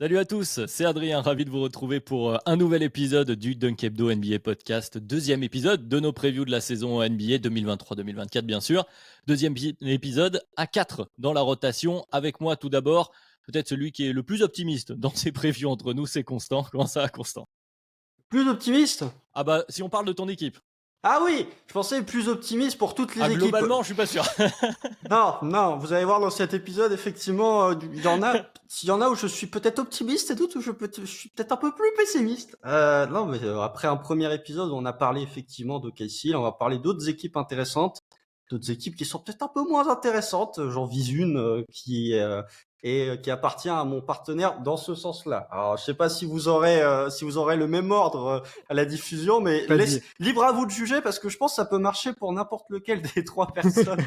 Salut à tous, c'est Adrien, ravi de vous retrouver pour un nouvel épisode du Dunk Hebdo NBA Podcast, deuxième épisode de nos previews de la saison NBA 2023-2024 bien sûr, épisode à 4 dans la rotation, avec moi tout d'abord, peut-être celui qui est le plus optimiste dans ses previews entre nous, c'est Constant. Comment ça va, Constant? Plus optimiste? Ah bah si on parle de ton équipe. Ah oui, je pensais plus optimiste pour toutes Ah les équipes. globalement je suis pas sûr. Non, non, vous allez voir dans cet épisode, effectivement, il y en a où je suis peut-être optimiste et d'autres où je suis peut-être un peu plus pessimiste. Non, mais après un premier épisode où on a parlé effectivement de Casey, on va parler d'autres équipes intéressantes, d'autres équipes qui sont peut-être un peu moins intéressantes. J'en vise une qui appartient à mon partenaire dans ce sens-là. Alors, je sais pas si vous aurez le même ordre à la diffusion, mais Vas-y. libre à vous de juger parce que je pense que ça peut marcher pour n'importe lequel des trois personnes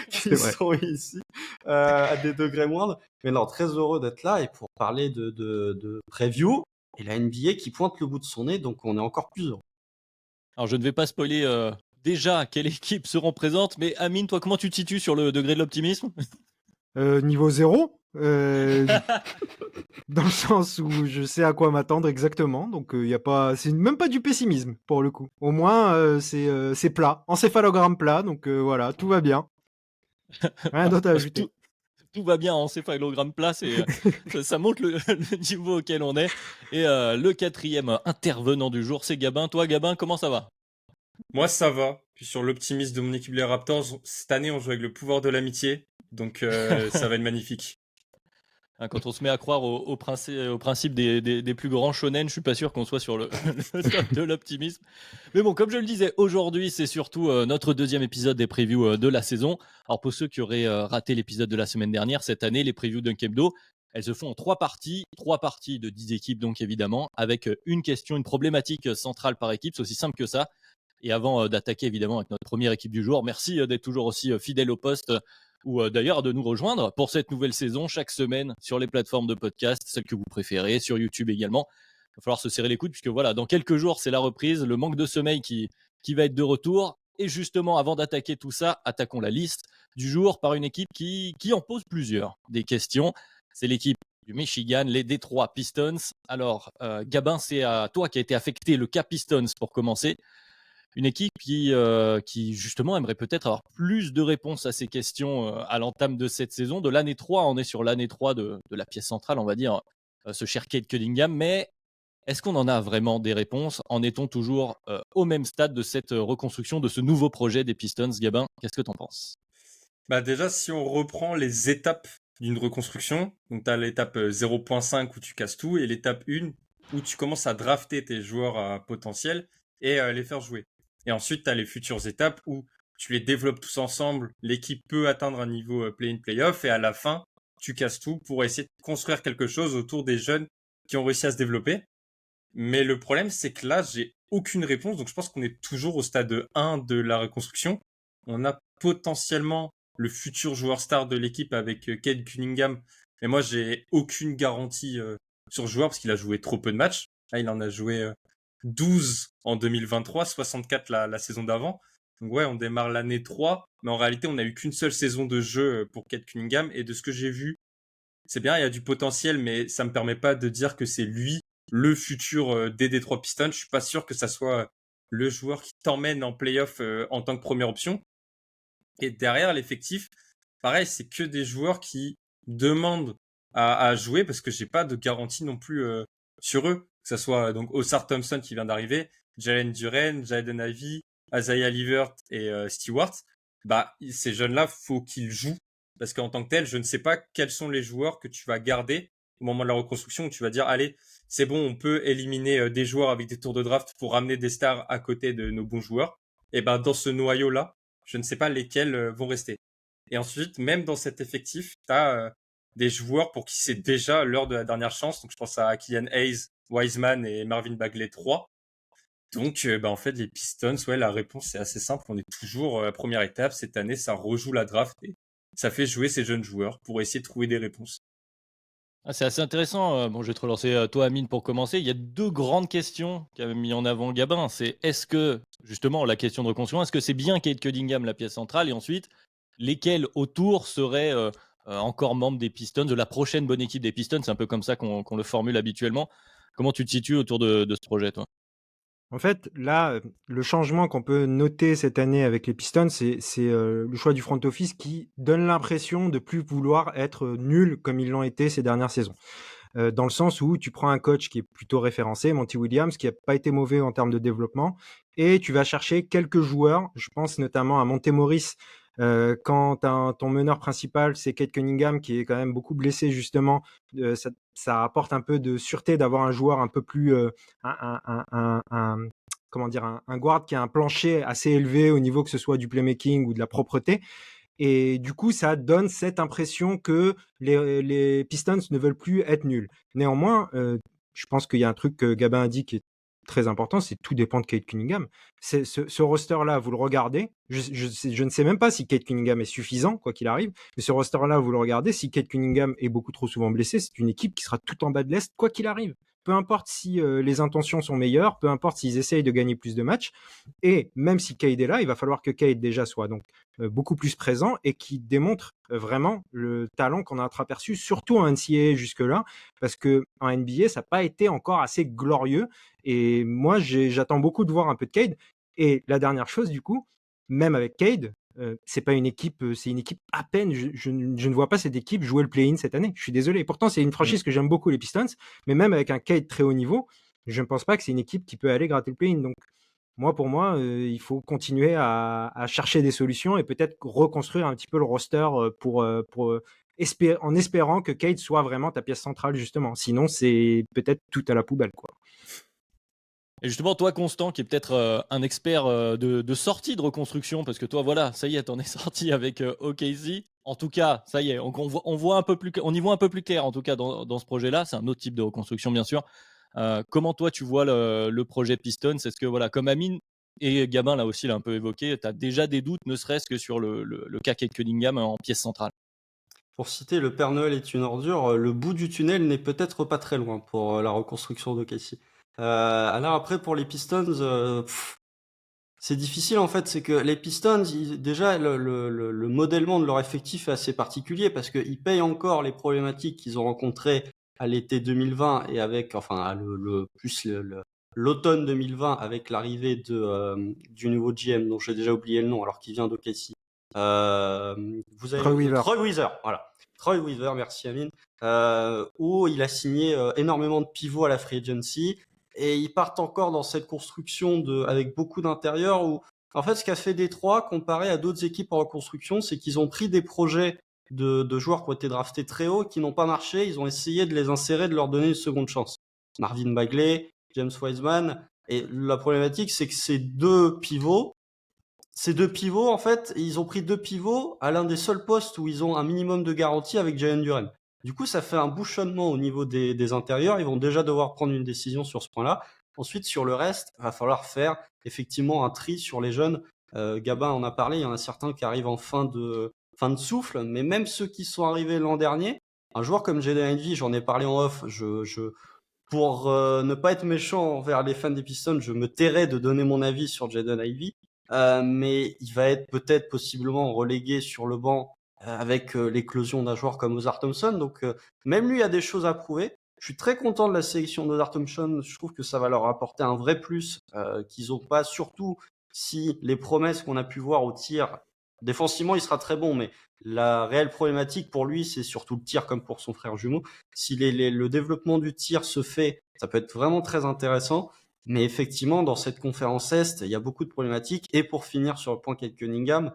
qui C'est vrai. sont ici à des degrés moindres. Mais non, très heureux d'être là et pour parler de preview et la NBA qui pointe le bout de son nez, donc on est encore plus heureux. Alors je ne vais pas spoiler déjà quelle équipe seront présentes, mais Amine, toi comment tu te situes sur le degré de l'optimisme? Niveau 0, dans le sens où je sais à quoi m'attendre exactement, donc y a pas, c'est même pas du pessimisme pour le coup. Au moins c'est plat, encéphalogramme plat, donc voilà, tout va bien. Rien d'autre à Parce que ajouter. tout va bien en céphalogramme plat, ça montre le niveau auquel on est. Et le quatrième intervenant du jour, c'est Gabin. Toi, Gabin, comment ça va? Moi, ça va. Puis sur l'optimisme de mon équipe, les Raptors, cette année, on joue avec le pouvoir de l'amitié. Donc, ça va être magnifique. Hein, quand on se met à croire au principe des plus grands shonen, je suis pas sûr qu'on soit sur le, le top de l'optimisme. Mais bon, comme je le disais, aujourd'hui, c'est surtout notre deuxième épisode des previews de la saison. Alors pour ceux qui auraient raté l'épisode de la semaine dernière, cette année, les previews d'un Kebdo, elles se font en trois parties de 10 équipes, donc évidemment, avec une question, une problématique centrale par équipe. C'est aussi simple que ça. Et avant d'attaquer évidemment avec notre première équipe du jour, merci d'être toujours aussi fidèle au poste ou d'ailleurs de nous rejoindre pour cette nouvelle saison chaque semaine sur les plateformes de podcast, celles que vous préférez, sur YouTube également. Il va falloir se serrer les coudes puisque voilà, dans quelques jours, c'est la reprise, le manque de sommeil qui va être de retour. Et justement, avant d'attaquer tout ça, attaquons la liste du jour par une équipe qui en pose plusieurs des questions. C'est l'équipe du Michigan, les Detroit Pistons. Alors, Gabin, c'est à toi qui a été affecté le cas Pistons pour commencer. Une équipe qui justement aimerait peut-être avoir plus de réponses à ces questions à l'entame de cette saison, de l'année 3. On est sur l'année 3 de la pièce centrale, on va dire, ce cher Kate Cunningham. Mais est-ce qu'on en a vraiment des réponses? En est-on toujours au même stade de cette reconstruction, de ce nouveau projet des Pistons? Gabin, qu'est-ce que t'en penses? Bah, déjà, si on reprend les étapes d'une reconstruction, donc tu as l'étape 0.5 où tu casses tout et l'étape 1 où tu commences à drafter tes joueurs à potentiel et les faire jouer. Et ensuite, tu as les futures étapes où tu les développes tous ensemble, l'équipe peut atteindre un niveau play-in, play-off et à la fin, tu casses tout pour essayer de construire quelque chose autour des jeunes qui ont réussi à se développer. Mais le problème, c'est que là, j'ai aucune réponse. Donc, je pense qu'on est toujours au stade 1 de la reconstruction. On a potentiellement le futur joueur star de l'équipe avec Cade Cunningham. Mais moi, j'ai aucune garantie sur le joueur parce qu'il a joué trop peu de matchs. Là, il en a joué 12 en 2023, 64 la saison d'avant. Donc ouais, on démarre l'année 3. Mais en réalité, on n'a eu qu'une seule saison de jeu pour Cade Cunningham. Et de ce que j'ai vu, c'est bien, il y a du potentiel, mais ça me permet pas de dire que c'est lui le futur des Detroit Pistons. Je suis pas sûr que ça soit le joueur qui t'emmène en playoff en tant que première option. Et derrière l'effectif, pareil, c'est que des joueurs qui demandent à jouer parce que j'ai pas de garantie non plus sur eux. Que ça soit donc Osar Thompson qui vient d'arriver, Jalen Duren, Jaden Ivey, Isaiah Livert et Stewart. Bah, ces jeunes-là, faut qu'ils jouent parce qu'en tant que tel, je ne sais pas quels sont les joueurs que tu vas garder au moment de la reconstruction où tu vas dire, allez, c'est bon, on peut éliminer des joueurs avec des tours de draft pour ramener des stars à côté de nos bons joueurs. Et ben, dans ce noyau-là, je ne sais pas lesquels vont rester. Et ensuite, même dans cet effectif, tu as des joueurs pour qui c'est déjà l'heure de la dernière chance. Donc, je pense à Killian Hayes, Wiseman et Marvin Bagley 3. Donc, en fait, les Pistons, ouais, la réponse est assez simple. On est toujours à la première étape. Cette année, ça rejoue la draft et ça fait jouer ces jeunes joueurs pour essayer de trouver des réponses. Ah, c'est assez intéressant. Bon, je vais te relancer toi, Amine, pour commencer. Il y a deux grandes questions qu'a mis en avant Gabin. C'est est-ce que, justement, la question de reconstruction, est-ce que c'est bien Kate Cunningham la pièce centrale? Et ensuite, lesquels autour seraient encore membre des Pistons, de la prochaine bonne équipe des Pistons. C'est un peu comme ça qu'on le formule habituellement. Comment tu te situes autour de ce projet, toi? En fait, là, le changement qu'on peut noter cette année avec les Pistons, le choix du front office qui donne l'impression de plus vouloir être, nuls comme ils l'ont été ces dernières saisons. Dans le sens où tu prends un coach qui est plutôt référencé, Monty Williams, qui a pas été mauvais en termes de développement et tu vas chercher quelques joueurs. Je pense notamment à Monte Morris, quand ton meneur principal, c'est Cade Cunningham qui est quand même beaucoup blessé justement, ça apporte un peu de sûreté d'avoir un joueur un peu plus, un comment dire? Un guard qui a un plancher assez élevé au niveau que ce soit du playmaking ou de la propreté et du coup, ça donne cette impression que les Pistons ne veulent plus être nuls. Néanmoins, je pense qu'il y a un truc que Gabin a dit qui est très important, c'est tout dépend de Cade Cunningham. Ce roster-là, vous le regardez, je ne sais même pas si Cade Cunningham est suffisant, quoi qu'il arrive, mais ce roster-là, vous le regardez, si Cade Cunningham est beaucoup trop souvent blessé, c'est une équipe qui sera tout en bas de l'Est, quoi qu'il arrive. Peu importe si les intentions sont meilleures, peu importe s'ils essayent de gagner plus de matchs, et même si Cade est là, il va falloir que Cade déjà soit donc beaucoup plus présent et qui démontre vraiment le talent qu'on a entreaperçu, surtout en NCAA jusque-là, parce que en NBA, ça n'a pas été encore assez glorieux. Et moi, j'attends beaucoup de voir un peu de Cade. Et la dernière chose, du coup, même avec Cade, c'est pas une équipe, c'est une équipe à peine. Je ne vois pas cette équipe jouer le play-in cette année. Je suis désolé. Et pourtant, c'est une franchise que j'aime beaucoup, les Pistons. Mais même avec un Cade très haut niveau, je ne pense pas que c'est une équipe qui peut aller gratter le play-in. Donc, pour moi, il faut continuer à chercher des solutions et peut-être reconstruire un petit peu le roster en espérant que Cade soit vraiment ta pièce centrale, justement. Sinon, c'est peut-être tout à la poubelle, quoi. Et justement, toi, Constant, qui est peut-être un expert de sortie de reconstruction, parce que toi, voilà, ça y est, t'en es sorti avec OKC. En tout cas, ça y est, on voit un peu plus, on y voit un peu plus clair, en tout cas, dans ce projet-là. C'est un autre type de reconstruction, bien sûr. Comment toi, tu vois le projet Pistons? Est-ce que, voilà, comme Amine et Gabin, là aussi, l'a un peu évoqué, tu as déjà des doutes, ne serait-ce que sur le cas Cade Cunningham en pièce centrale? Pour citer Le Père Noël est une ordure, le bout du tunnel n'est peut-être pas très loin pour la reconstruction de Casey. Alors après, pour les Pistons, c'est difficile en fait. C'est que les Pistons, déjà, le modèlement de leur effectif est assez particulier parce qu'ils payent encore les problématiques qu'ils ont rencontrées à l'été 2020 et avec, enfin, l'automne 2020 avec l'arrivée du nouveau GM dont j'ai déjà oublié le nom alors qu'il vient d'OKC. Vous avez Troy Weaver. Troy Weaver, voilà. Troy Weaver, merci Amine, où il a signé énormément de pivots à la free agency et ils partent encore dans cette construction avec beaucoup d'intérieur où, en fait, ce qu'a fait Détroit comparé à d'autres équipes en reconstruction, c'est qu'ils ont pris des projets de joueurs qui ont été draftés très haut, qui n'ont pas marché, ils ont essayé de les insérer, de leur donner une seconde chance. Marvin Bagley, James Wiseman, et la problématique, c'est que ces deux pivots, en fait, ils ont pris deux pivots à l'un des seuls postes où ils ont un minimum de garantie avec Jalen Duren. Du coup, ça fait un bouchonnement au niveau des intérieurs. Ils vont déjà devoir prendre une décision sur ce point-là. Ensuite, sur le reste, il va falloir faire effectivement un tri sur les jeunes. Gabin en a parlé, il y en a certains qui arrivent en fin de souffle, mais même ceux qui sont arrivés l'an dernier, un joueur comme Jaden Ivey, j'en ai parlé en off, pour ne pas être méchant envers les fans des Pistons, je me tairais de donner mon avis sur Jaden Ivey. Mais il va être peut-être possiblement relégué sur le banc avec l'éclosion d'un joueur comme Ozar Thompson. Donc même lui a des choses à prouver. Je suis très content de la sélection d'Ozar Thompson. Je trouve que ça va leur apporter un vrai plus qu'ils n'ont pas, surtout si les promesses qu'on a pu voir au tir, défensivement il sera très bon, mais la réelle problématique pour lui c'est surtout le tir comme pour son frère jumeau. Si le développement du tir se fait, ça peut être vraiment très intéressant. Mais effectivement, dans cette conférence Est, il y a beaucoup de problématiques. Et pour finir sur le point Cade Cunningham,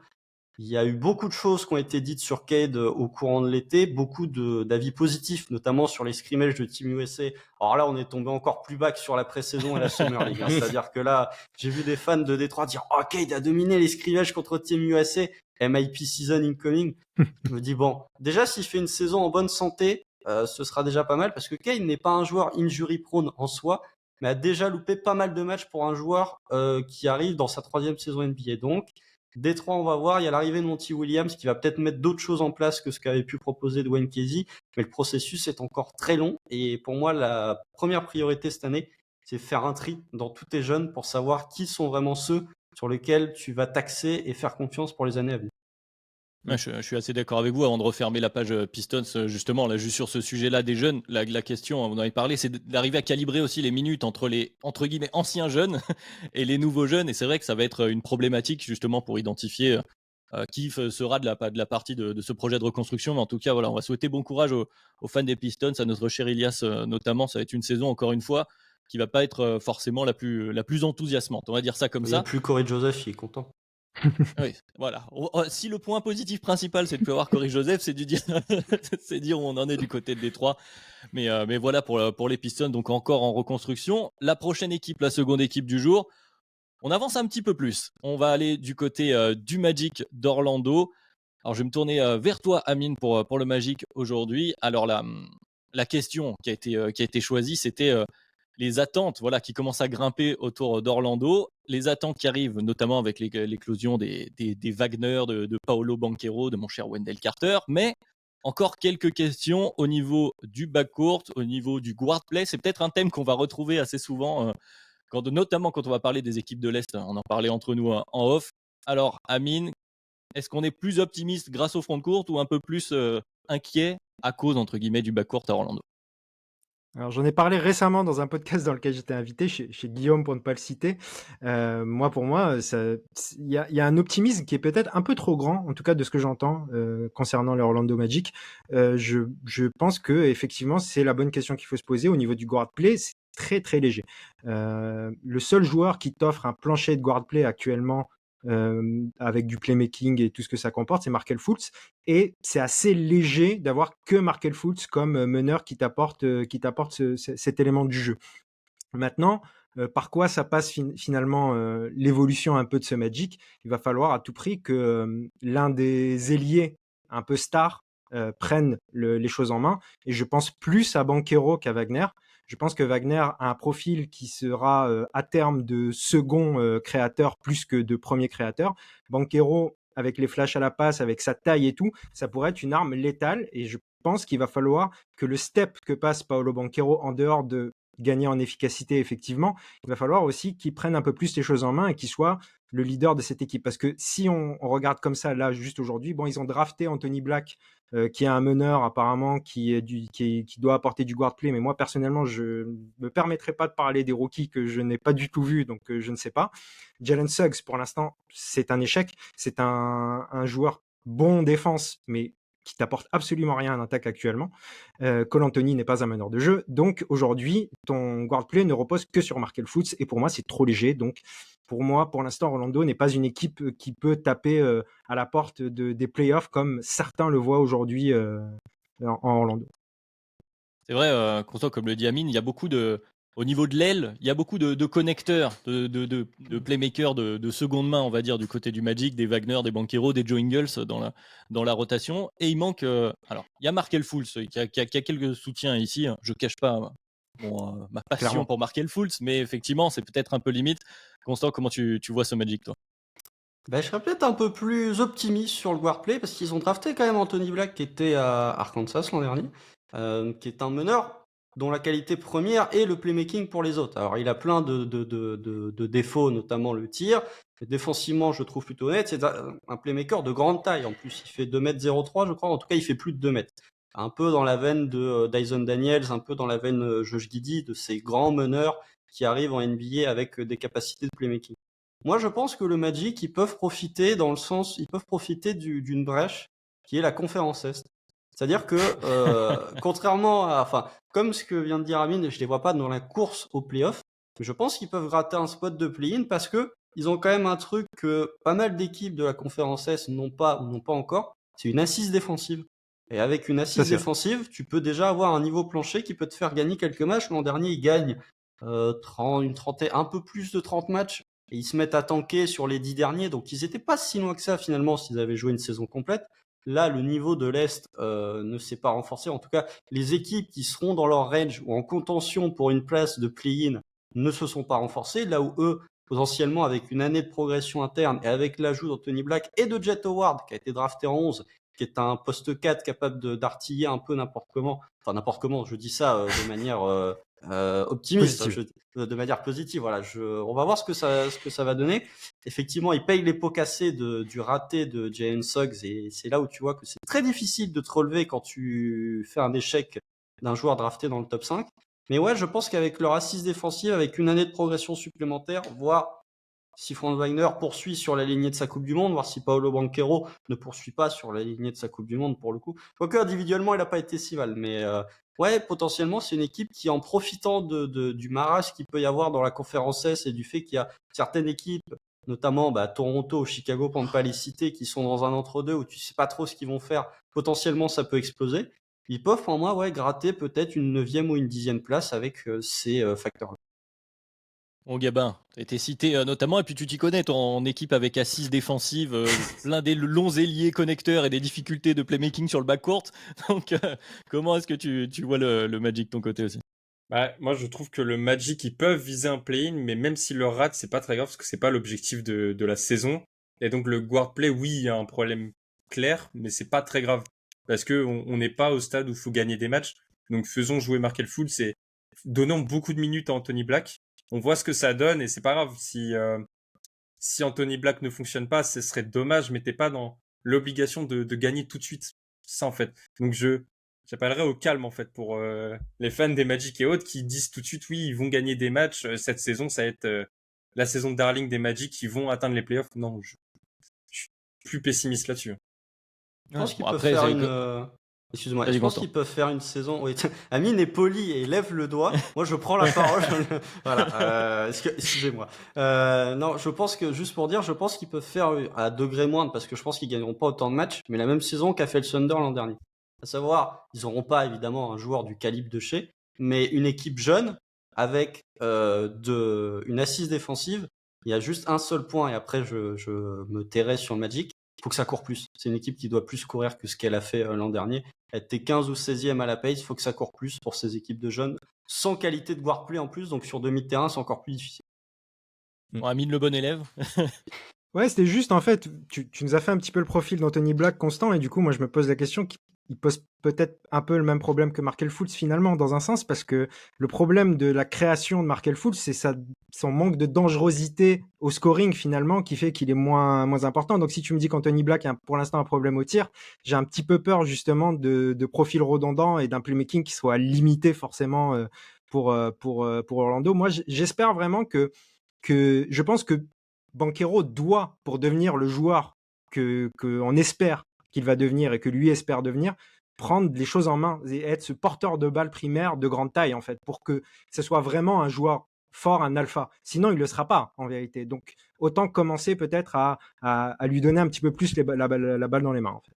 il y a eu beaucoup de choses qui ont été dites sur Cade au courant de l'été, beaucoup d'avis positifs, notamment sur les scrimmages de Team USA. Alors là, on est tombé encore plus bas que sur la pré-saison et la Summer League. C'est-à-dire que là, j'ai vu des fans de Détroit dire « Oh, Cade a dominé les scrimmages contre Team USA, MIP season incoming ». Je me dis, bon, déjà, s'il fait une saison en bonne santé, ce sera déjà pas mal, parce que Cade n'est pas un joueur injury prone en soi, mais a déjà loupé pas mal de matchs pour un joueur qui arrive dans sa 3e saison NBA. Donc, Détroit, on va voir. Il y a l'arrivée de Monty Williams qui va peut-être mettre d'autres choses en place que ce qu'avait pu proposer Dwayne Casey, mais le processus est encore très long. Et pour moi, la première priorité cette année, c'est faire un tri dans tous tes jeunes pour savoir qui sont vraiment ceux sur lesquels tu vas taxer et faire confiance pour les années à venir. Ouais, je suis assez d'accord avec vous. Avant de refermer la page Pistons, justement, là, juste sur ce sujet-là des jeunes, la question, on en avait parlé, c'est d'arriver à calibrer aussi les minutes entre les, entre guillemets, anciens jeunes et les nouveaux jeunes. Et c'est vrai que ça va être une problématique, justement, pour identifier qui sera de la partie de ce projet de reconstruction. Mais en tout cas, voilà, on va souhaiter bon courage aux fans des Pistons, à notre cher Elias notamment. Ça va être une saison, encore une fois, qui va pas être forcément la plus enthousiasmante. On va dire ça comme Il n'y a ça. plus Corey Joseph, il est content. Oui, voilà. Si le point positif principal c'est de plus avoir Corey Joseph, c'est dire, c'est dire où on en est du côté de Détroit. Mais voilà pour les Pistons, donc encore en reconstruction. La prochaine équipe, la seconde équipe du jour, on avance un petit peu plus. On va aller du côté du Magic d'Orlando. Alors je vais me tourner vers toi, Amine, pour le Magic aujourd'hui. Alors la question qui a été choisie, c'était les attentes voilà, qui commencent à grimper autour d'Orlando, les attentes qui arrivent notamment avec l'éclosion des Wagner, de Paolo Banchero, de mon cher Wendell Carter, mais encore quelques questions au niveau du backcourt, au niveau du guard play. C'est peut-être un thème qu'on va retrouver assez souvent, notamment quand on va parler des équipes de l'Est. On en parlait entre nous en off. Alors, Amine, est-ce qu'on est plus optimiste grâce au front court ou un peu plus inquiet à cause, entre guillemets, du backcourt à Orlando? Alors, j'en ai parlé récemment dans un podcast dans lequel j'étais invité, chez Guillaume, pour ne pas le citer. Pour moi, il y a un optimisme qui est peut-être un peu trop grand, en tout cas de ce que j'entends concernant le Orlando Magic. Je pense que effectivement, c'est la bonne question qu'il faut se poser au niveau du guard play. C'est très très léger. Le seul joueur qui t'offre un plancher de guard play actuellement, avec du playmaking et tout ce que ça comporte, c'est Markelle Fultz. Et c'est assez léger d'avoir que Markelle Fultz comme meneur qui t'apporte cet élément du jeu. Maintenant, par quoi ça passe finalement l'évolution un peu de ce Magic? Il va falloir à tout prix que l'un des ailiers un peu stars prenne les choses en main. Et je pense plus à Banchero qu'à Wagner. Je pense que Wagner a un profil qui sera à terme de second créateur plus que de premier créateur. Banchero, avec les flashs à la passe, avec sa taille et tout, ça pourrait être une arme létale. Et je pense qu'il va falloir que le step que passe Paolo Banchero, en dehors de gagner en efficacité, effectivement, il va falloir aussi qu'il prenne un peu plus les choses en main et qu'il soit le leader de cette équipe. Parce que si on regarde comme ça, là, juste aujourd'hui, bon, ils ont drafté Anthony Black, qui est un meneur apparemment, qui doit apporter du guard play, mais moi personnellement je me permettrai pas de parler des rookies que je n'ai pas du tout vus, donc je ne sais pas. Jalen Suggs, pour l'instant, c'est un échec. C'est un joueur bon en défense, mais qui t'apporte absolument rien en attaque actuellement. Cole Anthony n'est pas un meneur de jeu, donc aujourd'hui ton guard play ne repose que sur Markelle Fultz, et pour moi c'est trop léger. Donc pour moi, pour l'instant, Orlando n'est pas une équipe qui peut taper à la porte des playoffs comme certains le voient aujourd'hui en Orlando. C'est vrai, Courtois, comme le dit Amine, il y a beaucoup au niveau de l'aile, il y a beaucoup de connecteurs, de playmakers de seconde main, on va dire, du côté du Magic, des Wagner, des Banchero, des Joe Ingles dans la rotation. Et il manque, alors, il y a Markelle Fultz qui a quelques soutiens ici. Hein. Je cache pas ma passion Clairement. pour Markelle Fultz, mais effectivement, c'est peut-être un peu limite. Constant, comment tu vois ce Magic, toi? Je serais peut-être un peu plus optimiste sur le guard play parce qu'ils ont drafté quand même Anthony Black qui était à Arkansas l'an dernier, qui est un meneur dont la qualité première est le playmaking pour les autres. Alors il a plein de défauts, notamment le tir. Mais défensivement, je trouve plutôt honnête. C'est un playmaker de grande taille. En plus, il fait 2,03 m, je crois. En tout cas, il fait plus de 2 mètres. Un peu dans la veine de Dyson Daniels, un peu dans la veine Josh Giddey, de ces grands meneurs qui arrivent en NBA avec des capacités de playmaking. Moi, je pense que le Magic, ils peuvent profiter d'une brèche qui est la conférence Est. C'est-à-dire que, contrairement à, enfin, comme ce que vient de dire Amine, je les vois pas dans la course au playoff, mais je pense qu'ils peuvent gratter un spot de play-in parce que ils ont quand même un truc que pas mal d'équipes de la conférence Est n'ont pas ou n'ont pas encore, c'est une assise défensive. Et avec une assise défensive, tu peux déjà avoir un niveau plancher qui peut te faire gagner quelques matchs. L'an dernier, ils gagnent un peu plus de 30 matchs. Et ils se mettent à tanker sur les 10 derniers, donc ils n'étaient pas si loin que ça finalement s'ils avaient joué une saison complète. Là, le niveau de l'Est ne s'est pas renforcé. En tout cas, les équipes qui seront dans leur range ou en contention pour une place de play-in ne se sont pas renforcées. Là où eux, potentiellement avec une année de progression interne et avec l'ajout d'Anthony Black et de Jet Howard, qui a été drafté en 11, qui est un poste 4 capable d'artiller un peu n'importe comment. Enfin, n'importe comment, je dis ça de manière optimiste, Positive. de manière positive. Voilà, on va voir ce que ça va donner. Effectivement, il paye les pots cassés du raté de Jalen Suggs et c'est là où tu vois que c'est très difficile de te relever quand tu fais un échec d'un joueur drafté dans le top 5. Mais ouais, je pense qu'avec leur assise défensive, avec une année de progression supplémentaire, voire si Franz Wagner poursuit sur la lignée de sa Coupe du Monde, voir si Paolo Banchero ne poursuit pas sur la lignée de sa Coupe du Monde pour le coup. Quoique individuellement, il n'a pas été si mal, mais ouais, potentiellement, c'est une équipe qui, en profitant du marasme qu'il peut y avoir dans la conférence S et du fait qu'il y a certaines équipes, notamment Toronto, Chicago, pour ne pas les citer, qui sont dans un entre-deux où tu sais pas trop ce qu'ils vont faire, potentiellement ça peut exploser. Ils peuvent pour moi gratter peut-être une 9e ou une 10e place avec ces facteurs-là. Bon, Gabin, tu as été cité notamment, et puis tu t'y connais, toi, en équipe avec assise défensive, plein des longs ailiers connecteurs et des difficultés de playmaking sur le backcourt. Donc, comment est-ce que tu vois le Magic de ton côté aussi? Bah, moi, je trouve que le Magic, ils peuvent viser un play-in, mais même s'ils le ratent, c'est pas très grave parce que c'est pas l'objectif de la saison. Et donc, le guard play, oui, il y a un problème clair, mais c'est pas très grave parce que on n'est pas au stade où il faut gagner des matchs. Donc, faisons jouer Markel Fultz et donnons beaucoup de minutes à Anthony Black. On voit ce que ça donne et c'est pas grave si Anthony Black ne fonctionne pas, ce serait dommage, mais t'es pas dans l'obligation de gagner tout de suite. C'est ça, en fait. Donc, j'appellerais au calme, en fait, pour les fans des Magic et autres qui disent tout de suite, oui, ils vont gagner des matchs. Cette saison, ça va être la saison de darling des Magic qui vont atteindre les playoffs. Non, je suis plus pessimiste là-dessus. Je pense Ouais, qu'ils bon, peuvent après, faire c'est une. que- Excuse-moi, je Vas-y, pense Constant. qu'ils peuvent faire une saison. Oui, Amine est poli et lève le doigt. Moi, je prends la parole. Voilà. Excusez-moi. Non, je pense que juste pour dire, je pense qu'ils peuvent faire à degré moindre parce que je pense qu'ils gagneront pas autant de matchs, mais la même saison qu'a fait le Thunder l'an dernier. À savoir, ils n'auront pas évidemment un joueur du calibre de chez, mais une équipe jeune avec une assise défensive. Il y a juste un seul point et après je me tairai sur le Magic. Il faut que ça court plus. C'est une équipe qui doit plus courir que ce qu'elle a fait l'an dernier. Elle était 15 ou 16e à la pace, il faut que ça court plus pour ces équipes de jeunes, sans qualité de guard play en plus, donc sur demi-terrain, c'est encore plus difficile. Bon, Amine, le bon élève. Ouais, c'était juste, en fait, tu nous as fait un petit peu le profil d'Anthony Black constant, et du coup, moi, je me pose la question, il pose peut-être un peu le même problème que Markel Fultz, finalement, dans un sens, parce que le problème de la création de Markel Fultz, c'est son manque de dangerosité au scoring, finalement, qui fait qu'il est moins important. Donc, si tu me dis qu'Anthony Black a pour l'instant un problème au tir, j'ai un petit peu peur, justement, de profils redondants et d'un playmaking qui soit limité, forcément, pour Orlando. Moi, j'espère vraiment que je pense que Banchero doit, pour devenir le joueur qu'on espère qu'il va devenir et que lui espère devenir, prendre les choses en main et être ce porteur de balle primaire de grande taille, en fait, pour que ce soit vraiment un joueur fort, un alpha. Sinon, il ne le sera pas, en vérité. Donc, autant commencer peut-être à lui donner un petit peu plus la balle dans les mains, en fait.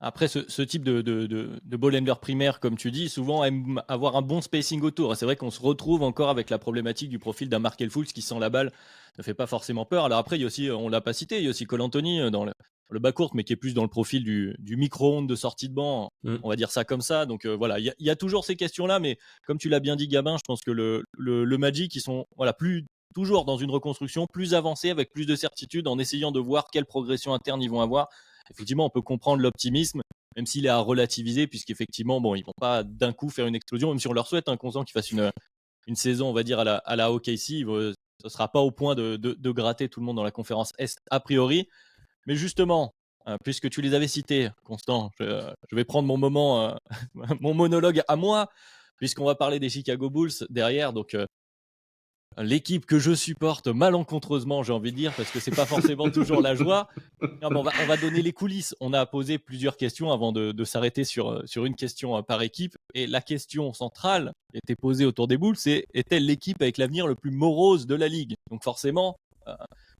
Après, ce type de ball handler primaire, comme tu dis, souvent aime avoir un bon spacing autour. C'est vrai qu'on se retrouve encore avec la problématique du profil d'un Markel Fultz qui sent la balle, ne fait pas forcément peur. Alors après, il y a aussi, on l'a pas cité, il y a aussi Cole Anthony dans le backcourt, mais qui est plus dans le profil du micro-ondes de sortie de banc, on va dire ça comme ça. Donc voilà, il y a toujours ces questions-là, mais comme tu l'as bien dit, Gabin, je pense que le Magic, ils sont toujours dans une reconstruction plus avancée, avec plus de certitude, en essayant de voir quelle progression interne ils vont avoir. Effectivement, on peut comprendre l'optimisme, même s'il est à relativiser, puisqu'effectivement, bon, ils vont pas d'un coup faire une explosion, même si on leur souhaite un consent qu'ils fassent une saison, on va dire, à la OKC. Ce ne sera pas au point de gratter tout le monde dans la conférence Est, a priori. Mais justement, puisque tu les avais cités, Constant, je vais prendre mon moment, mon monologue à moi, puisqu'on va parler des Chicago Bulls derrière. Donc, l'équipe que je supporte malencontreusement, j'ai envie de dire, parce que c'est pas forcément toujours la joie. Non, mais on va donner les coulisses. On a posé plusieurs questions avant de s'arrêter sur une question par équipe. Et la question centrale qui était posée autour des Bulls, c'est est-elle l'équipe avec l'avenir le plus morose de la ligue? Donc forcément,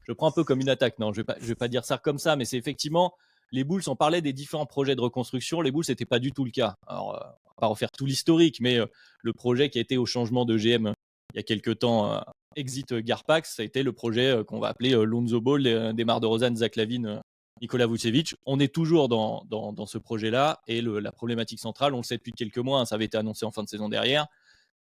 je prends un peu comme une attaque. Non, je vais pas dire ça comme ça, mais c'est effectivement les Bulls. On parlait des différents projets de reconstruction. Les Bulls, c'était pas du tout le cas. Alors, on va pas refaire tout l'historique, mais le projet qui a été au changement de GM il y a quelques temps, Exit Garpax, ça a été le projet qu'on va appeler Lonzo Ball, Demar DeRozan, Zach LaVine, Nikola Vucevic. On est toujours dans ce projet-là et la problématique centrale, on le sait depuis quelques mois, hein, ça avait été annoncé en fin de saison derrière,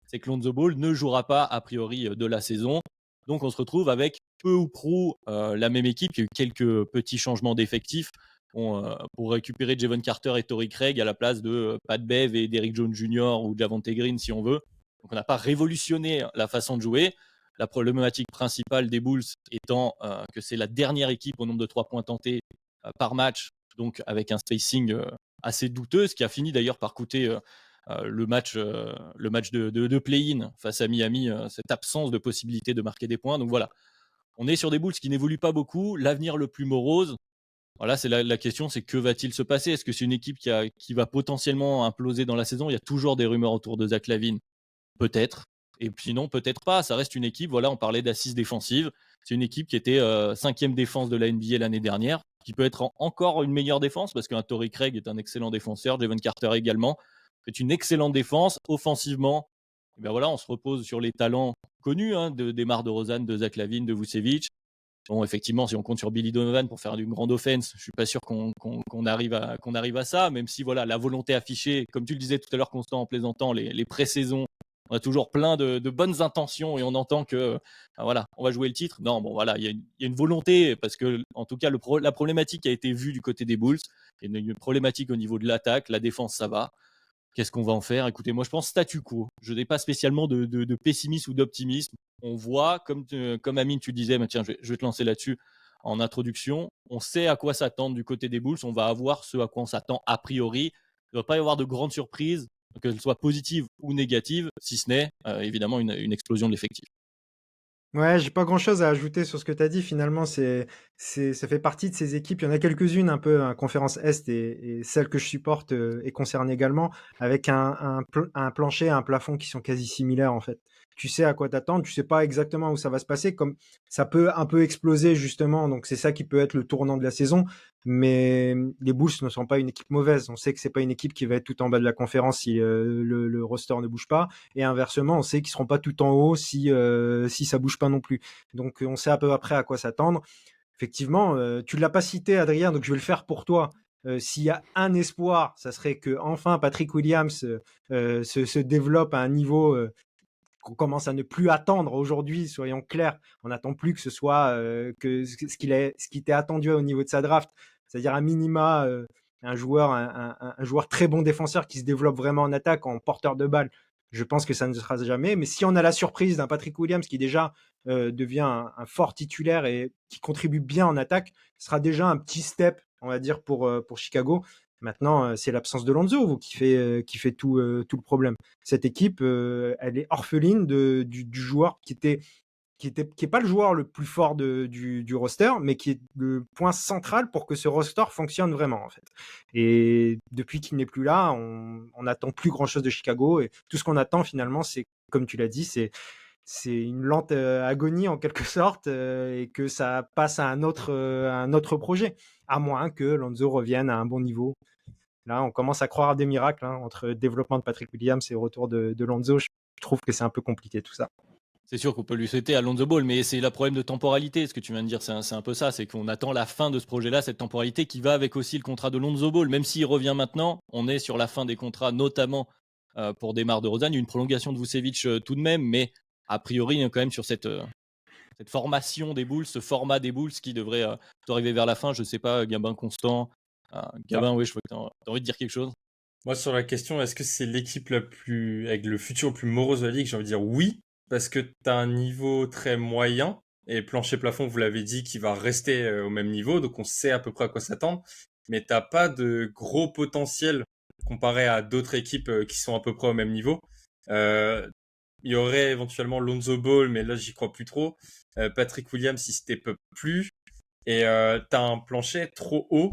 c'est que Lonzo Ball ne jouera pas a priori de la saison. Donc on se retrouve avec peu ou prou la même équipe. Il y a eu quelques petits changements d'effectifs pour récupérer Javon Carter et Torrey Craig à la place de Pat Bev et Derrick Jones Jr. ou Javonte Green si on veut. Donc on n'a pas révolutionné la façon de jouer. La problématique principale des Bulls étant que c'est la dernière équipe au nombre de 3 points tentés par match, donc avec un spacing assez douteux, ce qui a fini d'ailleurs par coûter le match de play-in face à Miami, cette absence de possibilité de marquer des points. Donc voilà, on est sur des Bulls qui n'évoluent pas beaucoup. L'avenir le plus morose, voilà, c'est la question, c'est que va-t-il se passer? Est-ce que c'est une équipe qui va potentiellement imploser dans la saison? Il y a toujours des rumeurs autour de Zach LaVine. Peut-être. Et puis non, peut-être pas. Ça reste une équipe, voilà, on parlait d'assises défensives. C'est une équipe qui était 5e défense de la NBA l'année dernière, qui peut être encore une meilleure défense, parce qu'un Torrey Craig est un excellent défenseur, Jevon Carter également. C'est une excellente défense. Offensivement, eh ben voilà, on se repose sur les talents connus de Demar DeRozan, de Zach LaVine, de Vucevic. Bon, effectivement, si on compte sur Billy Donovan pour faire une grande offense, je suis pas sûr qu'on arrive à ça, même si voilà, la volonté affichée, comme tu le disais tout à l'heure, Constant, en plaisantant, les pré-saisons, on a toujours plein de bonnes intentions et on entend que voilà, on va jouer le titre. Non, bon voilà, il y a une volonté parce que en tout cas la problématique a été vue du côté des Bulls. Il y a une problématique au niveau de l'attaque, la défense ça va. Qu'est-ce qu'on va en faire? Écoutez, moi je pense statu quo. Je n'ai pas spécialement de pessimisme ou d'optimisme. On voit, comme Amine, tu disais, mais tiens, je vais te lancer là-dessus en introduction. On sait à quoi s'attendre du côté des Bulls. On va avoir ce à quoi on s'attend a priori. Il ne va pas y avoir de grandes surprises, qu'elles soient positives ou négatives, si ce n'est évidemment une explosion de l'effectif. Ouais, j'ai pas grand-chose à ajouter sur ce que tu as dit. Finalement, ça fait partie de ces équipes. Il y en a quelques-unes un peu, conférence Est et celle que je supporte est concernée également, avec un plancher et un plafond qui sont quasi similaires en fait. Tu sais à quoi t'attendre, tu sais pas exactement où ça va se passer, comme ça peut un peu exploser justement. Donc c'est ça qui peut être le tournant de la saison. Mais les Bulls ne sont pas une équipe mauvaise. On sait que c'est pas une équipe qui va être tout en bas de la conférence si le roster ne bouge pas. Et inversement, on sait qu'ils seront pas tout en haut si ça bouge pas non plus. Donc on sait à peu près à quoi s'attendre. Effectivement, tu l'as pas cité, Adrien, donc je vais le faire pour toi. S'il y a un espoir, ça serait que enfin Patrick Williams se développe à un niveau qu'on commence à ne plus attendre aujourd'hui. Soyons clairs, on n'attend plus que ce soit que ce qui était attendu au niveau de sa draft, c'est-à-dire un minima. Un joueur très bon défenseur qui se développe vraiment en attaque, en porteur de balle. Je pense que ça ne sera jamais. Mais si on a la surprise d'un Patrick Williams qui déjà devient un fort titulaire et qui contribue bien en attaque, ce sera déjà un petit step, on va dire, pour Chicago. Maintenant, c'est l'absence de Lonzo qui fait tout le problème. Cette équipe, elle est orpheline du joueur qui est pas le joueur le plus fort du roster, mais qui est le point central pour que ce roster fonctionne vraiment en fait. Et depuis qu'il n'est plus là, on n'attend plus grand chose de Chicago et tout ce qu'on attend finalement, c'est comme tu l'as dit, c'est une lente agonie en quelque sorte et que ça passe à un autre projet, à moins que Lonzo revienne à un bon niveau. Là, on commence à croire à des miracles entre le développement de Patrick Williams et le retour de Lonzo. Je trouve que c'est un peu compliqué tout ça. C'est sûr qu'on peut lui souhaiter à Lonzo Ball, mais c'est le problème de temporalité. Ce que tu viens de dire, c'est un peu ça. C'est qu'on attend la fin de ce projet-là, cette temporalité qui va avec aussi le contrat de Lonzo Ball. Même s'il revient maintenant, on est sur la fin des contrats, notamment pour Demar DeRozan. Il y a une prolongation de Vucevic tout de même, mais a priori, il y a quand même sur cette formation des Bulls, ce format des Bulls qui devrait arriver vers la fin. Je ne sais pas, Gabin Constant. Gabin, oui, je crois que tu as envie de dire quelque chose. Moi, sur la question, est-ce que c'est l'équipe avec le futur le plus morose de la ligue? J'ai envie de dire oui, parce que tu as un niveau très moyen, et plancher-plafond, vous l'avez dit, qui va rester au même niveau, donc on sait à peu près à quoi s'attendre, mais t'as pas de gros potentiel comparé à d'autres équipes qui sont à peu près au même niveau. Il y aurait éventuellement Lonzo Ball, mais là, j'y crois plus trop. Patrick Williams, il step up plus, et t'as un plancher trop haut,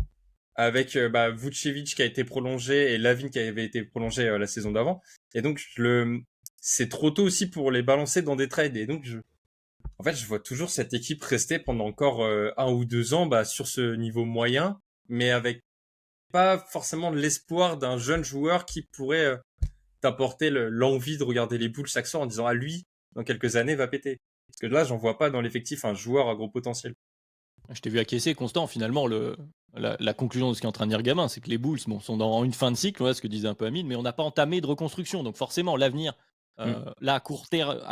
avec Vucevic qui a été prolongé et Lavine qui avait été prolongé la saison d'avant. Et donc, c'est trop tôt aussi pour les balancer dans des trades. Et donc, en fait, je vois toujours cette équipe rester pendant encore 1 ou 2 ans sur ce niveau moyen, mais avec pas forcément l'espoir d'un jeune joueur qui pourrait t'apporter l'envie de regarder les Bulls chaque soir en disant « Ah, lui, dans quelques années, va péter ». Parce que là, j'en vois pas dans l'effectif un joueur à gros potentiel. Je t'ai vu acquiescer, Constant. Finalement, la conclusion de ce qu'est en train de dire Gabin, c'est que les Bulls sont dans une fin de cycle, ce que disait un peu Amine, mais on n'a pas entamé de reconstruction. Donc forcément, l'avenir, là, à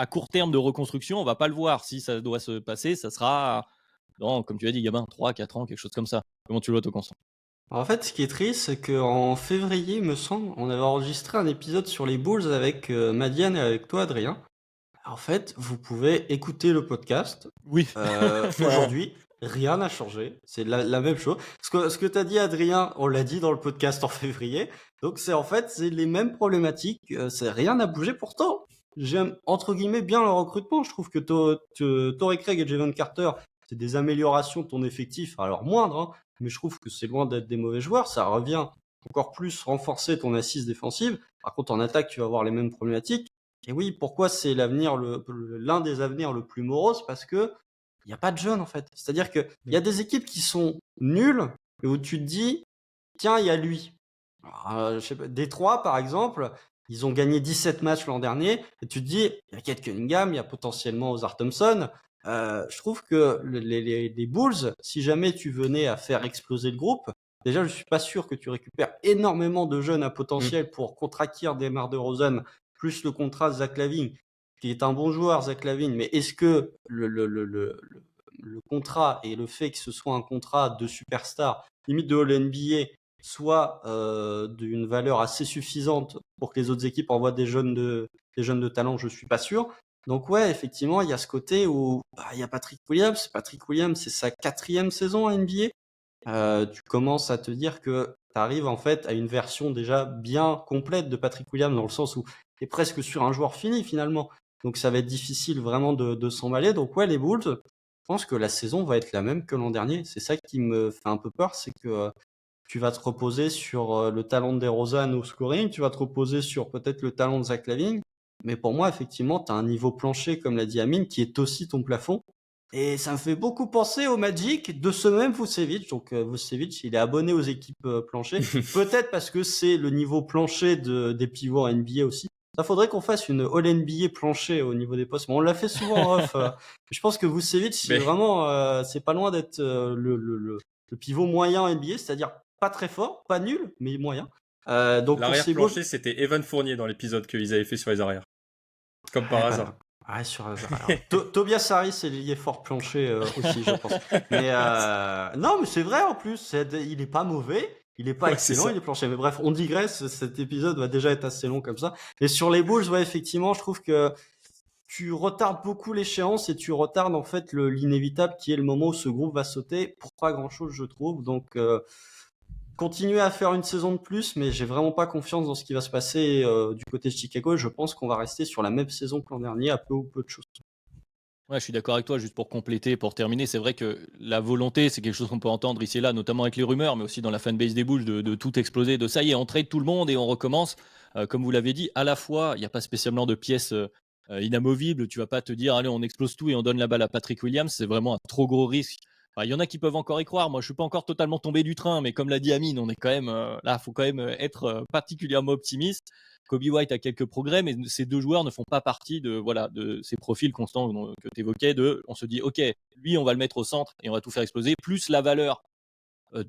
court terme de reconstruction, on va pas le voir. Si ça doit se passer, ça sera dans, comme tu as dit, Gabin, 3-4 ans, quelque chose comme ça. Comment tu le vois, toi, Constant? En fait, ce qui est triste, c'est qu'en février, il me semble, on avait enregistré un épisode sur les Bulls avec Madiane et avec toi, Adrien. En fait, vous pouvez écouter le podcast. Oui. Aujourd'hui, rien n'a changé. C'est la même chose. Ce que tu as dit, Adrien, on l'a dit dans le podcast en février. Donc, c'est les mêmes problématiques. Rien n'a bougé. Pourtant, j'aime, entre guillemets, bien le recrutement. Je trouve que Torrey Craig et Javon Carter, c'est des améliorations de ton effectif. Alors, moindre, hein, mais je trouve que c'est loin d'être des mauvais joueurs. Ça revient encore plus renforcer ton assise défensive. Par contre, en attaque, tu vas avoir les mêmes problématiques. Et oui, pourquoi c'est l'un des avenirs le plus morose? Parce que il n'y a pas de jeunes, en fait. C'est-à-dire qu'il y a des équipes qui sont nulles et où tu te dis, tiens, il y a lui. Alors, je sais pas, Détroit, par exemple, ils ont gagné 17 matchs l'an dernier et tu te dis, il y a Kate Cunningham, il y a potentiellement Ozar Thompson. Je trouve que les Bulls, si jamais tu venais à faire exploser le groupe, déjà, je suis pas sûr que tu récupères énormément de jeunes à potentiel pour contre-acquérir DeMar DeRozan, plus le contrat de Zach LaVine, qui est un bon joueur, Zach LaVine, mais est-ce que le contrat et le fait que ce soit un contrat de superstar, limite de All-NBA, soit d'une valeur assez suffisante pour que les autres équipes envoient des jeunes de talent, je suis pas sûr. Donc ouais, effectivement, il y a ce côté où il y a Patrick Williams. Patrick Williams, c'est sa 4e saison à NBA. Tu commences à te dire que tu arrives en fait à une version déjà bien complète de Patrick Williams, dans le sens où tu es presque sur un joueur fini finalement. Donc ça va être difficile vraiment de s'emballer. Donc ouais, les Bulls, je pense que la saison va être la même que l'an dernier. C'est ça qui me fait un peu peur, c'est que tu vas te reposer sur le talent de DeRozan au scoring, tu vas te reposer sur peut-être le talent de Zach LaVine. Mais pour moi, effectivement, tu as un niveau plancher, comme l'a dit Amine, qui est aussi ton plafond. Et ça me fait beaucoup penser au Magic de ce même Vucevic. Donc Vucevic, il est abonné aux équipes plancher. Peut-être parce que c'est le niveau plancher des pivots en NBA aussi. Ça faudrait qu'on fasse une All NBA plancher au niveau des postes. Mais on l'a fait souvent en off. Je pense que Vucevic, c'est vraiment, c'est pas loin d'être le pivot moyen en NBA, c'est-à-dire pas très fort, pas nul, mais moyen. Donc L'arrière-plancher, c'était Evan Fournier dans l'épisode qu'ils avaient fait sur les arrières. Comme par hasard. Ouais, Tobias Harris est lié fort plancher aussi, je pense. Mais non, mais c'est vrai en plus. Il est pas mauvais, il est pas excellent, il est plancher. Mais bref, on digresse. Cet épisode va déjà être assez long comme ça. Et sur les Bulls, ouais, effectivement, je trouve que tu retardes beaucoup l'échéance et tu retardes en fait l'inévitable qui est le moment où ce groupe va sauter pour pas grand chose, je trouve. Donc continuer à faire une saison de plus, mais j'ai vraiment pas confiance dans ce qui va se passer du côté de Chicago. Et je pense qu'on va rester sur la même saison que l'an dernier, à peu ou peu de choses. Ouais, je suis d'accord avec toi, juste pour compléter, pour terminer, c'est vrai que la volonté, c'est quelque chose qu'on peut entendre ici et là, notamment avec les rumeurs, mais aussi dans la fanbase des Bulls, de tout exploser, de ça y est, on trade tout le monde et on recommence. Comme vous l'avez dit, à la fois, il n'y a pas spécialement de pièces inamovibles, tu vas pas te dire, allez, on explose tout et on donne la balle à Patrick Williams, c'est vraiment un trop gros risque. Enfin, il y en a qui peuvent encore y croire, moi je suis pas encore totalement tombé du train, mais comme l'a dit Amine, on est quand même, là, il faut quand même être particulièrement optimiste. Kobe White a quelques progrès, mais ces deux joueurs ne font pas partie de ces profils constants que tu évoquais. On se dit, ok, lui, on va le mettre au centre et on va tout faire exploser, plus la valeur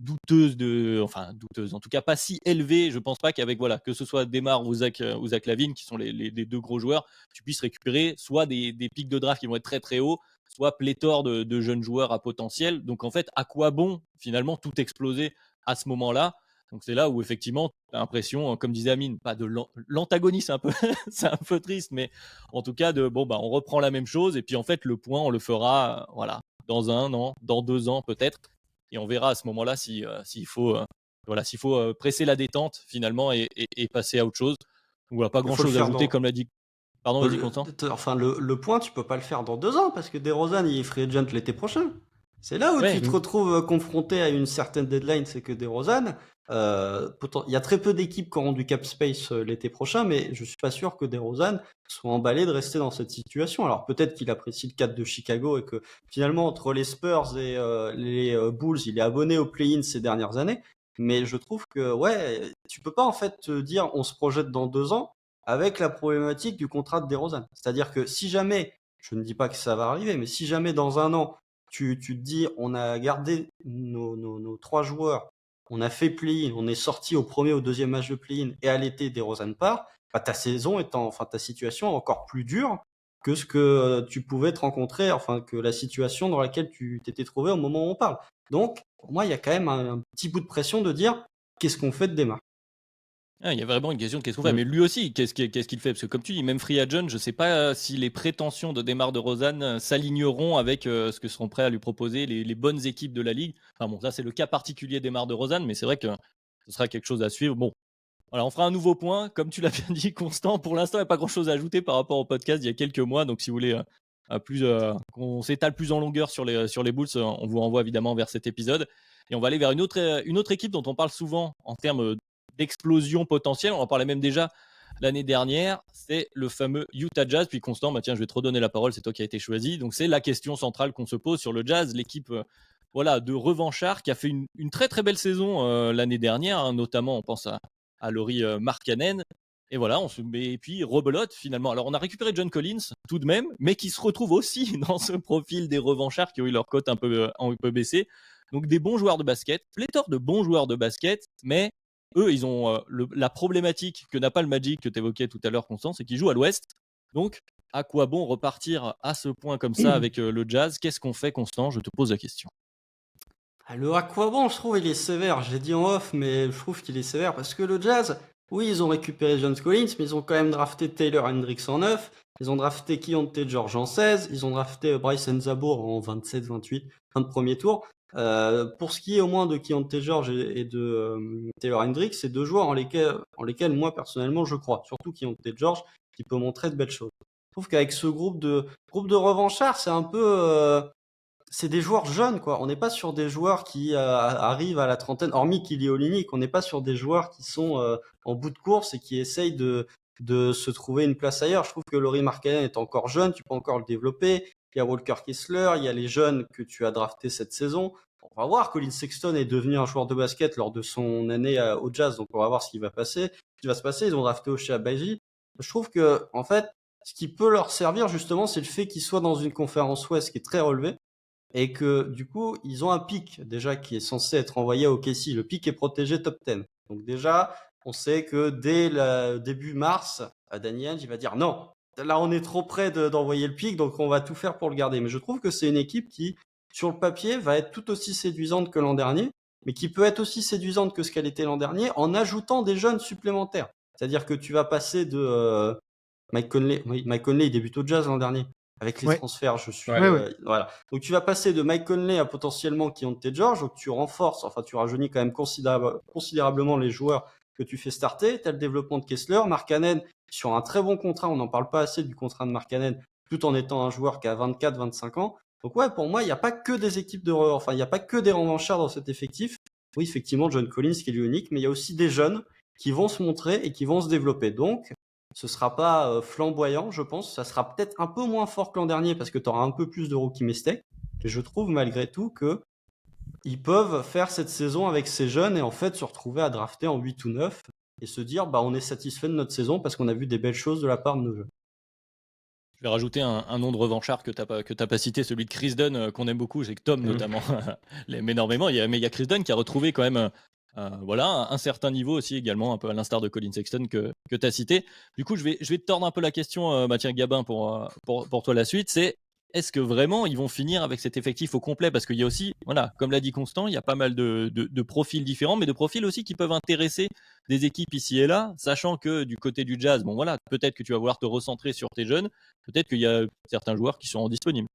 douteuse douteuse, en tout cas pas si élevée. Je pense pas qu'avec que ce soit Demar ou Zach LaVine, qui sont les deux gros joueurs, tu puisses récupérer soit des pics de draft qui vont être très très hauts, soit pléthore de jeunes joueurs à potentiel. Donc en fait, à quoi bon finalement tout exploser à ce moment-là? Donc c'est là où effectivement, tu as l'impression, comme disait Amine, pas de l'antagonisme, un peu, c'est un peu triste, mais en tout cas on reprend la même chose et puis en fait le point on le fera dans 1 an, dans 2 ans peut-être, et on verra à ce moment-là s'il faut presser la détente finalement et passer à autre chose. Donc pas grand-chose à ajouter comme l'a dit. Pardon, vas-y Constant. Enfin, le point, tu peux pas le faire dans 2 ans parce que DeRozan, il est free agent l'été prochain. C'est là où tu te retrouves confronté à une certaine deadline, c'est que DeRozan, il y a très peu d'équipes qui auront du cap space l'été prochain, mais je suis pas sûr que DeRozan soit emballé de rester dans cette situation. Alors peut-être qu'il apprécie le cadre de Chicago et que finalement entre les Spurs et les Bulls, il est abonné au play-in ces dernières années. Mais je trouve que tu peux pas en fait te dire on se projette dans 2 ans avec la problématique du contrat de DeRozan. C'est-à-dire que si jamais, je ne dis pas que ça va arriver, mais si jamais dans 1 an tu te dis on a gardé nos 3 joueurs, on a fait play-in, on est sorti au premier ou deuxième match de play-in et à l'été DeRozan part, ta situation est encore plus dure que ce que tu pouvais te rencontrer, enfin que la situation dans laquelle tu t'étais trouvé au moment où on parle. Donc, pour moi, il y a quand même un petit bout de pression de dire qu'est-ce qu'on fait de Desmar. Ah, il y a vraiment une question, qu'est-ce qu'on fait? Mais lui aussi, qu'est-ce qu'il fait? Parce que comme tu dis, même free agent, je ne sais pas si les prétentions de Demar DeRozan s'aligneront avec ce que seront prêts à lui proposer les bonnes équipes de la ligue. Enfin bon, ça c'est le cas particulier Demar DeRozan, mais c'est vrai que ce sera quelque chose à suivre. Bon, voilà, on fera un nouveau point. Comme tu l'as bien dit, Constant, pour l'instant, il n'y a pas grand-chose à ajouter par rapport au podcast d'il y a quelques mois. Donc si vous voulez qu'on s'étale plus en longueur sur les Bulls, on vous renvoie évidemment vers cet épisode. Et on va aller vers une autre équipe dont on parle souvent en termes d'explosion potentielle. On en parlait même déjà l'année dernière. C'est le fameux Utah Jazz. Puis Constant, tiens, je vais te redonner la parole. C'est toi qui as été choisi. Donc c'est la question centrale qu'on se pose sur le Jazz. L'équipe de revanchard qui a fait une très très belle saison l'année dernière. Hein, notamment, on pense à Lauri Markkanen. Et voilà, et puis rebelote finalement. Alors on a récupéré John Collins tout de même, mais qui se retrouve aussi dans ce profil des revanchards qui ont eu leur cote un peu baissée. Donc des bons joueurs de basket, pléthore de bons joueurs de basket, mais eux, ils ont la problématique que n'a pas le Magic que tu évoquais tout à l'heure, Constance, c'est qu'ils jouent à l'Ouest. Donc à quoi bon repartir à ce point comme ça avec le Jazz? Qu'est-ce qu'on fait, Constant? Je te pose la question. Le à quoi bon, je trouve, il est sévère. Je l'ai dit en off, mais je trouve qu'il est sévère parce que le Jazz, oui, ils ont récupéré John Collins, mais ils ont quand même drafté Taylor Hendricks en 9. Ils ont drafté Keyonte George en 16. Ils ont drafté Bryce Nzabour en 27, 28, fin de premier tour. Pour ce qui est au moins de Keyonte George et de Taylor Hendricks, c'est deux joueurs en lesquels moi personnellement je crois. Surtout Keyonte George qui peut montrer de belles choses. Je trouve qu'avec ce groupe de revanchards, c'est un peu c'est des joueurs jeunes, quoi. On n'est pas sur des joueurs qui arrivent à la trentaine, hormis Kelly Olynyk. On n'est pas sur des joueurs qui sont en bout de course et qui essayent de se trouver une place ailleurs. Je trouve que Lauri Markkanen est encore jeune, tu peux encore le développer. Il y a Walker Kessler, il y a les jeunes que tu as draftés cette saison. On va voir, Colin Sexton est devenu un joueur de basket lors de son année au Jazz, donc on va voir ce qui va se passer. Ils ont drafté Ochai Agbaji. Je trouve que, en fait, ce qui peut leur servir justement, c'est le fait qu'ils soient dans une conférence Ouest qui est très relevée. Et que du coup, ils ont un pic déjà qui est censé être envoyé au OKC. Le pic est protégé top 10. Donc déjà, on sait que dès le début mars, Danny Ainge, il va dire non, là on est trop près d'envoyer le pic, donc on va tout faire pour le garder. Mais je trouve que c'est une équipe qui, sur le papier, va être tout aussi séduisante que l'an dernier, mais qui peut être aussi séduisante que ce qu'elle était l'an dernier en ajoutant des jeunes supplémentaires. C'est-à-dire que tu vas passer de Mike Conley, oui, Mike Conley, il débute au Jazz l'an dernier. Avec les transferts, je suis. Voilà. Donc tu vas passer de Mike Conley à potentiellement Keyonte George, donc tu renforces, enfin tu rajeunis quand même considérablement les joueurs que tu fais starter. Tu as le développement de Kessler, Markkanen sur un très bon contrat, on n'en parle pas assez du contrat de Markkanen, tout en étant un joueur qui a 24-25 ans. Donc ouais, pour moi, il n'y a pas que des équipes il n'y a pas que des revanchards dans cet effectif. Oui, effectivement, John Collins qui est unique, mais il y a aussi des jeunes qui vont se montrer et qui vont se développer. Donc, ce sera pas flamboyant, je pense. Ça sera peut-être un peu moins fort que l'an dernier parce que tu auras un peu plus de rookie mistake. Mais je trouve malgré tout que ils peuvent faire cette saison avec ces jeunes et en fait se retrouver à drafter en 8 ou 9 et se dire on est satisfait de notre saison parce qu'on a vu des belles choses de la part de nos jeunes. Je vais rajouter un nom de revanchard que tu n'as pas cité, celui de Chris Dunn, qu'on aime beaucoup, c'est que Tom notamment l'aime énormément. Mais il y a Chris Dunn qui a retrouvé quand même un certain niveau aussi également, un peu à l'instar de Colin Sexton que tu as cité. Du coup, je vais te tordre un peu la question, Mathieu Gabin, pour toi la suite. C'est est-ce que vraiment ils vont finir avec cet effectif au complet? Parce qu'il y a aussi, comme l'a dit Constant, il y a pas mal de profils différents, mais de profils aussi qui peuvent intéresser des équipes ici et là, sachant que du côté du Jazz, peut-être que tu vas vouloir te recentrer sur tes jeunes, peut-être qu'il y a certains joueurs qui seront disponibles.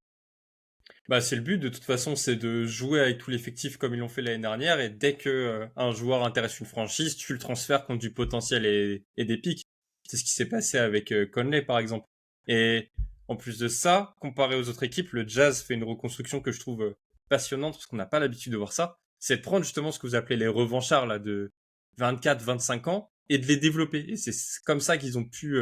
C'est le but de toute façon, c'est de jouer avec tout l'effectif comme ils l'ont fait l'année dernière, et dès que un joueur intéresse une franchise, tu le transfères contre du potentiel et des pics. C'est ce qui s'est passé avec Conley par exemple. Et en plus de ça, comparé aux autres équipes, le Jazz fait une reconstruction que je trouve passionnante parce qu'on n'a pas l'habitude de voir ça. C'est de prendre justement ce que vous appelez les revanchards là de 24-25 ans et de les développer. Et c'est comme ça qu'ils ont pu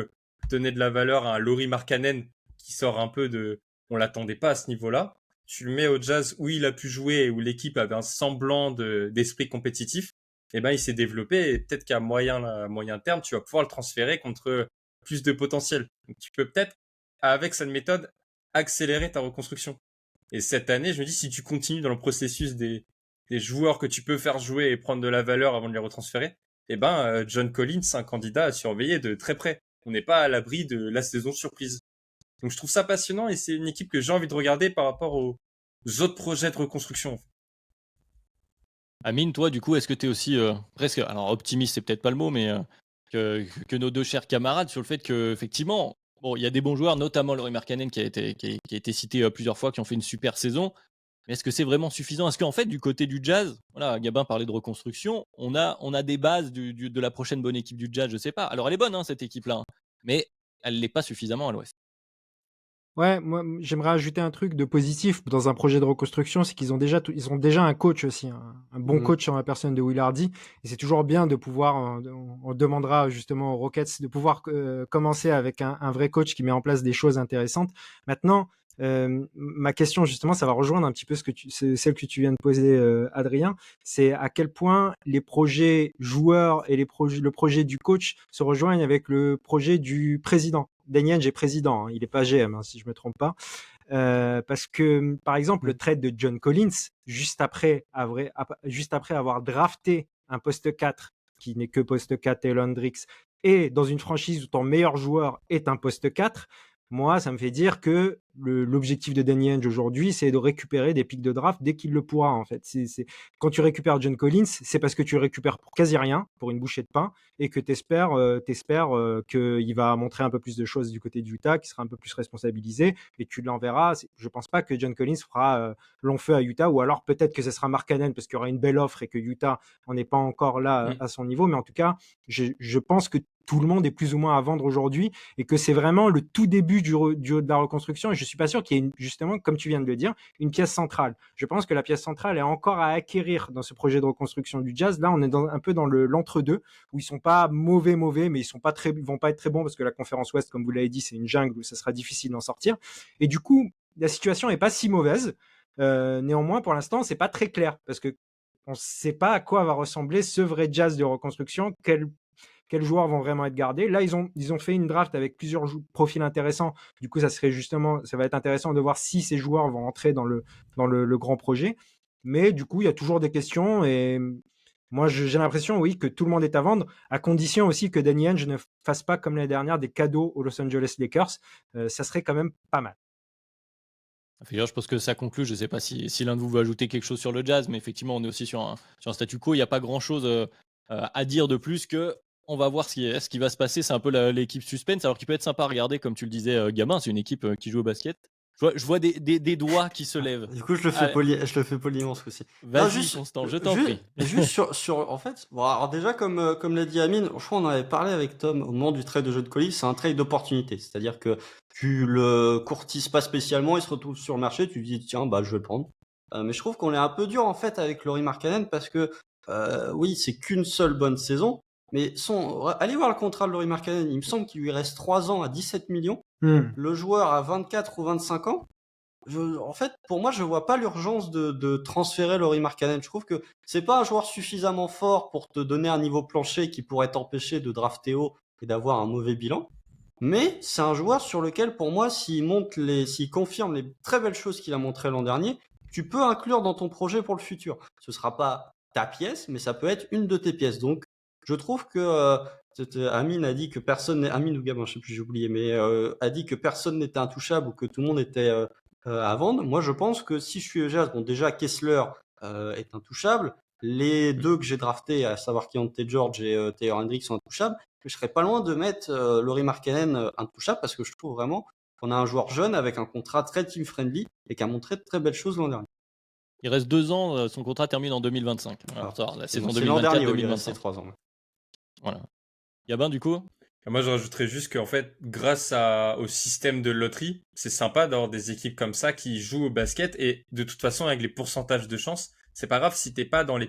donner de la valeur à un Lauri Markkanen qui sort un peu de... On l'attendait pas à ce niveau-là. Tu le mets au Jazz où il a pu jouer et où l'équipe avait un semblant d'esprit compétitif, et il s'est développé et peut-être qu'à moyen terme, tu vas pouvoir le transférer contre plus de potentiel. Donc tu peux peut-être, avec cette méthode, accélérer ta reconstruction. Et cette année, je me dis, si tu continues dans le processus des joueurs que tu peux faire jouer et prendre de la valeur avant de les retransférer, John Collins, c'est un candidat à surveiller de très près. On n'est pas à l'abri de la saison surprise. Donc je trouve ça passionnant et c'est une équipe que j'ai envie de regarder par rapport aux autres projets de reconstruction. Amine, toi, du coup, est-ce que tu es aussi presque, alors optimiste, c'est peut-être pas le mot, mais que nos deux chers camarades sur le fait que, effectivement, bon, il y a des bons joueurs, notamment Lauri Markkanen qui a été cité plusieurs fois, qui ont fait une super saison. Mais est-ce que c'est vraiment suffisant? Est-ce qu'en fait, du côté du Jazz, voilà, Gabin parlait de reconstruction, on a des bases de la prochaine bonne équipe du Jazz, je sais pas. Alors, elle est bonne, hein, cette équipe-là, hein, mais elle l'est pas suffisamment à l'Ouest. Ouais, moi, j'aimerais ajouter un truc de positif dans un projet de reconstruction, c'est qu'ils ont déjà ils ont déjà un coach aussi, un bon Mhm. coach en la personne de Will Hardy. Et c'est toujours bien de pouvoir, on demandera justement aux Rockets de pouvoir commencer avec un vrai coach qui met en place des choses intéressantes. Maintenant, ma question justement, ça va rejoindre un petit peu celle que tu viens de poser, Adrien. C'est à quel point les projets joueurs et le projet du coach se rejoignent avec le projet du président. Danny Ainge est président, hein, il n'est pas GM, hein, si je me trompe pas. Parce que, par exemple, le trade de John Collins, juste après avoir drafté un poste 4, qui n'est que poste 4 et Hendricks, et dans une franchise où ton meilleur joueur est un poste 4, moi, ça me fait dire que l'objectif de Danny Ainge aujourd'hui, c'est de récupérer des pics de draft dès qu'il le pourra, en fait. Quand tu récupères John Collins, c'est parce que tu le récupères pour quasi rien, pour une bouchée de pain, et que t'espères qu'il va montrer un peu plus de choses du côté de Utah, qu'il sera un peu plus responsabilisé, et tu l'enverras. Je pense pas que John Collins fera long feu à Utah, ou alors peut-être que ce sera Mark Cannon parce qu'il y aura une belle offre et que Utah en est pas encore là à son niveau, mais en tout cas, je pense que tout le monde est plus ou moins à vendre aujourd'hui et que c'est vraiment le tout début de la reconstruction. Et je suis pas sûr qu'il y ait justement, comme tu viens de le dire, une pièce centrale. Je pense que la pièce centrale est encore à acquérir dans ce projet de reconstruction du Jazz. Là, on est un peu dans l'entre-deux où ils sont pas mauvais, mais ils vont pas être très bons parce que la conférence Ouest, comme vous l'avez dit, c'est une jungle où ça sera difficile d'en sortir. Et du coup, la situation est pas si mauvaise. Néanmoins, pour l'instant, c'est pas très clair parce que on ne sait pas à quoi va ressembler ce vrai Jazz de reconstruction, quels joueurs vont vraiment être gardés. Là, ils ont fait une draft avec plusieurs profils intéressants. Du coup, ça va être intéressant de voir si ces joueurs vont entrer dans le grand projet. Mais du coup, il y a toujours des questions et moi, j'ai l'impression, oui, que tout le monde est à vendre, à condition aussi que Danny Ainge ne fasse pas comme l'année dernière des cadeaux aux Los Angeles Lakers. Ça serait quand même pas mal. D'ailleurs, je pense que ça conclut. Je ne sais pas si l'un de vous veut ajouter quelque chose sur le Jazz, mais effectivement, on est aussi sur un statu quo. Il n'y a pas grand-chose à dire de plus que on va voir ce qui va se passer. C'est un peu l'équipe suspense, alors qu'il peut être sympa à regarder, comme tu le disais, Gamin. C'est une équipe qui joue au basket. Je vois des doigts qui se lèvent. Du coup, je le fais poliment ce coup-ci. Non, Vas-y, Constant, je t'en prie. Juste en fait, bon, alors déjà, comme l'a dit Amine, je crois qu'on en avait parlé avec Tom au moment du trade de jeu de colis, c'est un trade d'opportunité. C'est-à-dire que tu le courtises pas spécialement, il se retrouve sur le marché, tu dis, tiens, bah, je vais le prendre. Mais je trouve qu'on est un peu dur, en fait, avec Lauri Markkanen parce que, oui, c'est qu'une seule bonne saison, mais allez voir le contrat de Lauri Markkanen, il me semble qu'il lui reste 3 ans à 17 millions. Le joueur a 24 ou 25 ans. En fait, pour moi, je vois pas l'urgence de transférer Lauri Markkanen. Je trouve que c'est pas un joueur suffisamment fort pour te donner un niveau plancher qui pourrait t'empêcher de drafter haut et d'avoir un mauvais bilan. Mais c'est un joueur sur lequel, pour moi, s'il confirme les très belles choses qu'il a montrées l'an dernier, tu peux inclure dans ton projet pour le futur. Ce sera pas ta pièce, mais ça peut être une de tes pièces. Donc, je trouve que Amine a dit que personne n'est Amine ou Gabin, je sais plus, j'ai oublié, mais a dit que personne n'était intouchable ou que tout le monde était à vendre. Moi, je pense que si je suis Jazz, bon, déjà Kessler est intouchable. Les deux que j'ai draftés, à savoir Keontae George et Taylor Hendricks, sont intouchables. Mais je serais pas loin de mettre Lauri Markkanen intouchable parce que je trouve vraiment qu'on a un joueur jeune avec un contrat très team friendly et qui a montré de très belles choses l'an dernier. Il reste 2 ans, son contrat termine en 2025. Alors, La saison c'est l'an dernier où il 2024-2025. restait 3 ans. Ouais. Voilà. Gabin, du coup Moi, je rajouterais juste qu'en fait, grâce au système de loterie, c'est sympa d'avoir des équipes comme ça qui jouent au basket et de toute façon, avec les pourcentages de chance, c'est pas grave si t'es pas dans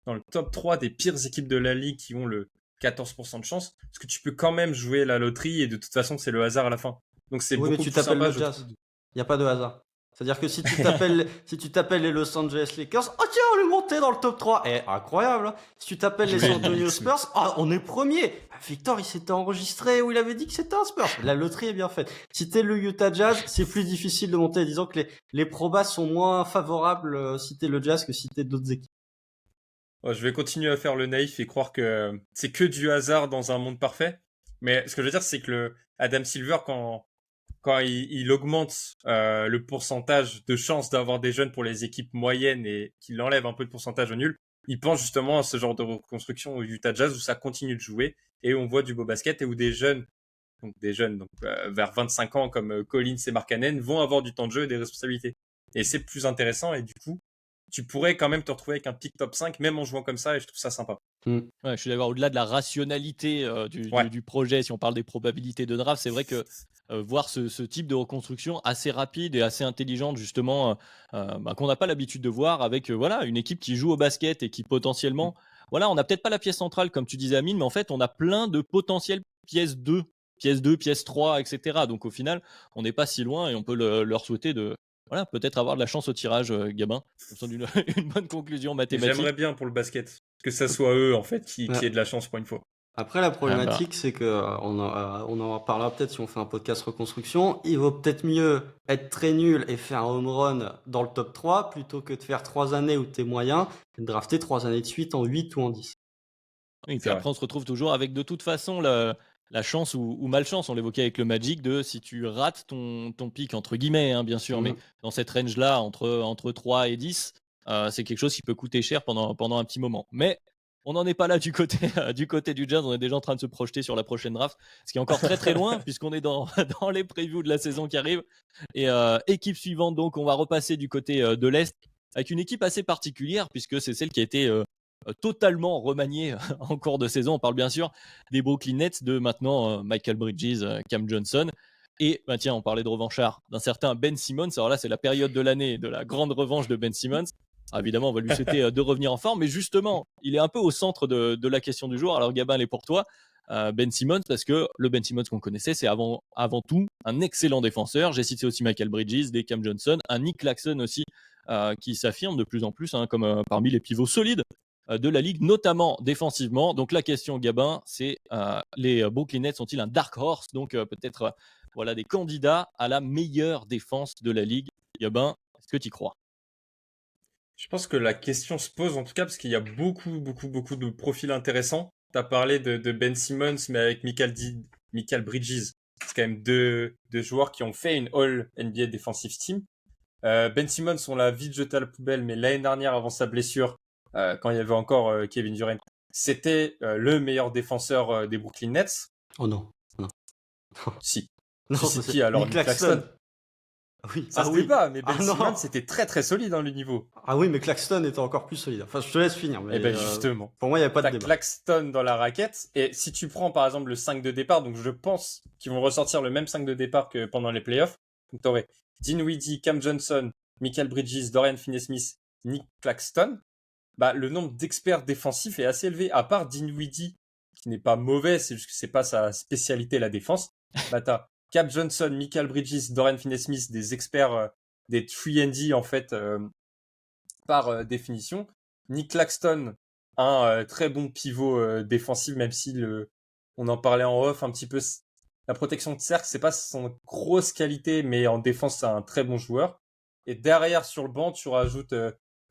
dans le top 3 des pires équipes de la ligue qui ont le 14% de chance, parce que tu peux quand même jouer la loterie et de toute façon, c'est le hasard à la fin. Donc c'est Oui, mais beaucoup tu plus t'appelles sympa, le je Jazz. trouve. Il n'y a pas de hasard. C'est-à-dire que si tu t'appelles les Los Angeles Lakers, oh tiens, on est monté dans le top 3. Incroyable. Hein. Si tu t'appelles les San Antonio Spurs, on est premier. Victor, il s'était enregistré où il avait dit que c'était un Spurs. La loterie est bien faite. Si t'es le Utah Jazz, c'est plus difficile de monter. Disons que les probas sont moins favorables si t'es le Jazz que si t'es d'autres équipes. Ouais, je vais continuer à faire le naïf et croire que c'est que du hasard dans un monde parfait. Mais ce que je veux dire, c'est que Adam Silver, quand quand il augmente le pourcentage de chances d'avoir des jeunes pour les équipes moyennes et qu'il enlève un peu de pourcentage au nul, il pense justement à ce genre de reconstruction au Utah Jazz où ça continue de jouer et où on voit du beau basket et où des jeunes, vers 25 ans comme Collins et Markkanen vont avoir du temps de jeu et des responsabilités. Et c'est plus intéressant et du coup, tu pourrais quand même te retrouver avec un pick top 5 même en jouant comme ça et je trouve ça sympa. Ouais, je suis d'accord. Au-delà de la rationalité Ouais. du projet, si on parle des probabilités de draft, c'est vrai que voir ce type de reconstruction assez rapide et assez intelligente, justement, qu'on n'a pas l'habitude de voir avec voilà, une équipe qui joue au basket et qui potentiellement, voilà, on n'a peut-être pas la pièce centrale, comme tu disais, Amine, mais en fait, on a plein de potentielles pièces 2, pièces 3, etc. Donc au final, on n'est pas si loin et on peut leur souhaiter de. Voilà, peut-être avoir de la chance au tirage, Gabin. Ça me semble une bonne conclusion Et mathématique. j'aimerais bien pour le basket que ça soit eux en fait qui Ouais. aient de la chance pour une fois. Après, la problématique, c'est que on en reparlera peut-être si on fait un podcast reconstruction. Il vaut peut-être mieux être très nul et faire un home run dans le top 3 plutôt que de faire 3 années où t'es moyen et de drafter 3 années de suite en 8 ou en 10. Oui, et C'est puis vrai. après, on se retrouve toujours avec de toute façon la chance ou malchance. On l'évoquait avec le Magic de si tu rates ton pic, entre guillemets, hein, bien sûr, mais dans cette range-là, entre 3 et 10, c'est quelque chose qui peut coûter cher pendant un petit moment. Mais on n'en est pas là du côté, du côté du Jazz. On est déjà en train de se projeter sur la prochaine draft, ce qui est encore très très loin, puisqu'on est dans les previews de la saison qui arrive. Et équipe suivante, donc, on va repasser du côté de l'Est, avec une équipe assez particulière, puisque c'est celle qui a été totalement remanié en cours de saison. On parle bien sûr des Brooklyn Nets de maintenant Michael Bridges, Cam Johnson. Et bah tiens, on parlait de revanchard d'un certain Ben Simmons. Alors là, c'est la période de l'année de la grande revanche de Ben Simmons. Alors évidemment, on va lui souhaiter de revenir en forme, mais justement, il est un peu au centre de la question du jour. Alors Gabin, elle est pour toi, Ben Simmons, parce que le Ben Simmons qu'on connaissait, c'est avant tout un excellent défenseur. J'ai cité aussi Michael Bridges, des Cam Johnson, un Nick Claxton aussi, qui s'affirme de plus en plus comme parmi les pivots solides de la ligue, notamment défensivement. Donc la question, Gabin, c'est les Brooklyn Nets sont-ils un dark horse, donc peut-être voilà, des candidats à la meilleure défense de la ligue. Gabin, est-ce que tu y crois? Je pense que la question se pose en tout cas parce qu'il y a beaucoup de profils intéressants. Tu as parlé de Ben Simmons, mais avec Michael Bridges. C'est quand même deux joueurs qui ont fait une All NBA Defensive Team. Ben Simmons, on l'a vite jeté à la poubelle, mais l'année dernière, avant sa blessure, quand il y avait encore Kevin Durant, c'était le meilleur défenseur des Brooklyn Nets. Oh non. Si. Non, Tu sais qui alors? Nick Nick Claxton. Oui. Ça se oui. débat, mais Ben Ah non. Simmons, c'était très solide dans le niveau. Ah oui, mais Claxton était encore plus solide. Enfin, je te laisse finir. Mais, Et ben justement. pour moi, il n'y a pas de T'as débat. Claxton dans la raquette. Et si tu prends par exemple le 5 de départ, donc je pense qu'ils vont ressortir le même 5 de départ que pendant les playoffs. Donc t'aurais Dinwiddie, Cam Johnson, Michael Bridges, Dorian Finney-Smith, Nick Claxton. Bah, le nombre d'experts défensifs est assez élevé. À part Dinwiddie, qui n'est pas mauvais, c'est juste que c'est pas sa spécialité la défense. Bah t'as Cam Johnson, Michael Bridges, Dorian Finney-Smith, des experts, des 3&D en fait par définition. Nick Claxton, un très bon pivot défensif, même si on en parlait en off un petit peu. La protection de cercle, c'est pas son grosse qualité, mais en défense, c'est un très bon joueur. Et derrière, sur le banc, tu rajoutes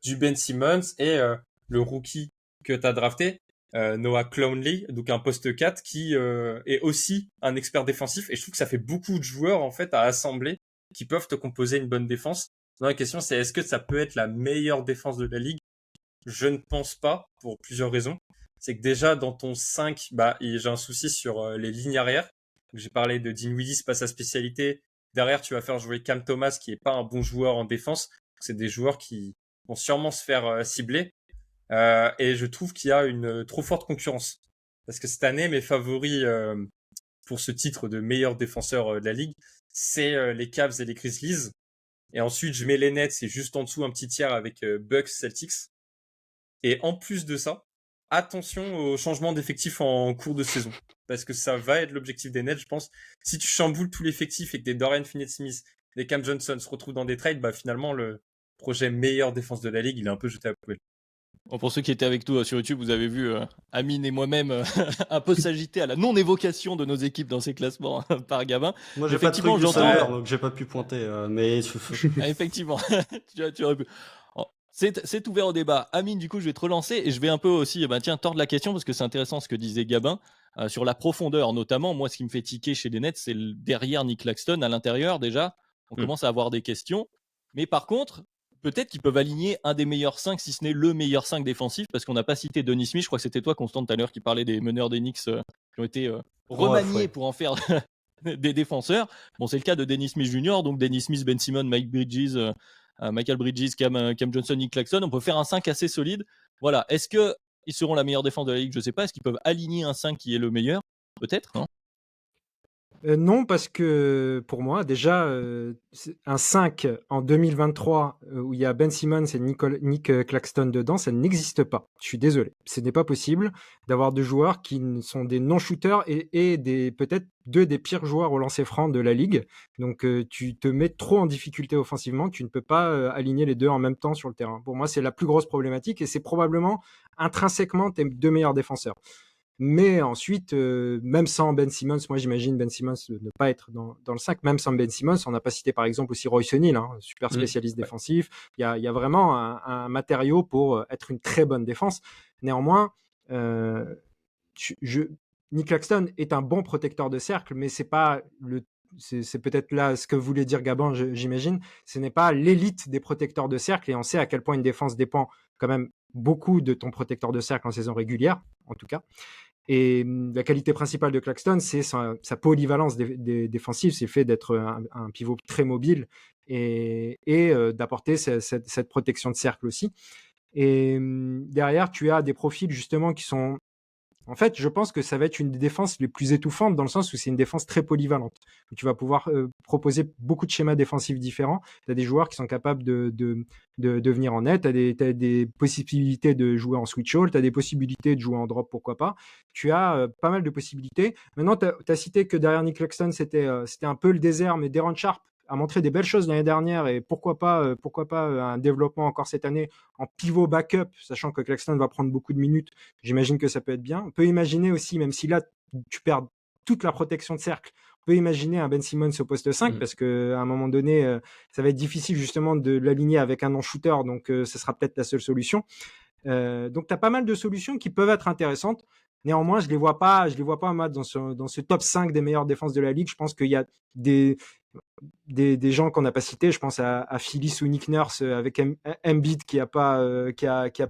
du Ben Simmons et le rookie que tu as drafté, Noah Clowney, donc un poste 4, qui est aussi un expert défensif. Et je trouve que ça fait beaucoup de joueurs en fait à assembler qui peuvent te composer une bonne défense. Donc, la question, c'est est-ce que ça peut être la meilleure défense de la ligue? Je ne pense pas, pour plusieurs raisons. C'est que déjà, dans ton 5, j'ai un souci sur les lignes arrière. J'ai parlé de Dinwiddie, c'est pas sa spécialité. Derrière, tu vas faire jouer Cam Thomas, qui est pas un bon joueur en défense. C'est des joueurs qui vont sûrement se faire cibler. Et je trouve qu'il y a une trop forte concurrence. Parce que cette année, mes favoris pour ce titre de meilleur défenseur de la ligue, c'est les Cavs et les Grizzlies. Et ensuite, je mets les Nets et juste en dessous un petit tiers avec Bucks, Celtics. Et en plus de ça, attention au changement d'effectif en cours de saison. Parce que ça va être l'objectif des Nets, je pense. Si tu chamboules tout l'effectif et que des Dorian Finney-Smith, des Cam Johnson se retrouvent dans des trades, finalement, le projet meilleure défense de la ligue, il est un peu jeté à la poubelle. Bon, pour ceux qui étaient avec nous sur YouTube, vous avez vu Amine et moi-même un peu s'agiter à la non-évocation de nos équipes dans ces classements par Gabin. Moi, j'ai pas de truc du j'entends. salaire, donc j'ai pas pu pointer. Mais Ah, effectivement, tu aurais pu. Oh, c'est ouvert au débat. Amine, du coup, je vais te relancer et je vais un peu aussi tordre la question parce que c'est intéressant ce que disait Gabin. sur la profondeur notamment. Moi, ce qui me fait tiquer chez les Nets, c'est derrière Nick Claxton, à l'intérieur déjà. On commence à avoir des questions. Mais par contre, peut-être qu'ils peuvent aligner un des meilleurs 5, si ce n'est le meilleur 5 défensif, parce qu'on n'a pas cité Denis Smith. Je crois que c'était toi, Constant, tout à l'heure, qui parlait des meneurs des Knicks qui ont été remaniés ouais. pour en faire des défenseurs. Bon, c'est le cas de Dennis Smith Jr., donc Dennis Smith, Ben Simmons, Michael Bridges, Cam Johnson, Nick Claxton. On peut faire un 5 assez solide. Voilà. Est-ce qu'ils seront la meilleure défense de la ligue? Je ne sais pas. Est-ce qu'ils peuvent aligner un 5 qui est le meilleur? Peut-être, non? Non, parce que pour moi, déjà, un 5 en 2023 où il y a Ben Simmons et Nick Claxton dedans, ça n'existe pas. Je suis désolé. Ce n'est pas possible d'avoir deux joueurs qui sont des non-shooters et peut-être deux des pires joueurs au lancer franc de la ligue. Donc, tu te mets trop en difficulté offensivement. Tu ne peux pas aligner les deux en même temps sur le terrain. Pour moi, c'est la plus grosse problématique et c'est probablement intrinsèquement tes deux meilleurs défenseurs. Mais ensuite, même sans Ben Simmons, moi j'imagine Ben Simmons ne pas être dans le 5, même sans Ben Simmons, on n'a pas cité par exemple aussi Royce O'Neal, super spécialiste défensif. Il y a vraiment un matériau pour être une très bonne défense. Néanmoins, Nick Claxton est un bon protecteur de cercle, mais c'est pas c'est peut-être là ce que voulait dire Gabin, j'imagine. Ce n'est pas l'élite des protecteurs de cercle et on sait à quel point une défense dépend quand même beaucoup de ton protecteur de cercle en saison régulière, en tout cas. Et la qualité principale de Claxton, c'est sa polyvalence défensive, c'est le fait d'être un pivot très mobile et d'apporter cette protection de cercle aussi. Et derrière, tu as des profils justement qui sont... En fait, je pense que ça va être une des défenses les plus étouffantes dans le sens où c'est une défense très polyvalente. Où tu vas pouvoir proposer beaucoup de schémas défensifs différents. Tu as des joueurs qui sont capables de venir en net. Tu as des possibilités de jouer en switch all. Tu as des possibilités de jouer en drop, pourquoi pas. Tu as pas mal de possibilités. Maintenant, tu as cité que derrière Nick Claxton, c'était un peu le désert, mais Deron Sharp a montré des belles choses l'année dernière et pourquoi pas un développement encore cette année en pivot backup, sachant que Claxton va prendre beaucoup de minutes. J'imagine que ça peut être bien. On peut imaginer aussi, même si là tu perds toute la protection de cercle, on peut imaginer un Ben Simmons au poste 5 parce qu'à un moment donné, ça va être difficile justement de l'aligner avec un non-shooter, donc ce sera peut-être la seule solution. Donc tu as pas mal de solutions qui peuvent être intéressantes. Néanmoins, je les vois pas moi, dans ce top 5 des meilleures défenses de la ligue. Je pense qu'il y a des gens qu'on n'a pas cités. Je pense à Philly ou Nick Nurse avec Embiid qui a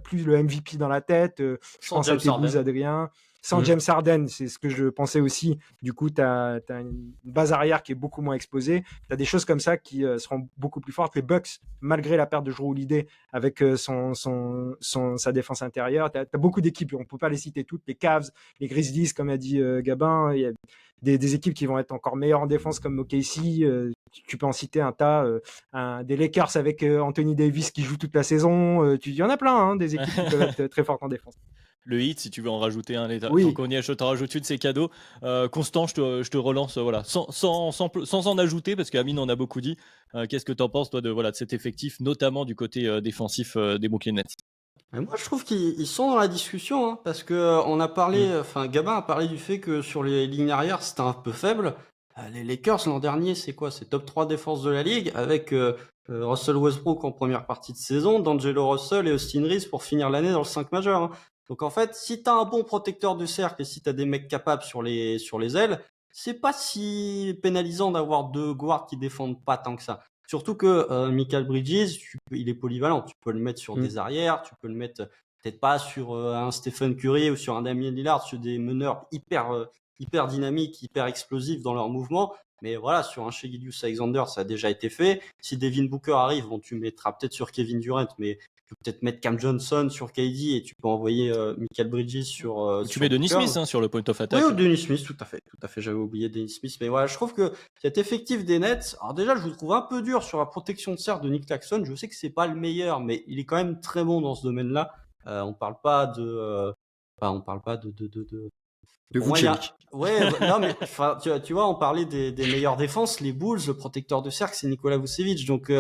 plus le MVP dans la tête. Je pense à Tebboune Adrien. Sans James Harden, c'est ce que je pensais aussi. Du coup, tu as une base arrière qui est beaucoup moins exposée. Tu as des choses comme ça qui seront beaucoup plus fortes. Les Bucks, malgré la perte de Jrue Holiday avec sa défense intérieure, tu as beaucoup d'équipes. On ne peut pas les citer toutes. Les Cavs, les Grizzlies, comme a dit Gabin. Il y a des équipes qui vont être encore meilleures en défense comme OKC. Tu peux en citer un tas. Des Lakers avec Anthony Davis qui joue toute la saison. Il y en a plein, des équipes qui peuvent être très fortes en défense. Le hit, si tu veux en rajouter un, oui. Donc on y est, je t'en rajoute une de ces cadeaux. Constant, je te relance, voilà, sans en ajouter, parce qu'Amine en a beaucoup dit. Qu'est-ce que tu en penses, toi, de cet effectif, notamment du côté défensif des Brooklyn Nets? Moi, je trouve qu'ils sont dans la discussion, parce que on a parlé, Gabin a parlé du fait que sur les lignes arrière, c'était un peu faible. Les Lakers, l'an dernier, c'est quoi? C'est top 3 défense de la ligue, avec Russell Westbrook en première partie de saison, D'Angelo Russell et Austin Reeves pour finir l'année dans le 5 majeur. Donc en fait, si t'as un bon protecteur de cercle et si t'as des mecs capables sur les ailes, c'est pas si pénalisant d'avoir deux guards qui défendent pas tant que ça. Surtout que Michael Bridges, il est polyvalent. Tu peux le mettre sur des arrières, tu peux le mettre peut-être pas sur un Stephen Curry ou sur un Damian Lillard, sur des meneurs hyper dynamiques, hyper explosifs dans leur mouvement. Mais voilà, sur un Shai Gilgeous-Alexander, ça a déjà été fait. Si Devin Booker arrive, bon, tu mettras peut-être sur Kevin Durant, mais tu peux peut-être mettre Cam Johnson sur KD et tu peux envoyer Michael Bridges sur. Tu mets Denis Smith sur le point of attack. Oui, Denis Smith, tout à fait. J'avais oublié Denis Smith, mais voilà, je trouve que cet effectif des Nets, alors déjà, je vous trouve un peu dur sur la protection de cercle de Nick Claxton. Je sais que c'est pas le meilleur, mais il est quand même très bon dans ce domaine-là. On parle pas de Vucevic. Ouais, non mais tu vois, on parlait des meilleures défenses, les Bulls, le protecteur de cercle, c'est Nikola Vucevic. Donc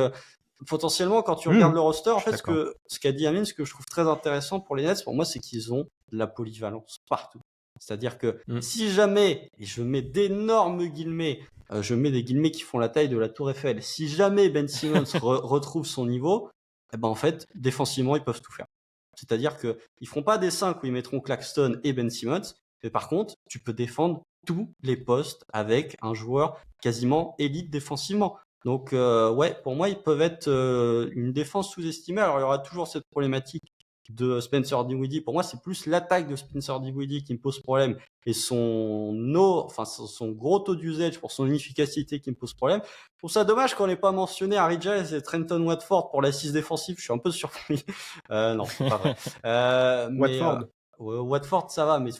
potentiellement, quand tu regardes le roster, en fait, ce qu'a dit Amine, ce que je trouve très intéressant pour les Nets, pour moi, c'est qu'ils ont de la polyvalence partout. C'est-à-dire que si jamais, et je mets d'énormes guillemets, je mets des guillemets qui font la taille de la Tour Eiffel, si jamais Ben Simmons retrouve son niveau, eh ben en fait, défensivement, ils peuvent tout faire. C'est-à-dire qu'ils feront pas des 5 où ils mettront Claxton et Ben Simmons. Mais par contre, tu peux défendre tous les postes avec un joueur quasiment élite défensivement. Donc, ouais, pour moi, ils peuvent être une défense sous-estimée. Alors, il y aura toujours cette problématique de Spencer Dinwiddie. Pour moi, c'est plus l'attaque de Spencer Dinwiddie qui me pose problème et son gros taux d'usage pour son inefficacité qui me pose problème. Je trouve ça dommage qu'on n'ait pas mentionné Harry Giles et Trenton Watford pour l'assise défensive. Je suis un peu surpris. Non, c'est pas vrai. Watford. Watford, ça va, mais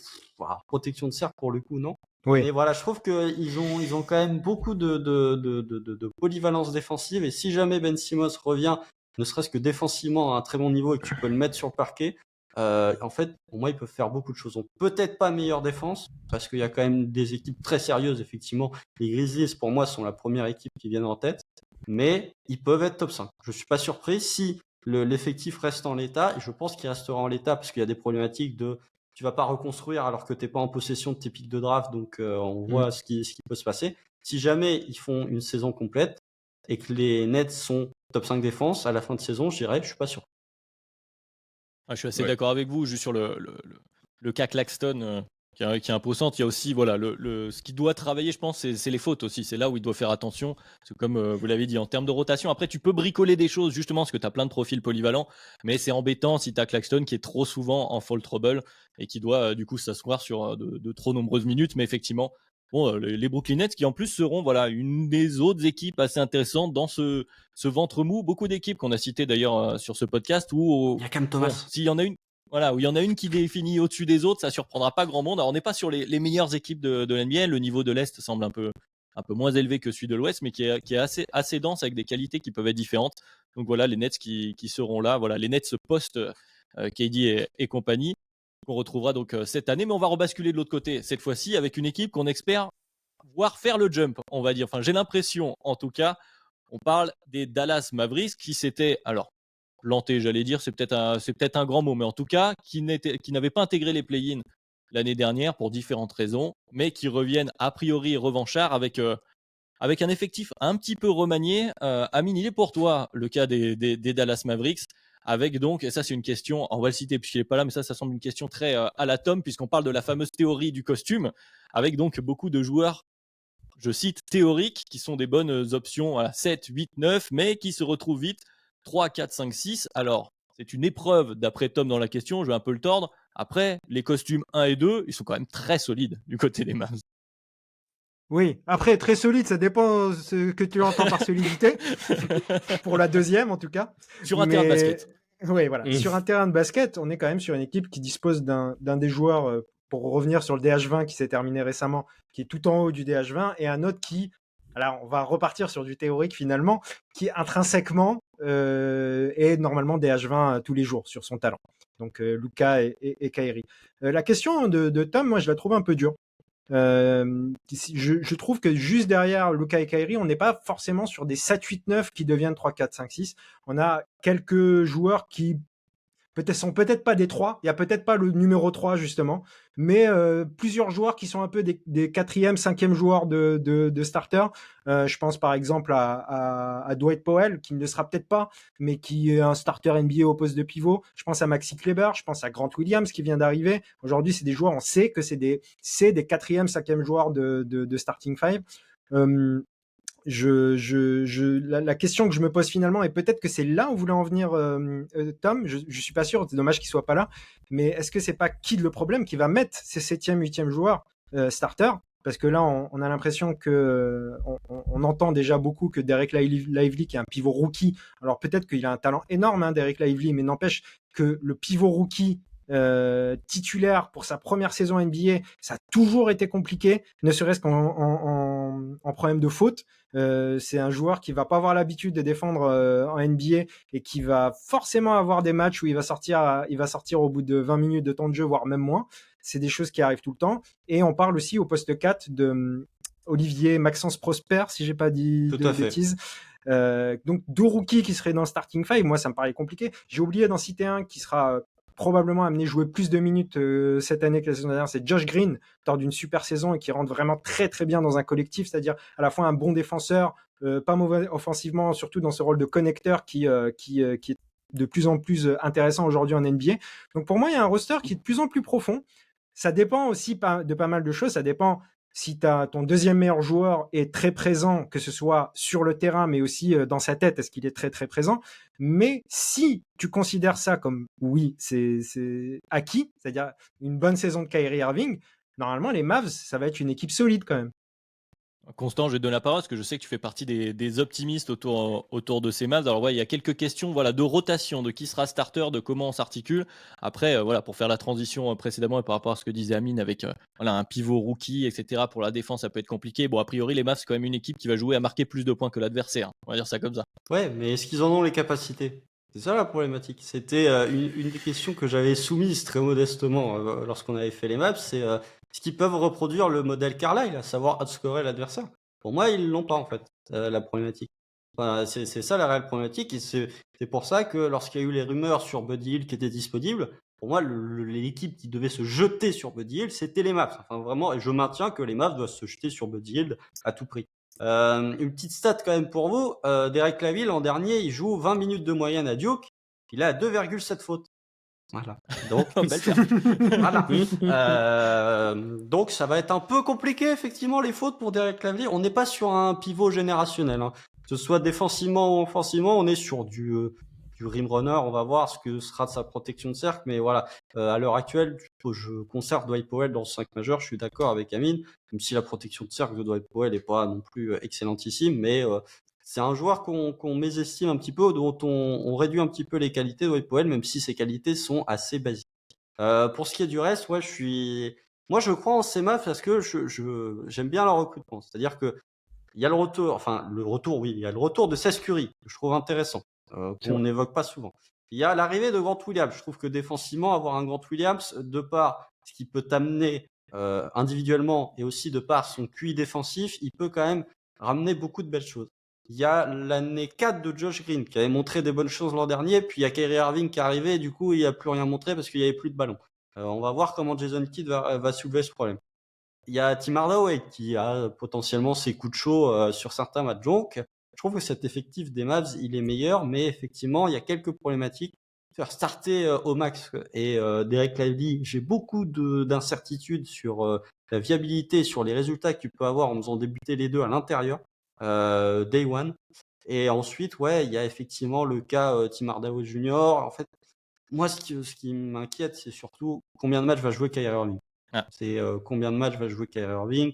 protection de cercle pour le coup, non. Oui. Et voilà, je trouve qu'ils ont quand même beaucoup de polyvalence défensive. Et si jamais Ben Simmons revient, ne serait-ce que défensivement à un très bon niveau et que tu peux le mettre sur le parquet, en fait, pour moi, ils peuvent faire beaucoup de choses. Donc, peut-être pas meilleure défense, parce qu'il y a quand même des équipes très sérieuses, effectivement. Les Grizzlies, pour moi, sont la première équipe qui vient en tête, mais ils peuvent être top 5. Je suis pas surpris si l'effectif reste en l'état, et je pense qu'il restera en l'état, parce qu'il y a des problématiques de tu vas pas reconstruire alors que t'es pas en possession de tes pics de draft, donc on voit ce qui peut se passer. Si jamais ils font une saison complète et que les Nets sont top 5 défense à la fin de saison, je dirais, je suis pas sûr. Je suis assez Ouais. d'accord avec vous, juste sur le cas Claxton qui est imposant. Il y a aussi voilà, ce qui doit travailler, je pense, c'est les fautes aussi. C'est là où il doit faire attention. Parce que comme vous l'avez dit, en termes de rotation, après, tu peux bricoler des choses, justement, parce que tu as plein de profils polyvalents. Mais c'est embêtant si tu as Claxton qui est trop souvent en fall trouble et qui doit, du coup, s'asseoir sur de trop nombreuses minutes. Mais effectivement, bon, les Brooklyn Nets qui, en plus, seront voilà, une des autres équipes assez intéressantes dans ce ventre mou. Beaucoup d'équipes qu'on a citées d'ailleurs sur ce podcast où Il y a Cam bon, Thomas. s'il y en a une, voilà, où il y en a une qui définit au-dessus des autres, ça surprendra pas grand monde. Alors, on n'est pas sur les meilleures équipes de l'NBA. Le niveau de l'Est semble un peu moins élevé que celui de l'Ouest, mais qui est assez dense avec des qualités qui peuvent être différentes. Donc voilà, les Nets qui seront là. Voilà, les Nets post KD et compagnie qu'on retrouvera donc cette année. Mais on va rebasculer de l'autre côté cette fois-ci avec une équipe qu'on espère voir faire le jump, on va dire. Enfin, j'ai l'impression, en tout cas, on parle des Dallas Mavericks qui s'étaient, alors, plantés, j'allais dire, c'est peut-être un grand mot, mais en tout cas, qui n'avaient pas intégré les play-in l'année dernière pour différentes raisons, mais qui reviennent a priori revanchards avec un effectif un petit peu remanié. Amine, il est pour toi le cas des Dallas Mavericks, avec donc, et ça c'est une question, on va le citer puisqu'il n'est pas là, mais ça semble une question très à la Tom, puisqu'on parle de la fameuse théorie du costume, avec donc beaucoup de joueurs, je cite, théoriques, qui sont des bonnes options à 7, 8, 9, mais qui se retrouvent vite 3, 4, 5, 6. Alors, c'est une épreuve d'après Tom dans la question, je vais un peu le tordre. Après, les costumes 1 et 2, ils sont quand même très solides du côté des Mavs. Oui, après, très solide, ça dépend ce que tu entends par solidité. Pour la deuxième, en tout cas. Sur un terrain de basket. Oui, voilà. Sur un terrain de basket, on est quand même sur une équipe qui dispose d'un des joueurs, pour revenir sur le DH20 qui s'est terminé récemment, qui est tout en haut du DH20, et un autre qui, alors on va repartir sur du théorique finalement, qui intrinsèquement est normalement DH20 tous les jours sur son talent. Donc Luka et Kyrie. La question de Tom, moi je la trouve un peu dure. Je trouve que juste derrière Luka et Kyrie, on n'est pas forcément sur des 7, 8, 9 qui deviennent 3, 4, 5, 6. On a quelques joueurs qui sont peut-être pas des 3, il y a peut-être pas le numéro 3 justement, mais plusieurs joueurs qui sont un peu des 4e, 5e joueurs de starter. Je pense par exemple à Dwight Powell, qui ne le sera peut-être pas, mais qui est un starter NBA au poste de pivot. Je pense à Maxi Kleber, je pense à Grant Williams qui vient d'arriver. Aujourd'hui, c'est des joueurs, on sait que c'est des 4e, 5e joueurs de starting five. La question que je me pose finalement, et peut-être que c'est là où voulait en venir Tom, je suis pas sûr, c'est dommage qu'il soit pas là, mais est-ce que c'est pas Kidd le problème qui va mettre ses 7e, 8e joueurs starter? Parce que là, on a l'impression que on entend déjà beaucoup que Derek Lively, qui est un pivot rookie, alors peut-être qu'il a un talent énorme, hein, Derek Lively, mais n'empêche que le pivot rookie titulaire pour sa première saison NBA, ça a toujours été compliqué, ne serait-ce qu'en problème de faute. C'est un joueur qui va pas avoir l'habitude de défendre en NBA et qui va forcément avoir des matchs où il va sortir au bout de 20 minutes de temps de jeu, voire même moins. C'est des choses qui arrivent tout le temps. Et on parle aussi au poste 4 de Olivier Maxence Prosper, si j'ai pas dit de bêtises. Donc 2 rookies qui seraient dans le starting five, moi ça me paraît compliqué. J'ai oublié d'en citer un qui sera probablement amené jouer plus de minutes cette année que la saison dernière, c'est Josh Green, lors d'une super saison et qui rentre vraiment très très bien dans un collectif, c'est-à-dire à la fois un bon défenseur, pas mauvais offensivement, surtout dans ce rôle de connecteur qui est de plus en plus intéressant aujourd'hui en NBA. Donc pour moi, il y a un roster qui est de plus en plus profond. ça dépend aussi de pas mal de choses. Ça dépend si ton deuxième meilleur joueur est très présent, que ce soit sur le terrain, mais aussi dans sa tête, est-ce qu'il est très très présent. Mais si tu considères ça comme oui, c'est acquis, c'est-à-dire une bonne saison de Kyrie Irving, normalement les Mavs, ça va être une équipe solide quand même. Constant, je vais te donner la parole parce que je sais que tu fais partie des optimistes autour de ces Mavs. Alors ouais, il y a quelques questions voilà, de rotation, de qui sera starter, de comment on s'articule. Après, voilà, pour faire la transition précédemment et par rapport à ce que disait Amine avec voilà, un pivot rookie, etc. Pour la défense, ça peut être compliqué. Bon, a priori, les Mavs, c'est quand même une équipe qui va jouer à marquer plus de points que l'adversaire. On va dire ça comme ça. Ouais, mais est-ce qu'ils en ont les capacités? C'est ça la problématique. C'était une des questions que j'avais soumises très modestement lorsqu'on avait fait les maps, c'est est-ce qu'ils peuvent reproduire le modèle Carlisle, à savoir outscorer l'adversaire? Pour moi, ils l'ont pas en fait, la problématique. Enfin, c'est ça la réelle problématique, et c'est pour ça que lorsqu'il y a eu les rumeurs sur Buddy Hield qui était disponible, pour moi, l'équipe qui devait se jeter sur Buddy Hield, c'était les Mavs. Enfin, vraiment, et je maintiens que les Mavs doivent se jeter sur Buddy Hield à tout prix. Une petite stat quand même pour vous. Derek Laville, l'an dernier, il joue 20 minutes de moyenne à Duke. Il a 2,7 fautes. Voilà. Donc, Belle perte. voilà. Donc, ça va être un peu compliqué, effectivement, les fautes pour Derek Laville. On n'est pas sur un pivot générationnel, hein. Que ce soit défensivement ou offensivement, on est sur du rim runner. On va voir ce que sera de sa protection de cercle. Mais voilà, à l'heure actuelle, je conserve Dwight Powell dans le 5 majeur. Je suis d'accord avec Amine, même si la protection de cercle de Dwight Powell n'est pas non plus excellentissime. Mais c'est un joueur qu'on mésestime un petit peu, dont on réduit un petit peu les qualités de Dwight Powell, même si ses qualités sont assez basiques. Pour ce qui est du reste, ouais, moi, je crois en ces Mavs parce que j'aime bien leur recrutement. C'est-à-dire que il y a le retour, oui, il y a le retour de Seth Curry, que je trouve intéressant, qu'on n'évoque pas souvent. Il y a l'arrivée de Grant Williams. Je trouve que défensivement, avoir un Grant Williams, de par ce qu'il peut t'amener individuellement et aussi de par son QI défensif, il peut quand même ramener beaucoup de belles choses. Il y a l'année 4 de Josh Green qui avait montré des bonnes choses l'an dernier, puis il y a Kyrie Irving qui est arrivé et du coup il n'a plus rien montré parce qu'il n'y avait plus de ballon. On va voir comment Jason Kidd va soulever ce problème. Il y a Tim Hardaway qui a potentiellement ses coups de chaud sur certains matchs. Donc, je trouve que cet effectif des Mavs, il est meilleur, mais effectivement, il y a quelques problématiques. Faire starter au max et Derek Lively, j'ai beaucoup d'incertitudes sur la viabilité, sur les résultats que tu peux avoir en faisant débuter les deux à l'intérieur, day one. Et ensuite, ouais, il y a effectivement le cas Tim Hardaway Jr. En fait, moi, ce qui m'inquiète, c'est surtout combien de matchs va jouer Kyrie Irving. Ah. C'est combien de matchs va jouer Kyrie Irving,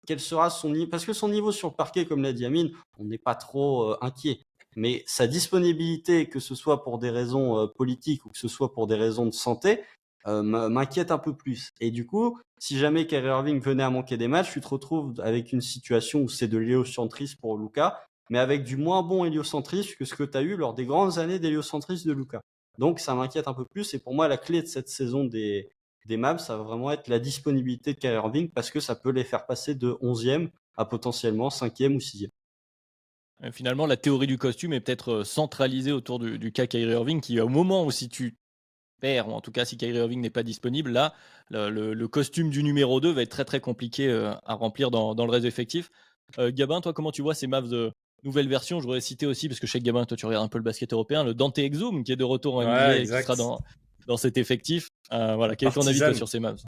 quel sera son niveau, parce que son niveau sur le parquet, comme l'a dit Amine, on n'est pas trop inquiet. Mais sa disponibilité, que ce soit pour des raisons politiques ou que ce soit pour des raisons de santé, m'inquiète un peu plus. Et du coup, si jamais Kyrie Irving venait à manquer des matchs, tu te retrouves avec une situation où c'est de l'héliocentrisme pour Luka, mais avec du moins bon héliocentrisme que ce que tu as eu lors des grandes années d'héliocentrisme de Luka. Donc ça m'inquiète un peu plus, et pour moi la clé de cette saison des Mavs, ça va vraiment être la disponibilité de Kyrie Irving, parce que ça peut les faire passer de 11e à potentiellement 5e ou 6e. Finalement, la théorie du costume est peut-être centralisée autour du cas Kyrie Irving, qui au moment où si tu perds, ou en tout cas si Kyrie Irving n'est pas disponible, là, le costume du numéro 2 va être très très compliqué à remplir dans le reste effectif. Gabin, toi, comment tu vois ces Mavs nouvelle version? Je voudrais citer aussi, parce que je sais que Gabin, toi tu regardes un peu le basket européen, le Dante Exum qui est de retour en NBA et qui sera dans cet effectif. Voilà, quel est ton avis toi, sur ces Mavs?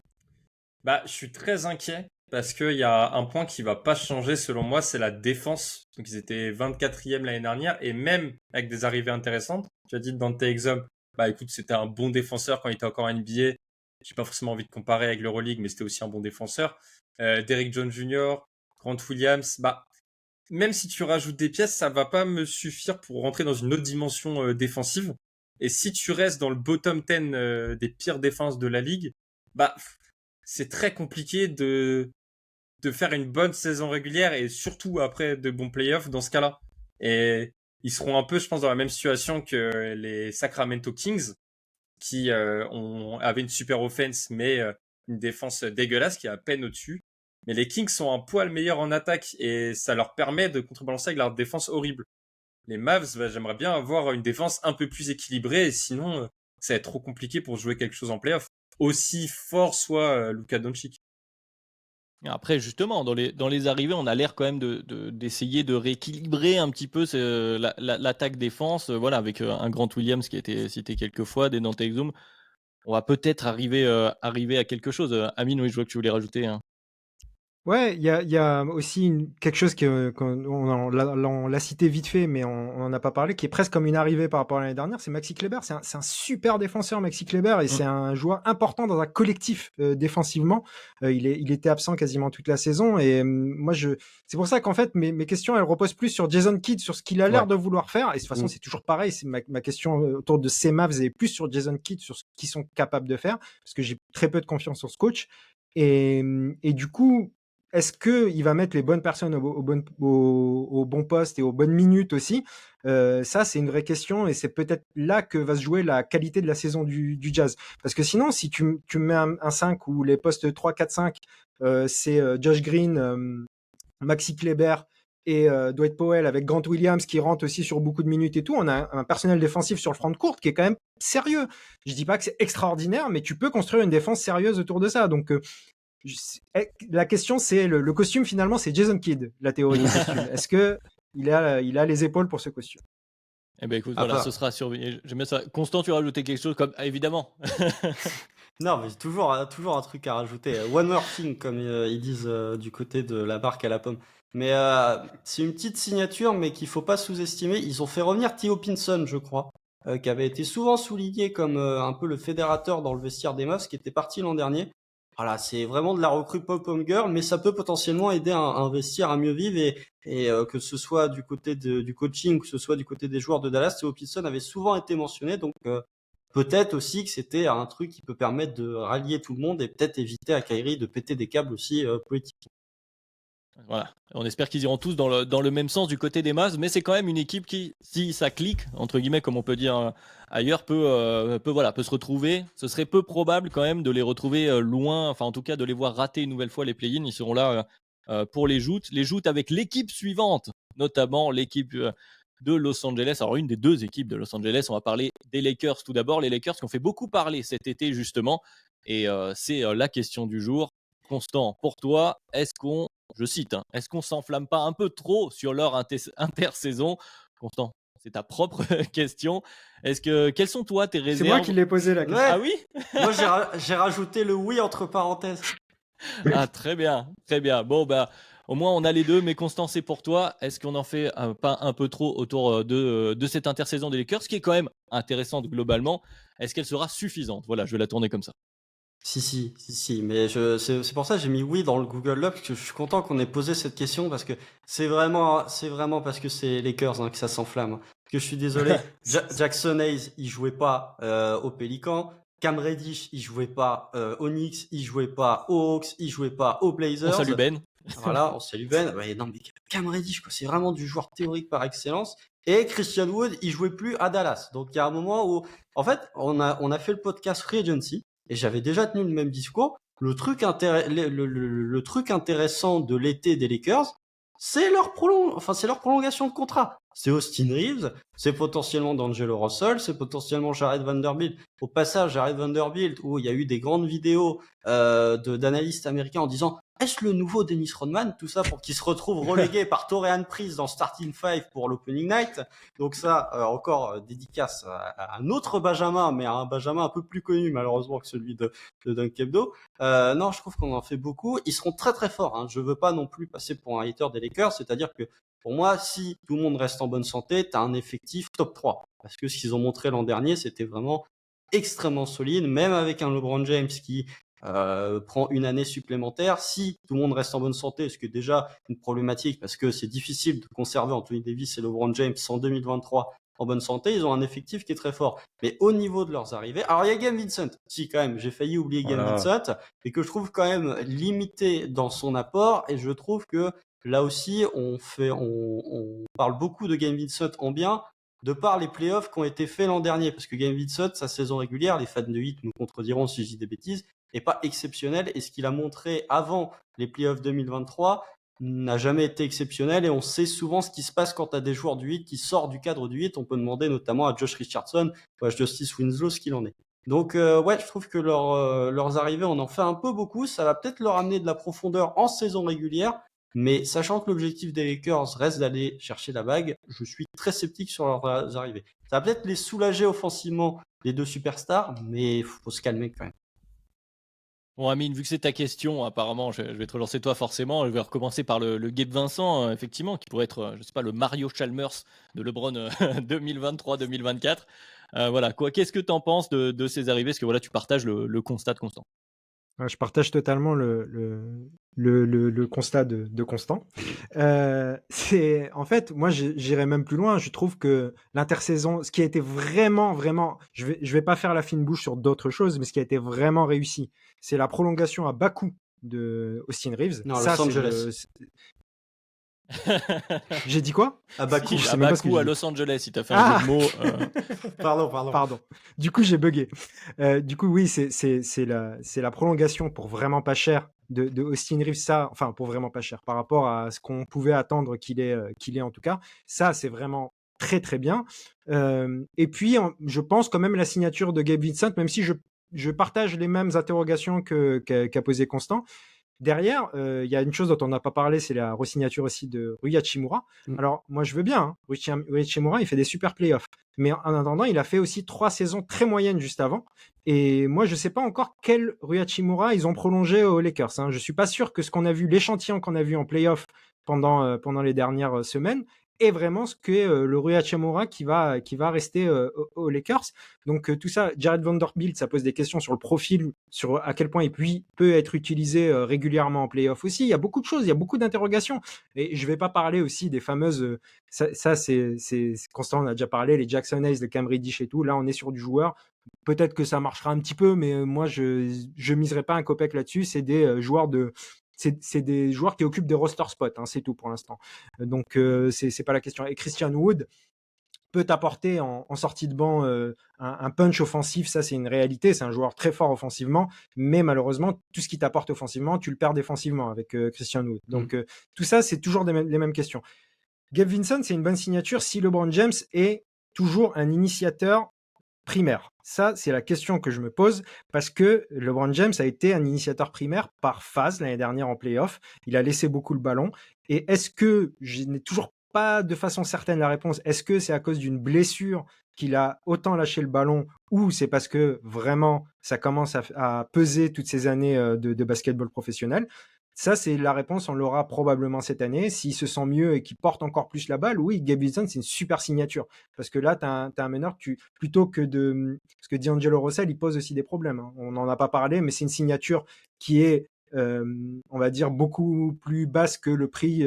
Bah, je suis très inquiet parce qu'il y a un point qui va pas changer selon moi, c'est la défense. Donc ils étaient 24e l'année dernière, et même avec des arrivées intéressantes. Tu as dit Dante Exum, bah écoute, c'était un bon défenseur quand il était encore en NBA. J'ai pas forcément envie de comparer avec l'Euroleague, mais c'était aussi un bon défenseur. Derrick Jones Jr., Grant Williams, bah même si tu rajoutes des pièces, ça va pas me suffire pour rentrer dans une autre dimension défensive. Et si tu restes dans le bottom 10 des pires défenses de la ligue, bah c'est très compliqué de faire une bonne saison régulière et surtout après de bons playoffs dans ce cas-là. Et ils seront un peu, je pense, dans la même situation que les Sacramento Kings, qui avaient une super offense, mais une défense dégueulasse qui est à peine au-dessus. Mais les Kings sont un poil meilleurs en attaque et ça leur permet de contrebalancer avec leur défense horrible. Les Mavs, bah, j'aimerais bien avoir une défense un peu plus équilibrée, et sinon, ça va être trop compliqué pour jouer quelque chose en playoff. Aussi fort soit Luka Doncic. Après, justement, dans les arrivées, on a l'air quand même d'essayer de rééquilibrer un petit peu l'attaque-défense, voilà, avec un Grant Williams qui a été cité quelques fois, des Dante Exum. on va peut-être arriver à quelque chose. Amine, oui, je vois que tu voulais rajouter. Ouais, il y a aussi quelque chose on l'a cité vite fait, mais on n'en a pas parlé, qui est presque comme une arrivée par rapport à l'année dernière, c'est Maxi Kleber. C'est un super défenseur, Maxi Kleber, et c'est un joueur important dans un collectif défensivement. Il était absent quasiment toute la saison, et c'est pour ça qu'en fait, mes questions, elles reposent plus sur Jason Kidd, sur ce qu'il a l'air de vouloir faire, et de toute façon, c'est toujours pareil, c'est ma question autour de ces Mavs est plus sur Jason Kidd, sur ce qu'ils sont capables de faire, parce que j'ai très peu de confiance sur ce coach. Et du coup, est-ce qu'il va mettre les bonnes personnes au bon poste et aux bonnes minutes aussi? Ça, c'est une vraie question, et c'est peut-être là que va se jouer la qualité de la saison du Jazz. Parce que sinon, si tu mets un 5 où les postes 3, 4, 5, c'est Josh Green, Maxi Kleber et Dwight Powell, avec Grant Williams qui rentre aussi sur beaucoup de minutes et tout, on a un personnel défensif sur le front de court qui est quand même sérieux. Je dis pas que c'est extraordinaire, mais tu peux construire une défense sérieuse autour de ça. Donc, la question, c'est le costume, finalement, c'est Jason Kidd, la théorie du costume. Est-ce qu'il a les épaules pour ce costume? Eh ben écoute, voilà, ce sera surveillé. J'aime bien ça. Constant, tu as rajouté quelque chose comme évidemment. Non, mais toujours un truc à rajouter. One more thing, comme ils disent du côté de la barque à la pomme. Mais c'est une petite signature, mais qu'il faut pas sous-estimer. Ils ont fait revenir Theo Pinson, je crois, qui avait été souvent souligné comme un peu le fédérateur dans le vestiaire des Mavs, qui était parti l'an dernier. Voilà, c'est vraiment de la recrue pop-home girl, mais ça peut potentiellement aider un vestiaire à mieux vivre, et que ce soit du côté du coaching, que ce soit du côté des joueurs de Dallas. Theo Pinson avait souvent été mentionné, donc peut-être aussi que c'était un truc qui peut permettre de rallier tout le monde et peut-être éviter à Kyrie de péter des câbles aussi politiques. Voilà, on espère qu'ils iront tous dans le même sens du côté des Mavs, mais c'est quand même une équipe qui, si ça clique, entre guillemets, comme on peut dire ailleurs, peut se retrouver. Ce serait peu probable quand même de les retrouver loin, enfin en tout cas de les voir rater une nouvelle fois les play-ins. Ils seront là pour les joutes avec l'équipe suivante, notamment l'équipe de Los Angeles. Alors une des deux équipes de Los Angeles, on va parler des Lakers tout d'abord. Les Lakers qui ont fait beaucoup parler cet été justement, et c'est la question du jour. Constant, pour toi, je cite, est-ce qu'on s'enflamme pas un peu trop sur leur intersaison? Constant, c'est ta propre question. Quelles sont toi tes réserves? C'est moi qui l'ai posé la question. Ouais. Ah oui? Moi, j'ai rajouté le oui entre parenthèses. Ah, très bien, très bien. Bon, bah, au moins on a les deux, mais Constant, c'est pour toi. Est-ce qu'on en fait pas un peu trop autour de cette intersaison des Lakers, qui est quand même intéressante globalement? Est-ce qu'elle sera suffisante? Voilà, je vais la tourner comme ça. Si, mais c'est pour ça que j'ai mis oui dans le Google Doc, parce que je suis content qu'on ait posé cette question, parce que c'est vraiment parce que c'est Lakers que ça s'enflamme. Parce que je suis désolé, Jackson Hayes, il jouait pas au Pélican, Cam Reddish, il jouait pas aux Knicks, il jouait pas aux Hawks, il jouait pas aux Blazers. On salue Ben. Voilà, on salue Ben. Ouais, non, mais Cam Reddish, c'est vraiment du joueur théorique par excellence. Et Christian Wood, il jouait plus à Dallas. Donc il y a un moment où, en fait, on a fait le podcast Free Agency. Et j'avais déjà tenu le même discours. Le truc intéressant de l'été des Lakers, c'est leur prolongation de contrat. C'est Austin Reeves, c'est potentiellement D'Angelo Russell, c'est potentiellement Jared Vanderbilt. Au passage, Jared Vanderbilt, où il y a eu des grandes vidéos d'analystes américains en disant est-ce le nouveau Dennis Rodman, tout ça pour qu'il se retrouve relégué par Taurean Prince dans Starting Five pour l'Opening Night. Donc ça, encore dédicace à un autre Benjamin, mais à un Benjamin un peu plus connu malheureusement que celui de Dunk Hebdo. Non, je trouve qu'on en fait beaucoup. Ils seront très très forts. Je veux pas non plus passer pour un hater des Lakers, c'est-à-dire que pour moi, si tout le monde reste en bonne santé, t'as un effectif top 3. Parce que ce qu'ils ont montré l'an dernier, c'était vraiment extrêmement solide, même avec un LeBron James qui prend une année supplémentaire. Si tout le monde reste en bonne santé, ce qui est déjà une problématique parce que c'est difficile de conserver Anthony Davis et LeBron James en 2023 en bonne santé, ils ont un effectif qui est très fort. Mais au niveau de leurs arrivées, alors il y a Gabe Vincent, si quand même, j'ai failli oublier Gabe Vincent, et que je trouve quand même limité dans son apport, et je trouve que là aussi, on parle beaucoup de Gabe Vincent en bien, de par les playoffs qui ont été faits l'an dernier, parce que Gabe Vincent, sa saison régulière, les fans de 8 me contrediront si je dis des bêtises, est pas exceptionnel, et ce qu'il a montré avant les playoffs 2023 n'a jamais été exceptionnel, et on sait souvent ce qui se passe quand tu as des joueurs du 8 qui sortent du cadre du 8. On peut demander notamment à Josh Richardson ou à Justice Winslow ce qu'il en est. Donc ouais, je trouve que leurs arrivées, on en fait un peu beaucoup. Ça va peut-être leur amener de la profondeur en saison régulière, mais sachant que l'objectif des Lakers reste d'aller chercher la bague, je suis très sceptique sur leurs arrivées. Ça va peut-être les soulager offensivement les deux superstars, mais faut se calmer quand même. Bon, Amine, vu que c'est ta question, apparemment, je vais te relancer toi forcément. Je vais recommencer par le Gabe Vincent, effectivement, qui pourrait être, je sais pas, le Mario Chalmers de LeBron 2023-2024. Voilà, quoi, qu'est-ce que tu en penses de ces arrivées? Parce que voilà, tu partages le constat de Constant. Je partage totalement le constat de Constant. En fait, moi, j'irais même plus loin. Je trouve que l'intersaison, ce qui a été vraiment, vraiment, je vais pas faire la fine bouche sur d'autres choses, mais ce qui a été vraiment réussi, c'est la prolongation à bas coût de Austin Reeves. Non, Ça, Los c'est Angeles. J'ai dit quoi? À Bakou. Si, sais à même pas ce que Bakou, j'ai à dit. Los Angeles, il t'a fait un jeu de mots. Pardon. Pardon. Du coup, j'ai bugué. Du coup, oui, c'est la prolongation pour vraiment pas cher de Austin Reeves. Ça, enfin, pour vraiment pas cher par rapport à ce qu'on pouvait attendre qu'il est en tout cas. Ça, c'est vraiment très très bien. Et puis, je pense quand même la signature de Gabe Vincent, même si je partage les mêmes interrogations qu'a posé Constant. Derrière, il y a une chose dont on n'a pas parlé, c'est la re-signature aussi de Rui Hachimura. Alors, moi, je veux bien, hein. Rui Hachimura, il fait des super playoffs. Mais en attendant, il a fait aussi 3 saisons très moyennes juste avant. Et moi, je ne sais pas encore quel Rui Hachimura ils ont prolongé aux Lakers, hein. Je ne suis pas sûr que ce qu'on a vu, l'échantillon qu'on a vu en playoff pendant les dernières semaines, est vraiment ce qu'est le Rui Hachimura qui va rester aux Lakers. Donc tout ça, Jared Vanderbilt, ça pose des questions sur le profil, sur à quel point il peut être utilisé régulièrement en playoff aussi. Il y a beaucoup de choses, il y a beaucoup d'interrogations. Et je ne vais pas parler aussi des fameuses... ça c'est constant, on a déjà parlé, les Jackson Hayes, le Cam Reddish et tout. Là, on est sur du joueur. Peut-être que ça marchera un petit peu, mais moi, je miserai pas un copec là-dessus. C'est des joueurs de... C'est des joueurs qui occupent des roster spots, hein, c'est tout pour l'instant. Donc, c'est pas la question. Et Christian Wood peut apporter en sortie de banc un punch offensif, ça c'est une réalité, c'est un joueur très fort offensivement, mais malheureusement, tout ce qui t'apporte offensivement, tu le perds défensivement avec Christian Wood. Donc, tout ça, c'est toujours les mêmes questions. Gabe Vincent, c'est une bonne signature si LeBron James est toujours un initiateur primaire. Ça, c'est la question que je me pose parce que LeBron James a été un initiateur primaire par phase l'année dernière en playoff. Il a laissé beaucoup le ballon. Et est-ce que, je n'ai toujours pas de façon certaine la réponse, est-ce que c'est à cause d'une blessure qu'il a autant lâché le ballon ou c'est parce que vraiment ça commence à peser toutes ces années de basketball professionnel? Ça, c'est la réponse, on l'aura probablement cette année. S'il se sent mieux et qu'il porte encore plus la balle, oui, Gabe Vincent, c'est une super signature. Parce que là, tu as un meneur, plutôt que de... Parce que D'Angelo Russell, il pose aussi des problèmes, hein. On n'en a pas parlé, mais c'est une signature qui est, on va dire, beaucoup plus basse que le prix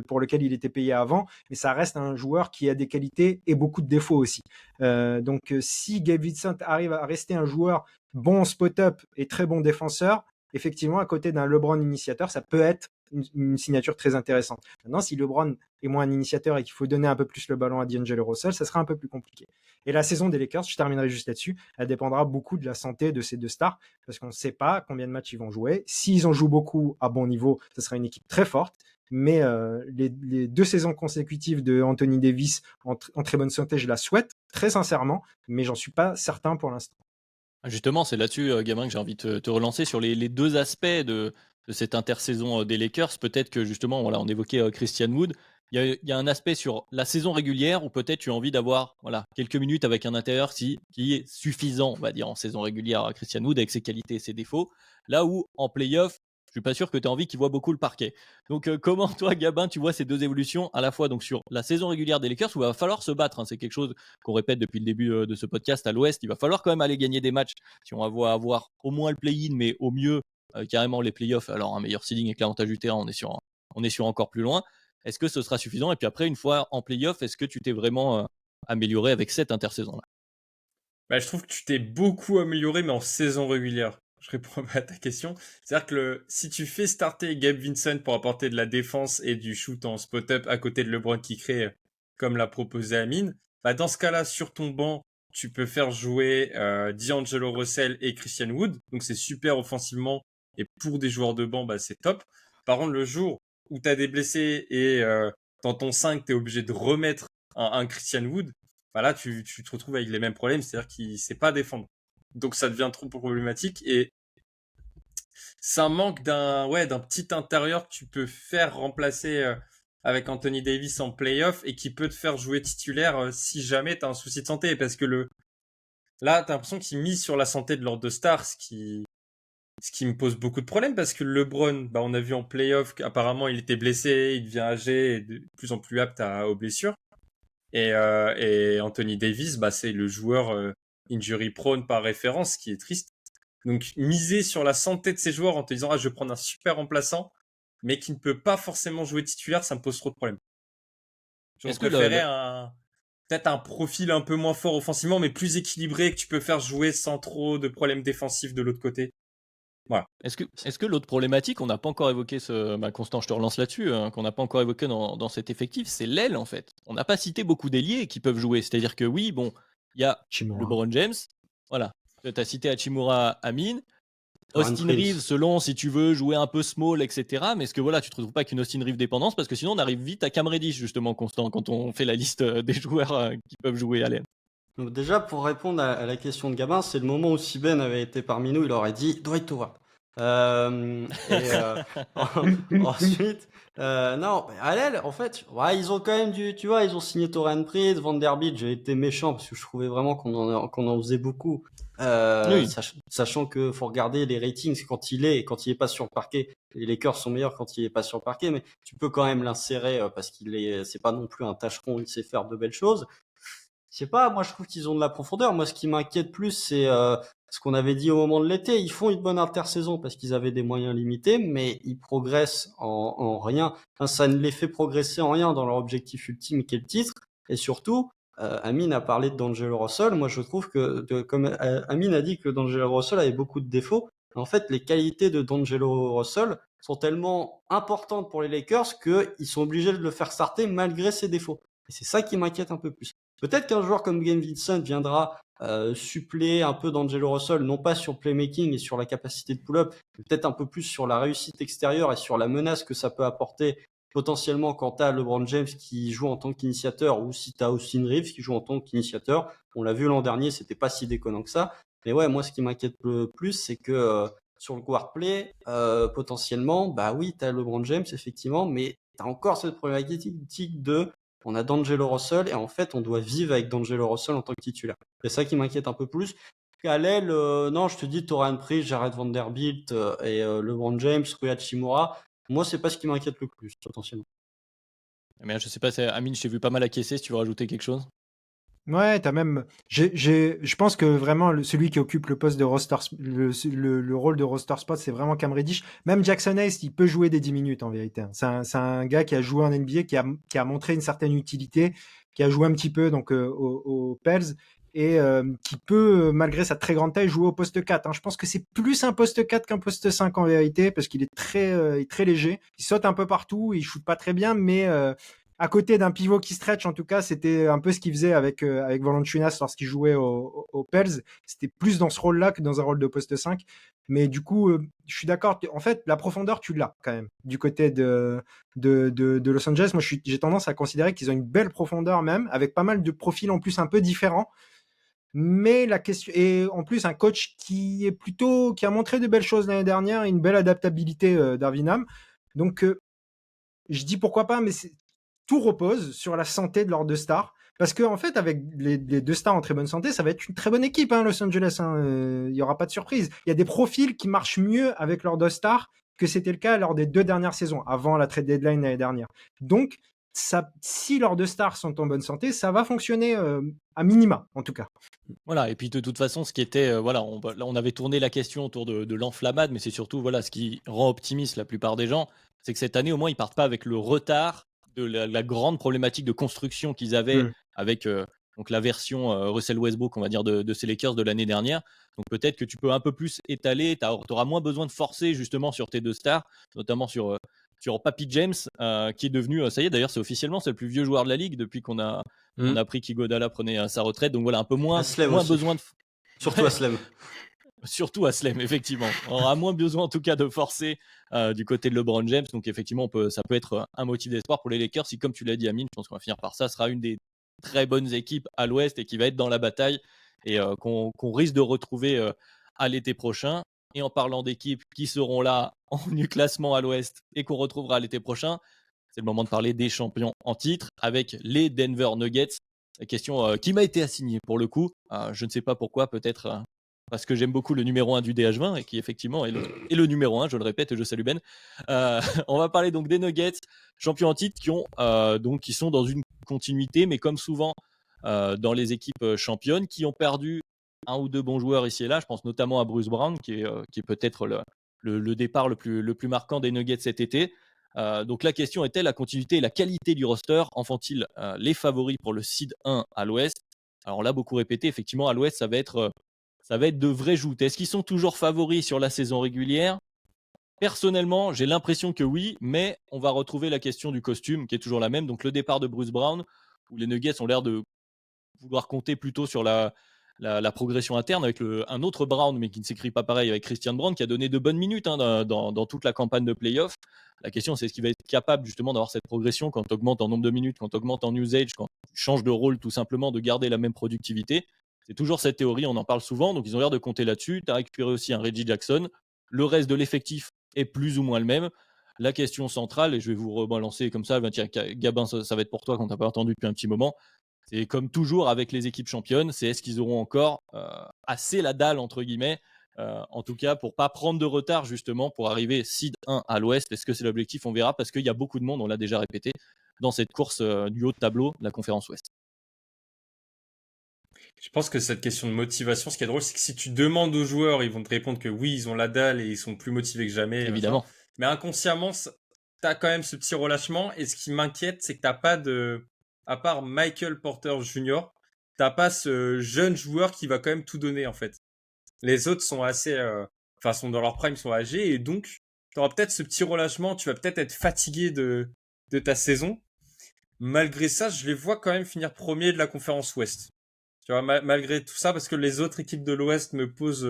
pour lequel il était payé avant. Mais ça reste un joueur qui a des qualités et beaucoup de défauts aussi. Donc, si Gabe Vincent arrive à rester un joueur bon spot-up et très bon défenseur, effectivement, à côté d'un LeBron initiateur, ça peut être une signature très intéressante. Maintenant, si LeBron est moins un initiateur et qu'il faut donner un peu plus le ballon à D'Angelo Russell, ça sera un peu plus compliqué. Et la saison des Lakers, je terminerai juste là-dessus, elle dépendra beaucoup de la santé de ces deux stars, parce qu'on ne sait pas combien de matchs ils vont jouer. S'ils en jouent beaucoup à bon niveau, ce sera une équipe très forte. Mais les 2 saisons consécutives de Anthony Davis en très bonne santé, je la souhaite, très sincèrement, mais j'en suis pas certain pour l'instant. Justement, c'est là-dessus, Gamin, que j'ai envie de te relancer sur les 2 aspects de cette intersaison des Lakers. Peut-être que justement, voilà, on évoquait Christian Wood. Il y a un aspect sur la saison régulière où peut-être tu as envie d'avoir voilà, quelques minutes avec un intérieur qui est suffisant, on va dire, en saison régulière à Christian Wood avec ses qualités et ses défauts. Là où en playoff, je suis pas sûr que tu as envie qu'il voit beaucoup le parquet. Donc comment toi, Gabin, tu vois ces 2 évolutions à la fois donc sur la saison régulière des Lakers où il va falloir se battre, hein, c'est quelque chose qu'on répète depuis le début de ce podcast à l'Ouest. Il va falloir quand même aller gagner des matchs si on va avoir au moins le play-in, mais au mieux carrément les playoffs. Alors un meilleur seeding avec l'avantage du terrain, on est sur encore plus loin. Est-ce que ce sera suffisant? Et puis après, une fois en playoff, est-ce que tu t'es vraiment amélioré avec cette intersaison-là? Bah, je trouve que tu t'es beaucoup amélioré, mais en saison régulière. Je réponds à ta question. C'est-à-dire que si tu fais starter Gabe Vincent pour apporter de la défense et du shoot en spot-up à côté de LeBron qui crée, comme l'a proposé Amine, bah dans ce cas-là, sur ton banc, tu peux faire jouer D'Angelo Russell et Christian Wood. Donc c'est super offensivement. Et pour des joueurs de banc, bah, c'est top. Par contre, le jour où tu as des blessés et dans ton 5, tu es obligé de remettre un Christian Wood, bah là, tu te retrouves avec les mêmes problèmes, c'est-à-dire qu'il ne sait pas défendre. Donc ça devient trop problématique et ça manque d'un petit intérieur que tu peux faire remplacer avec Anthony Davis en playoff et qui peut te faire jouer titulaire si jamais tu as un souci de santé. Parce que Là, t'as l'impression qu'ils misent sur la santé de leurs deux stars, ce qui me pose beaucoup de problèmes parce que LeBron, on a vu en playoff qu'apparemment il était blessé, il devient âgé et de plus en plus apte aux blessures. Et Anthony Davis, c'est le joueur injury prone par référence, ce qui est triste. Donc miser sur la santé de ces joueurs en te disant je vais prendre un super remplaçant, mais qui ne peut pas forcément jouer titulaire, ça me pose trop de problèmes. J'aurais Est-ce que préféré peut-être un profil un peu moins fort offensivement, mais plus équilibré, que tu peux faire jouer sans trop de problèmes défensifs de l'autre côté. Voilà. Est-ce que l'autre problématique, on n'a pas encore évoqué Constant, je te relance là-dessus, qu'on n'a pas encore évoqué dans cet effectif, c'est l'aile en fait. On n'a pas cité beaucoup d'ailiers qui peuvent jouer. C'est-à-dire que oui, bon, il y a Hachimura. LeBron James, voilà. Tu as cité Hachimura, Amin, Toran Austin Prince. Reeves, selon si tu veux jouer un peu small, etc. Mais est-ce que voilà, tu te retrouves pas qu'une Austin Reeves dépendance, parce que sinon on arrive vite à Cam Reddish justement, Constant, quand on fait la liste des joueurs qui peuvent jouer à l'aile. Donc déjà, pour répondre à la question de Gabin, c'est le moment où si Ben avait été parmi nous, il aurait dit Dwight Howard. Ensuite, non, à l'aile, en fait, ouais, ils ont quand même tu vois, ils ont signé Toran Prince, Vanderbilt. J'ai été méchant parce que je trouvais vraiment qu'on en faisait beaucoup. Oui. Sachant que faut regarder les ratings quand il est pas sur le parquet. Les Lakers sont meilleurs quand il est pas sur le parquet, mais tu peux quand même l'insérer parce c'est pas non plus un tâcheron, il sait faire de belles choses. Je sais pas, moi je trouve qu'ils ont de la profondeur. Moi, ce qui m'inquiète plus, c'est ce qu'on avait dit au moment de l'été. Ils font une bonne intersaison parce qu'ils avaient des moyens limités, mais ils progressent en rien. Enfin, ça ne les fait progresser en rien dans leur objectif ultime qui est le titre. Et surtout, Amine a parlé de D'Angelo Russell. Moi, je trouve comme Amine a dit que D'Angelo Russell avait beaucoup de défauts, en fait, les qualités de D'Angelo Russell sont tellement importantes pour les Lakers qu'ils sont obligés de le faire starter malgré ses défauts. Et c'est ça qui m'inquiète un peu plus. Peut-être qu'un joueur comme Gabe Vincent viendra suppléer un peu d'Angelo Russell, non pas sur le playmaking et sur la capacité de pull-up, mais peut-être un peu plus sur la réussite extérieure et sur la menace que ça peut apporter potentiellement quand tu as LeBron James qui joue en tant qu'initiateur ou si tu as Austin Reeves qui joue en tant qu'initiateur. On l'a vu l'an dernier, c'était pas si déconnant que ça. Mais ouais, moi ce qui m'inquiète le plus, c'est que sur le guard play, potentiellement, oui, tu as LeBron James effectivement, mais tu as encore cette problématique de on a D'Angelo Russell et en fait on doit vivre avec D'Angelo Russell en tant que titulaire. C'est ça qui m'inquiète un peu plus. À l'aile, non, je te dis Toran Prince, Jared Vanderbilt et LeBron James, Rui Hachimura. Moi, c'est pas ce qui m'inquiète le plus, potentiellement. Mais je sais pas, Amine, je t'ai vu pas mal acquiescer, si tu veux rajouter quelque chose. Ouais, t'as même. Je pense que vraiment celui qui occupe le poste de roster, le rôle de roster spot, c'est vraiment Cam Reddish. Même Jackson Hayes, il peut jouer des 10 minutes en vérité. C'est un gars qui a joué en NBA, qui a montré une certaine utilité, qui a joué un petit peu donc aux Pels et qui peut, malgré sa très grande taille, jouer au poste 4. Je pense que c'est plus un poste 4 qu'un poste 5 en vérité, parce qu'il est très léger. Il saute un peu partout, il shoot pas très bien, mais à côté d'un pivot qui stretch, en tout cas, c'était un peu ce qu'il faisait avec Valanciunas lorsqu'il jouait aux Pels. C'était plus dans ce rôle-là que dans un rôle de poste 5. Mais du coup, je suis d'accord. En fait, la profondeur, tu l'as quand même. Du côté de Los Angeles, moi, j'ai tendance à considérer qu'ils ont une belle profondeur même, avec pas mal de profils en plus un peu différents. Mais la question, et en plus, un coach qui a montré de belles choses l'année dernière, et une belle adaptabilité d'Arvinam. Donc, je dis pourquoi pas, mais tout repose sur la santé de leurs deux stars. Parce que en fait, avec les deux stars en très bonne santé, ça va être une très bonne équipe, Los Angeles. Il y aura pas de surprise. Il y a des profils qui marchent mieux avec leurs deux stars que c'était le cas lors des 2 dernières saisons, avant la trade deadline l'année dernière. Donc, si leurs deux stars sont en bonne santé, ça va fonctionner à minima, en tout cas. Voilà, et puis de toute façon, ce qui était, on avait tourné la question autour de l'enflammade, mais c'est surtout, ce qui rend optimiste la plupart des gens, c'est que cette année, au moins, ils partent pas avec le retard de la grande problématique de construction qu'ils avaient avec donc la version Russell Westbrook, on va dire, de ces Lakers de l'année dernière. Donc peut-être que tu peux un peu plus étaler, tu auras moins besoin de forcer justement sur tes deux stars, notamment sur Papi James, qui est devenu, ça y est d'ailleurs, c'est le plus vieux joueur de la ligue depuis qu'on a appris qu'Iguodala prenait sa retraite. Donc voilà, un peu moins besoin de... Surtout Aslem. Surtout Aslem, effectivement. On aura moins besoin en tout cas de forcer du côté de LeBron James. Donc effectivement, ça peut être un motif d'espoir pour les Lakers. Si, comme tu l'as dit, Amine, je pense qu'on va finir par ça, sera une des très bonnes équipes à l'Ouest et qui va être dans la bataille et qu'on risque de retrouver à l'été prochain. Et en parlant d'équipes qui seront là en nu classement à l'Ouest et qu'on retrouvera l'été prochain, c'est le moment de parler des champions en titre avec les Denver Nuggets La question qui m'a été assignée pour le coup. Je ne sais pas pourquoi, peut-être parce que j'aime beaucoup le numéro 1 du DH20 et qui effectivement est le numéro 1, je le répète, et je salue Ben. On va parler donc des Nuggets, champions en titre, qui sont dans une continuité, mais comme souvent dans les équipes championnes, qui ont perdu un ou deux bons joueurs ici et là. Je pense notamment à Bruce Brown, qui est peut-être le départ le plus marquant des Nuggets cet été. Donc la question était la continuité et la qualité du roster en font-ils les favoris pour le seed 1 à l'Ouest? Alors là, beaucoup répété, effectivement, à l'Ouest, ça va être de vraies joutes. Est-ce qu'ils sont toujours favoris sur la saison régulière? Personnellement, j'ai l'impression que oui, mais on va retrouver la question du costume qui est toujours la même. Donc le départ de Bruce Brown, où les Nuggets ont l'air de vouloir compter plutôt sur la progression interne avec un autre Brown, mais qui ne s'écrit pas pareil, avec Christian Brown, qui a donné de bonnes minutes dans toute la campagne de playoff. La question, c'est est-ce qu'il va être capable justement d'avoir cette progression quand tu augmentes en nombre de minutes, quand tu augmentes en usage, quand tu changes de rôle tout simplement, de garder la même productivité. C'est toujours cette théorie, on en parle souvent, donc ils ont l'air de compter là-dessus. Tu as récupéré aussi un Reggie Jackson. Le reste de l'effectif est plus ou moins le même. La question centrale, et je vais vous rebalancer comme ça, tiens, Gabin, ça va être pour toi quand tu n'as pas entendu depuis un petit moment. C'est comme toujours avec les équipes championnes, c'est est-ce qu'ils auront encore assez la dalle, entre guillemets, en tout cas pour pas prendre de retard justement pour arriver seed 1 à l'Ouest. Est-ce que c'est l'objectif? On verra, parce qu'il y a beaucoup de monde, on l'a déjà répété, dans cette course du haut de tableau de la conférence Ouest. Je pense que cette question de motivation, ce qui est drôle, c'est que si tu demandes aux joueurs, ils vont te répondre que oui, ils ont la dalle et ils sont plus motivés que jamais. Évidemment. Machin. Mais inconsciemment, t'as quand même ce petit relâchement. Et ce qui m'inquiète, c'est que t'as pas à part Michael Porter Jr., t'as pas ce jeune joueur qui va quand même tout donner, en fait. Les autres sont sont dans leur prime, sont âgés, et donc, t'auras peut-être ce petit relâchement, tu vas peut-être être fatigué de ta saison. Malgré ça, je les vois quand même finir premier de la conférence Ouest. Tu vois, malgré tout ça, parce que les autres équipes de l'Ouest me posent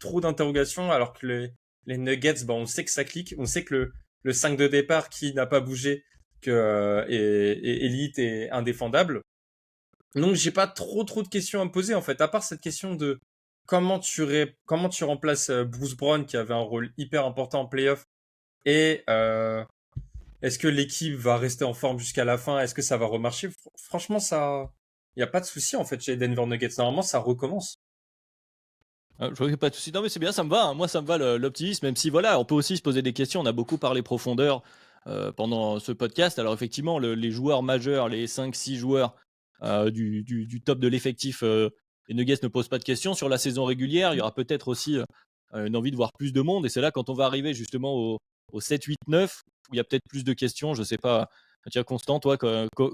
trop d'interrogations, alors que les Nuggets, on sait que ça clique, on sait que le 5 de départ qui n'a pas bougé, est élite et indéfendable. Donc j'ai pas trop de questions à me poser en fait, à part cette question de comment tu remplaces Bruce Brown qui avait un rôle hyper important en playoff, et est-ce que l'équipe va rester en forme jusqu'à la fin? Est-ce que ça va remarcher? Franchement, il n'y a pas de souci en fait chez les Denver Nuggets. Normalement, ça recommence. Je vois qu'il y a pas de souci. Non, mais c'est bien, ça me va. Moi, ça me va l'optimisme, même si voilà, on peut aussi se poser des questions. On a beaucoup parlé profondeur pendant ce podcast. Alors, effectivement, les joueurs majeurs, les 5-6 joueurs du top de l'effectif, les Nuggets ne posent pas de questions. Sur la saison régulière, il y aura peut-être aussi une envie de voir plus de monde. Et c'est là, quand on va arriver justement au 7, 8, 9, où il y a peut-être plus de questions. Je sais pas. Tiens, Constant, toi,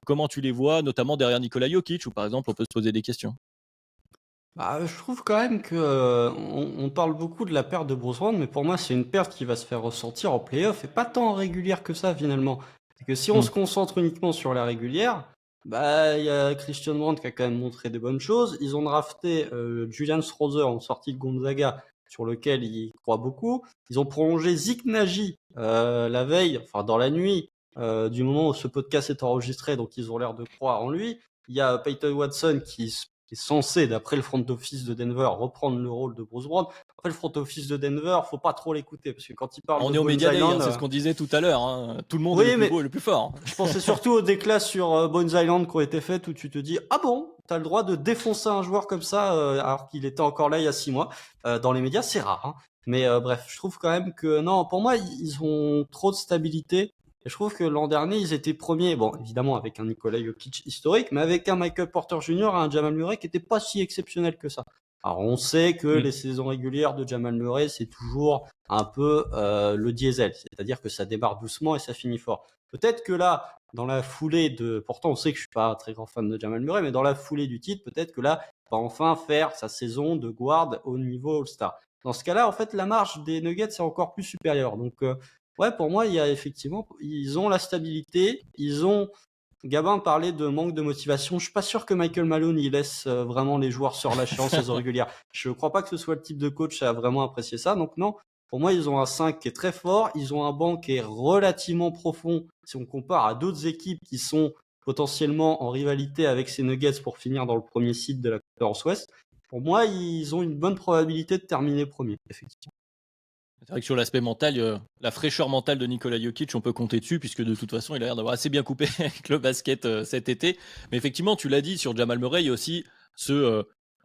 comment tu les vois, notamment derrière Nikola Jokic, où par exemple, on peut se poser des questions? Bah, je trouve quand même que on parle beaucoup de la perte de Bruce Brown, mais pour moi c'est une perte qui va se faire ressentir en playoff et pas tant en régulière que ça finalement. C'est que si on se concentre uniquement sur la régulière, bah il y a Christian Brown qui a quand même montré des bonnes choses. Ils ont drafté Julian Strawther en sortie de Gonzaga, sur lequel ils croient beaucoup. Ils ont prolongé Zeke Nagy la veille, enfin dans la nuit du moment où ce podcast est enregistré, donc ils ont l'air de croire en lui. Il y a Peyton Watson qui est censé, d'après le front office de Denver, reprendre le rôle de Bruce Brown. Après, le front office de Denver, faut pas trop l'écouter, parce que quand il parle On de est au Bones Media Day, Island, c'est ce qu'on disait tout à l'heure. Tout le monde Oui, est le mais- plus beau et le plus fort. je pensais surtout aux déclats sur Bones Island qui ont été faites où tu te dis, ah bon, t'as le droit de défoncer un joueur comme ça, alors qu'il était encore là il y a 6 mois. Dans les médias, c'est rare, hein. Mais bref, je trouve quand même que, non, pour moi, ils ont trop de stabilité. Et je trouve que l'an dernier, ils étaient premiers, bon, évidemment avec un Nikola Jokic historique, mais avec un Michael Porter Jr. et un Jamal Murray qui n'était pas si exceptionnel que ça. Alors on sait que les saisons régulières de Jamal Murray, c'est toujours un peu le diesel, c'est-à-dire que ça démarre doucement et ça finit fort. Peut-être que là, dans la foulée pourtant on sait que je suis pas un très grand fan de Jamal Murray, mais dans la foulée du titre, peut-être que là, il va enfin faire sa saison de guard au niveau All-Star. Dans ce cas-là, en fait, la marge des Nuggets est encore plus supérieure. Donc, ouais, pour moi, il y a effectivement, ils ont la stabilité, Gabin parlait de manque de motivation. Je suis pas sûr que Michael Malone il laisse vraiment les joueurs se relâcher en saison régulière. Je crois pas que ce soit le type de coach à vraiment apprécier ça. Donc non, pour moi ils ont un 5 qui est très fort. Ils ont un banc qui est relativement profond si on compare à d'autres équipes qui sont potentiellement en rivalité avec ces Nuggets pour finir dans le premier site de la conférence Ouest. Pour moi, ils ont une bonne probabilité de terminer premier, effectivement. C'est vrai que sur l'aspect mental, la fraîcheur mentale de Nikola Jokic, on peut compter dessus, puisque de toute façon, il a l'air d'avoir assez bien coupé avec le basket cet été. Mais effectivement, tu l'as dit, sur Jamal Murray, il y a aussi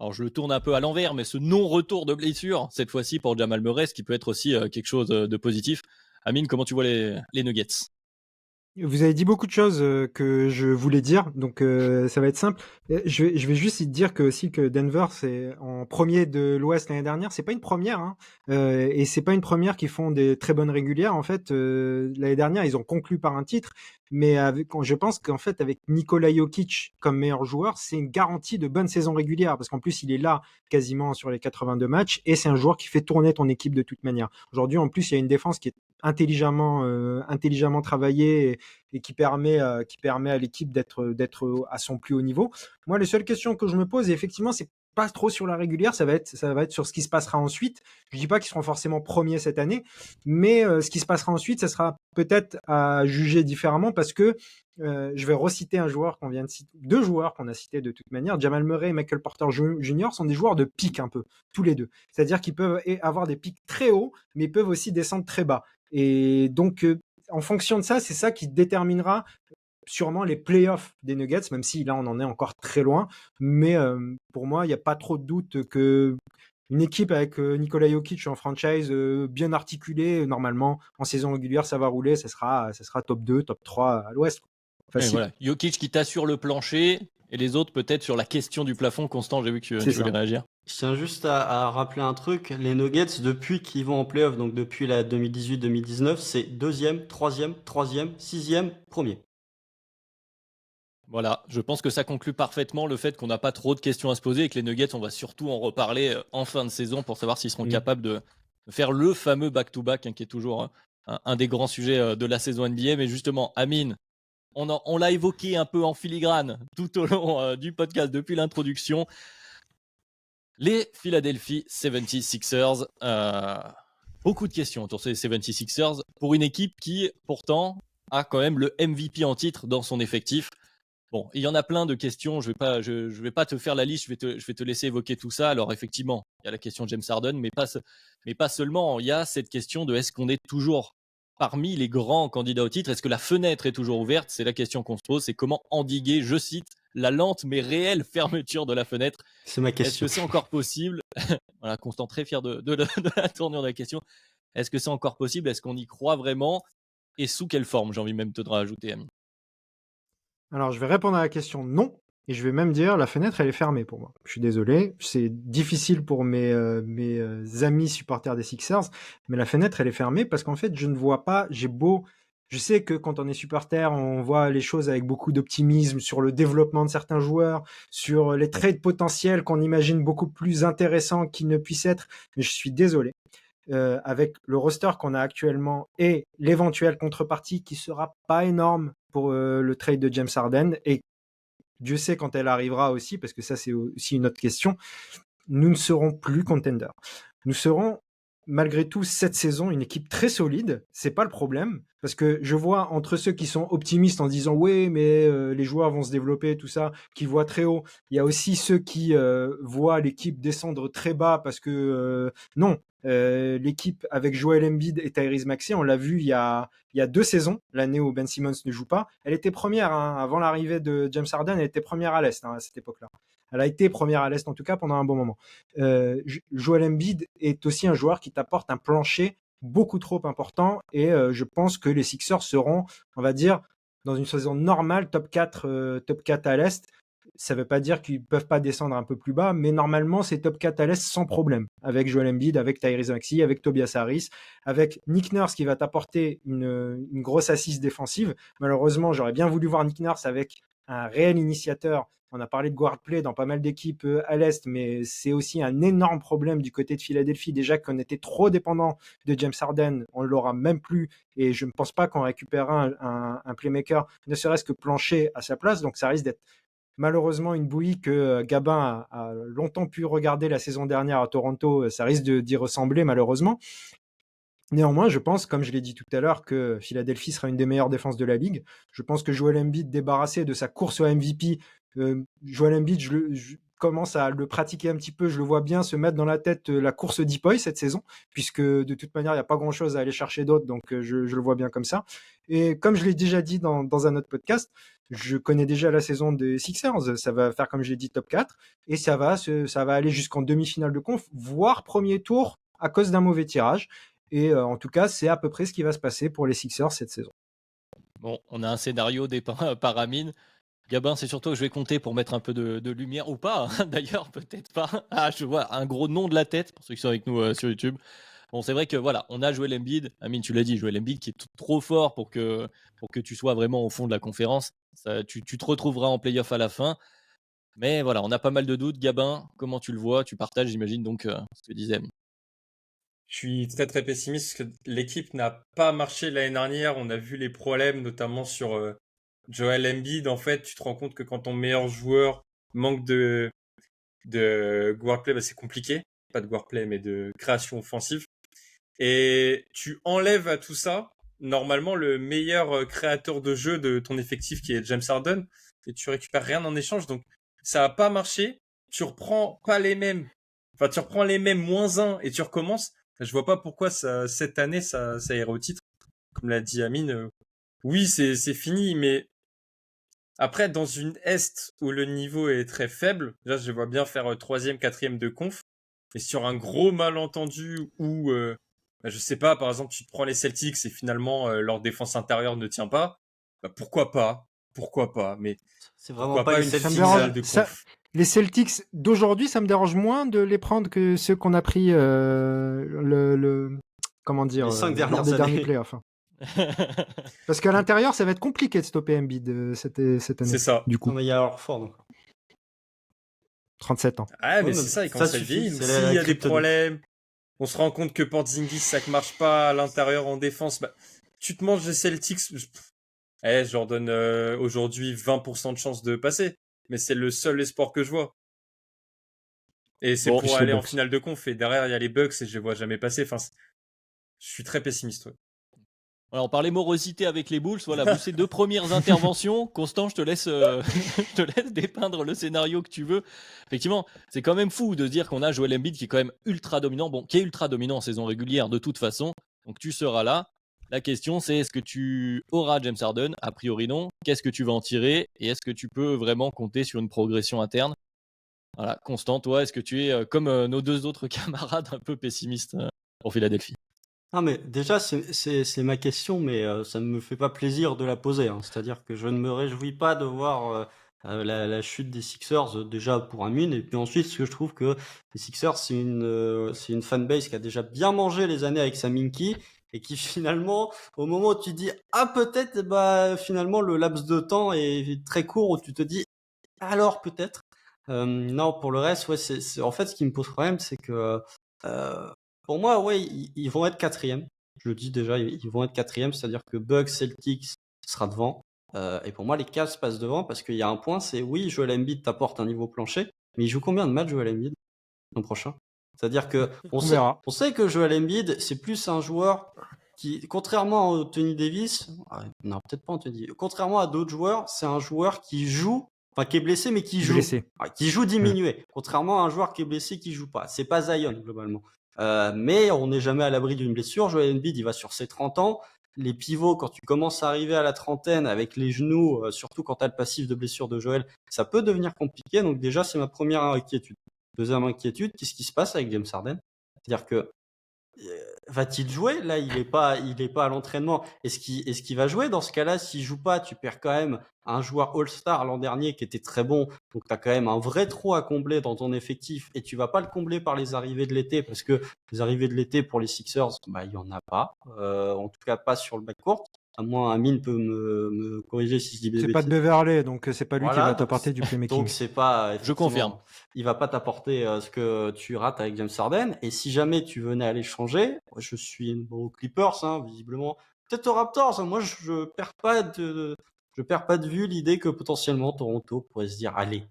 alors je le tourne un peu à l'envers, mais ce non-retour de blessure, cette fois-ci pour Jamal Murray, ce qui peut être aussi quelque chose de positif. Amine, comment tu vois les Nuggets? Vous avez dit beaucoup de choses que je voulais dire, donc ça va être simple. Je vais juste dire que aussi que Denver, c'est en premier de l'Ouest l'année dernière. C'est pas une première, hein, et c'est pas une première qui font des très bonnes régulières. En fait, l'année dernière, ils ont conclu par un titre, mais je pense qu'en fait, avec Nikola Jokic comme meilleur joueur, c'est une garantie de bonne saison régulière, parce qu'en plus, il est là quasiment sur les 82 matchs, et c'est un joueur qui fait tourner ton équipe de toute manière. Aujourd'hui, en plus, il y a une défense qui est intelligemment travaillée et qui permet à l'équipe d'être à son plus haut niveau. Moi, les seules questions que je me pose, et effectivement, c'est pas trop sur la régulière, ça va être sur ce qui se passera ensuite. Je dis pas qu'ils seront forcément premiers cette année, mais ce qui se passera ensuite, ça sera peut-être à juger différemment, parce que je vais reciter un joueur qu'on vient de citer, deux joueurs qu'on a cités de toute manière. Jamal Murray et Michael Porter Jr. sont des joueurs de pic un peu, tous les deux. C'est-à-dire qu'ils peuvent avoir des pics très hauts, mais ils peuvent aussi descendre très bas. Et donc, en fonction de ça, c'est ça qui déterminera sûrement les playoffs des Nuggets, même si là on en est encore très loin. Mais pour moi, il n'y a pas trop de doute que une équipe avec Nikola Jokic en franchise bien articulée, normalement en saison régulière, ça va rouler, ça sera top 2, top 3 à l'Ouest. Et Facile. voilà, Jokic qui t'assure le plancher, et les autres peut-être sur la question du plafond. Constant, j'ai vu que tu voulais réagir. Je tiens juste à rappeler un truc, les Nuggets, depuis qu'ils vont en playoff, donc depuis la 2018-2019, c'est deuxième, troisième, sixième, premier. Voilà, je pense que ça conclut parfaitement le fait qu'on n'a pas trop de questions à se poser et que les Nuggets, on va surtout en reparler en fin de saison pour savoir s'ils seront capables de faire le fameux back-to-back, qui est toujours un des grands sujets de la saison NBA. Mais justement, Amine, on l'a évoqué un peu en filigrane tout au long du podcast depuis l'introduction. Les Philadelphia 76ers, beaucoup de questions autour de ces 76ers pour une équipe qui pourtant a quand même le MVP en titre dans son effectif. Bon, il y en a plein de questions, je vais pas te faire la liste, je vais te laisser évoquer tout ça. Alors effectivement, il y a la question de James Harden, mais pas seulement. Il y a cette question de est-ce qu'on est toujours parmi les grands candidats au titre? Est-ce que la fenêtre est toujours ouverte? C'est la question qu'on se pose, c'est comment endiguer, je cite, la lente mais réelle fermeture de la fenêtre. C'est ma question. Est-ce que c'est encore possible? Voilà, Constant, très fier de la tournure de la question. Est-ce que c'est encore possible? Est-ce qu'on y croit vraiment? Et sous quelle forme? J'ai envie même de te rajouter, Ami. Alors, je vais répondre à la question non. Et je vais même dire, la fenêtre, elle est fermée pour moi. Je suis désolé, c'est difficile pour mes amis supporters des Sixers, mais la fenêtre, elle est fermée parce qu'en fait, je ne vois pas, je sais que quand on est supporter, on voit les choses avec beaucoup d'optimisme sur le développement de certains joueurs, sur les trades potentiels qu'on imagine beaucoup plus intéressants qu'ils ne puissent être, mais je suis désolé. Avec le roster qu'on a actuellement et l'éventuelle contrepartie qui sera pas énorme pour le trade de James Harden, et Dieu sait quand elle arrivera aussi, parce que ça c'est aussi une autre question, nous ne serons plus contenders. Nous serons malgré tout cette saison une équipe très solide, c'est pas le problème, parce que je vois entre ceux qui sont optimistes en disant ouais mais les joueurs vont se développer, tout ça, qui voient très haut, il y a aussi ceux qui voient l'équipe descendre très bas parce que non, l'équipe avec Joel Embiid et Tyrese Maxey, on l'a vu il y a 2 saisons, l'année où Ben Simmons ne joue pas, elle était première, hein, avant l'arrivée de James Harden, elle était première à l'Est, hein, à cette époque-là. Elle a été première à l'Est en tout cas pendant un bon moment. Joel Embiid est aussi un joueur qui t'apporte un plancher beaucoup trop important et je pense que les Sixers seront, on va dire, dans une saison normale, top 4 à l'Est. Ça ne veut pas dire qu'ils ne peuvent pas descendre un peu plus bas, mais normalement, c'est top 4 à l'Est sans problème. Avec Joel Embiid, avec Tyrese Maxey, avec Tobias Harris, avec Nick Nurse qui va t'apporter une grosse assise défensive. Malheureusement, j'aurais bien voulu voir Nick Nurse avec un réel initiateur. On a parlé de guard play dans pas mal d'équipes à l'Est, mais c'est aussi un énorme problème du côté de Philadelphie. Déjà qu'on était trop dépendant de James Harden, on ne l'aura même plus, et je ne pense pas qu'on récupérera un playmaker, ne serait-ce que plancher à sa place, donc ça risque d'être malheureusement une bouillie que Gabin a longtemps pu regarder la saison dernière à Toronto, ça risque d'y ressembler malheureusement. Néanmoins, je pense, comme je l'ai dit tout à l'heure, que Philadelphie sera une des meilleures défenses de la ligue. Je pense que Joel Embiid, débarrassé de sa course au MVP, Joel Embiid, commence à le pratiquer un petit peu, je le vois bien se mettre dans la tête la course Deep Boy cette saison, puisque de toute manière, il n'y a pas grand-chose à aller chercher d'autre, donc je le vois bien comme ça. Et comme je l'ai déjà dit dans un autre podcast, je connais déjà la saison des Sixers, ça va faire, comme je l'ai dit, top 4, et ça va aller jusqu'en demi-finale de conf, voire premier tour à cause d'un mauvais tirage. Et en tout cas, c'est à peu près ce qui va se passer pour les Sixers cette saison. Bon, on a un scénario dépeint par Amine. Gabin, c'est sur toi que je vais compter pour mettre un peu de lumière, ou pas, hein, d'ailleurs, peut-être pas. Ah, je vois un gros nom de la tête, pour ceux qui sont avec nous sur YouTube. Bon, c'est vrai que voilà, on a Joel Embiid. Amine, tu l'as dit, Joel Embiid qui est trop fort pour que tu sois vraiment au fond de la conférence. Tu te retrouveras en playoff à la fin. Mais voilà, on a pas mal de doutes. Gabin, comment tu le vois? Tu partages, j'imagine, donc ce que disait Amine. Je suis très très pessimiste parce que l'équipe n'a pas marché l'année dernière. On a vu les problèmes, notamment sur Joel Embiid. En fait, tu te rends compte que quand ton meilleur joueur manque de guard play, bah, c'est compliqué. Pas de guard play, mais de création offensive. Et tu enlèves à tout ça, normalement, le meilleur créateur de jeu de ton effectif qui est James Harden. Et tu récupères rien en échange. Donc, ça a pas marché. Tu reprends pas les mêmes. Enfin, tu reprends les mêmes -1 et tu recommences. Je vois pas pourquoi cette année, ça irait au titre. Comme l'a dit Amine, oui, c'est fini, mais après, dans une Est où le niveau est très faible, là, je vois bien faire troisième, quatrième de conf, et sur un gros malentendu où, bah, je sais pas, par exemple, tu te prends les Celtics et finalement leur défense intérieure ne tient pas, bah, pourquoi pas? Pourquoi pas? Mais C'est vraiment pourquoi pas pas les une Ça me Celtics. dérange, finale de ça, conf? les Celtics d'aujourd'hui, ça me dérange moins de les prendre que ceux qu'on a pris comment dire, Les 5 lors dernières des derniers années. playoffs, hein. Parce qu'à l'intérieur, ça va être compliqué de stopper Embiid cette année, C'est ça. du Non, coup. mais il y a Horford encore. 37 ans. Ah, Ouais, mais mais c'est ça, il ça commence à être suffit, vieillir. Donc, c'est s'il la y a des kryptonite. problèmes, on se rend compte que Porzingis, ça ne marche pas à l'intérieur en défense, bah, tu te manges les Celtics. Je leur donne aujourd'hui 20% de chance de passer. Mais c'est le seul espoir que je vois. Et c'est Bon, pour Plus les aller en Bucks. finale de conf. Et derrière, il y a les Bucks et je les vois jamais passer. Enfin, je suis très pessimiste. Ouais. alors, on parlait morosité avec les Bulls. Voilà, vu ces deux premières interventions, Constant, je te laisse, je te laisse dépeindre le scénario que tu veux. Effectivement, c'est quand même fou de se dire qu'on a Joel Embiid qui est quand même ultra dominant. Bon, qui est ultra dominant en saison régulière de toute façon. Donc, tu seras là. La question, c'est est-ce que tu auras James Harden? A priori, non. Qu'est-ce que tu vas en tirer? Et est-ce que tu peux vraiment compter sur une progression interne? Voilà, Constant, toi, est-ce que tu es comme nos deux autres camarades un peu pessimistes pour Philadelphie? Non, mais déjà, c'est ma question, mais ça ne me fait pas plaisir de la poser, hein. C'est-à-dire que je ne me réjouis pas de voir la chute des Sixers, déjà pour Amine, et puis ensuite, ce que je trouve que les Sixers, c'est une fanbase qui a déjà bien mangé les années avec sa Minky, et qui finalement, au moment où tu dis, ah peut-être, bah finalement, le laps de temps est très court, où tu te dis, alors peut-être. Non, pour le reste, ouais, en fait, ce qui me pose problème, c'est que euh, pour moi, ouais, ils vont être quatrième. Je le dis déjà, ils vont être quatrième, c'est-à-dire que Bucks, Celtics sera devant. Et pour moi, les Cavs passent devant parce qu'il y a un point, c'est oui, Joel Embiid t'apporte un niveau plancher, mais il joue combien de matchs Joel Embiid l'an prochain? C'est-à-dire que On verra. on sait que Joel Embiid, c'est plus un joueur qui, contrairement à Anthony Davis, non, peut-être pas Anthony, contrairement à d'autres joueurs, c'est un joueur qui joue, enfin qui est blessé mais qui joue. Blessé. Qui joue diminué, contrairement à un joueur qui est blessé qui joue pas. C'est pas Zion globalement. Mais on n'est jamais à l'abri d'une blessure. Joel Embiid, il va sur ses 30 ans. Les pivots, quand tu commences à arriver à la trentaine avec les genoux, surtout quand tu as le passif de blessure de Joel, ça peut devenir compliqué. Donc déjà, c'est ma première inquiétude. Deuxième inquiétude, qu'est-ce qui se passe avec James Harden? C'est-à-dire que va-t-il jouer? Là, il est pas à l'entraînement. Est-ce qu'il va jouer? Dans ce cas-là, s'il joue pas, tu perds quand même un joueur All-Star l'an dernier qui était très bon. Donc, tu as quand même un vrai trou à combler dans ton effectif et tu vas pas le combler par les arrivées de l'été parce que les arrivées de l'été pour les Sixers, bah, il y en a pas. En tout cas, pas sur le backcourt. À moins, Amine peut me corriger si je dis des C'est pas de bêtises. Beverley, donc c'est pas lui qui Voilà, va t'apporter du playmaking. donc c'est pas Je confirme. effectivement, il va pas t'apporter ce que tu rates avec James Harden. Et si jamais tu venais à l'échanger, je suis bon aux Clippers, hein, visiblement, peut-être aux Raptors. Moi, je perds pas de vue l'idée que potentiellement Toronto pourrait se dire, allez,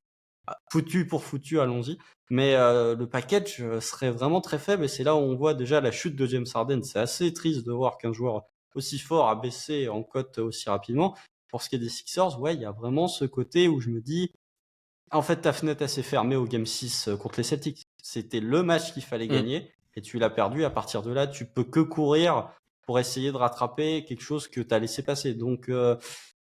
foutu pour foutu, allons-y. Mais le package serait vraiment très faible et c'est là où on voit déjà la chute de James Harden. C'est assez triste de voir qu'un joueur aussi fort a baissé en cote aussi rapidement. Pour ce qui est des Sixers, ouais, il y a vraiment ce côté où je me dis, En fait, ta fenêtre, elle s'est fermée au Game 6 contre les Celtics. C'était le match qu'il fallait gagner et tu l'as perdu. À partir de là, tu peux que courir pour essayer de rattraper quelque chose que tu as laissé passer. Donc,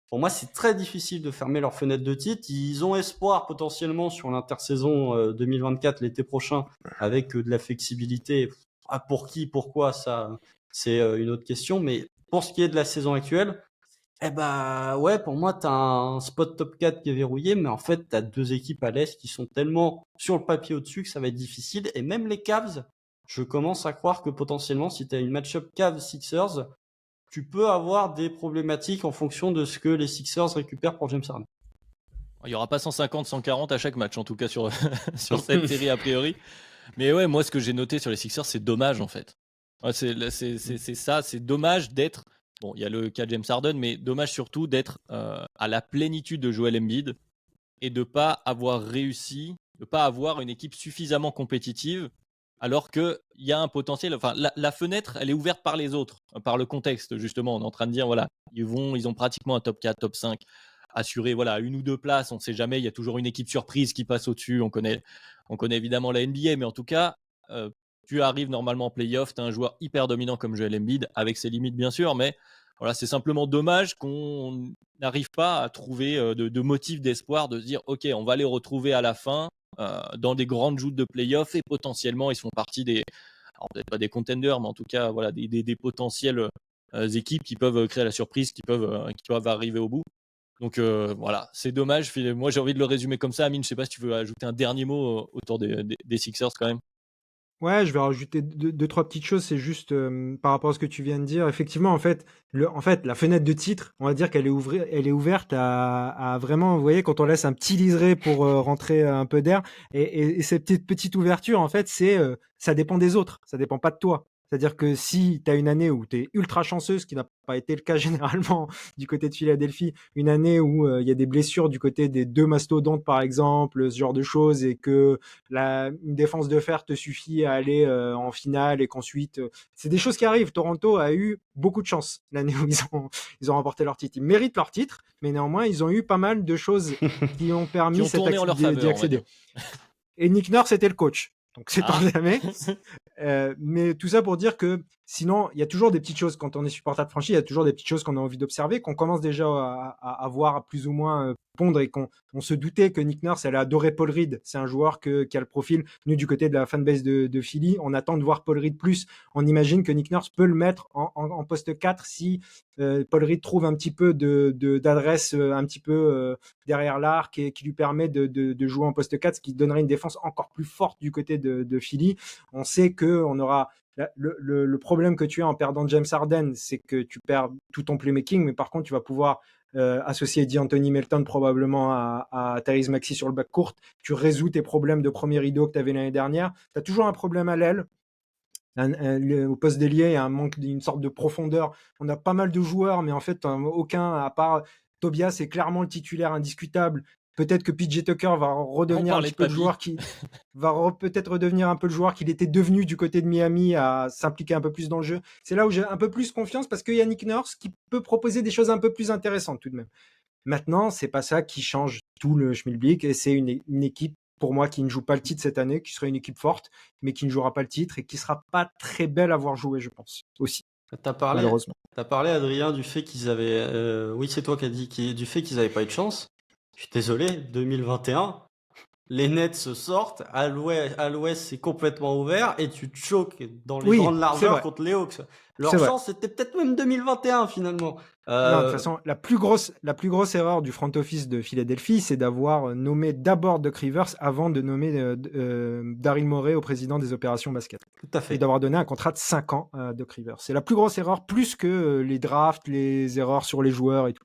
pour moi, c'est très difficile de fermer leur fenêtre de titre. Ils ont espoir potentiellement sur l'intersaison 2024 l'été prochain avec de la flexibilité. Ah, pour qui, pourquoi, ça, c'est une autre question. Mais pour ce qui est de la saison actuelle, eh bah ouais, pour moi, t'as un spot top 4 qui est verrouillé, mais en fait, t'as deux équipes à l'Est qui sont tellement sur le papier au-dessus que ça va être difficile. Et même les Cavs, je commence à croire que potentiellement, si t'as une match-up Cavs-Sixers, tu peux avoir des problématiques en fonction de ce que les Sixers récupèrent pour James Harden. Il n'y aura pas 150, 140 à chaque match, en tout cas sur, sur cette série a priori. Mais ouais, moi, ce que j'ai noté sur les Sixers, c'est dommage en fait. Ouais, c'est ça, c'est dommage d'être. Bon, il y a le cas James Harden, mais dommage surtout d'être à la plénitude de Joel Embiid et de ne pas avoir réussi, de ne pas avoir une équipe suffisamment compétitive, alors qu'il y a un potentiel. Enfin, la fenêtre, elle est ouverte par les autres, par le contexte, justement. On est en train de dire, voilà, ils ont pratiquement un top 4, top 5 assuré, voilà, une ou deux places, on ne sait jamais, il y a toujours une équipe surprise qui passe au-dessus, on connaît évidemment la NBA, mais en tout cas, tu arrives normalement en playoff, tu as un joueur hyper dominant comme Joel Embiid, avec ses limites bien sûr, mais voilà, c'est simplement dommage qu'on n'arrive pas à trouver de motifs d'espoir, de se dire, ok, on va les retrouver à la fin, dans des grandes joutes de playoff, et potentiellement, ils font partie des, alors peut-être pas des contenders, mais en tout cas, voilà, des potentielles équipes qui peuvent créer la surprise, qui peuvent arriver au bout. Donc voilà, c'est dommage. Moi, j'ai envie de le résumer comme ça. Amine, je sais pas si tu veux ajouter un dernier mot autour des Sixers quand même. Ouais, je vais rajouter deux, trois petites choses. C'est juste par rapport à ce que tu viens de dire. Effectivement, en fait, la fenêtre de titre, on va dire qu'elle elle est ouverte à vraiment, vous voyez, quand on laisse un petit liseré pour rentrer un peu d'air. Et cette petite ouverture, en fait, ça dépend des autres. Ça dépend pas de toi. C'est-à-dire que si tu as une année où tu es ultra chanceux, ce qui n'a pas été le cas généralement du côté de Philadelphie, une année où il y a des blessures du côté des deux mastodontes, par exemple, ce genre de choses, et que une défense de fer te suffit à aller en finale et qu'ensuite c'est des choses qui arrivent. Toronto a eu beaucoup de chance l'année où ils ont remporté leur titre. Ils méritent leur titre, mais néanmoins ils ont eu pas mal de choses qui ont permis Qui ont tourné en leur faveur, d'y accéder. Et Nick Nurse était le coach, donc c'est pas jamais. Mais tout ça pour dire que sinon, il y a toujours des petites choses quand on est supporter de franchise, il y a toujours des petites choses qu'on a envie d'observer, qu'on commence déjà à voir plus ou moins pondre, et qu'on se doutait que Nick Nurse allait adorer Paul Reed. C'est un joueur qui a le profil. Nous, du côté de la fanbase de Philly, on attend de voir Paul Reed plus. On imagine que Nick Nurse peut le mettre en poste 4 si Paul Reed trouve un petit peu d'adresse un petit peu derrière l'arc, et qui lui permet de jouer en poste 4, ce qui donnerait une défense encore plus forte du côté de Philly. On sait qu'on aura le problème que tu as en perdant James Harden, c'est que tu perds tout ton playmaking, mais par contre tu vas pouvoir associer D'Anthony Melton probablement à Tyrese Maxey sur le backcourt. Tu résous tes problèmes de premier rideau que tu avais l'année dernière. Tu as toujours un problème à l'aile. Au poste d'ailier, il y a un manque d'une sorte de profondeur. On a pas mal de joueurs, mais en fait aucun, à part Tobias, est clairement le titulaire indiscutable. Peut-être que PJ Tucker va redevenir un petit peu le joueur qui va peut-être redevenir un peu le joueur qu'il était devenu du côté de Miami, à s'impliquer un peu plus dans le jeu. C'est là où j'ai un peu plus confiance, parce qu'il y a Nick Nurse qui peut proposer des choses un peu plus intéressantes tout de même. Maintenant, c'est pas ça qui change tout le schmilblick, et c'est une équipe pour moi qui ne joue pas le titre cette année, qui serait une équipe forte, mais qui ne jouera pas le titre et qui sera pas très belle à voir jouer, je pense aussi. T'as parlé, malheureusement. T'as parlé, Adrien, du fait qu'ils avaient. Oui, c'est toi qui as dit du fait qu'ils n'avaient pas eu de chance. Je suis désolé, 2021, les Nets se sortent, à l'ouest c'est complètement ouvert, et tu te choques dans les grandes largeurs contre les Hawks. Leur chance, c'était peut-être même 2021 finalement. Non, de toute façon, la plus grosse erreur du front office de Philadelphie, c'est d'avoir nommé d'abord Doc Rivers avant de nommer Daryl Morey au président des opérations basket. Tout à fait. Et d'avoir donné un contrat de 5 ans à Doc Rivers. C'est la plus grosse erreur, plus que les drafts, les erreurs sur les joueurs et tout.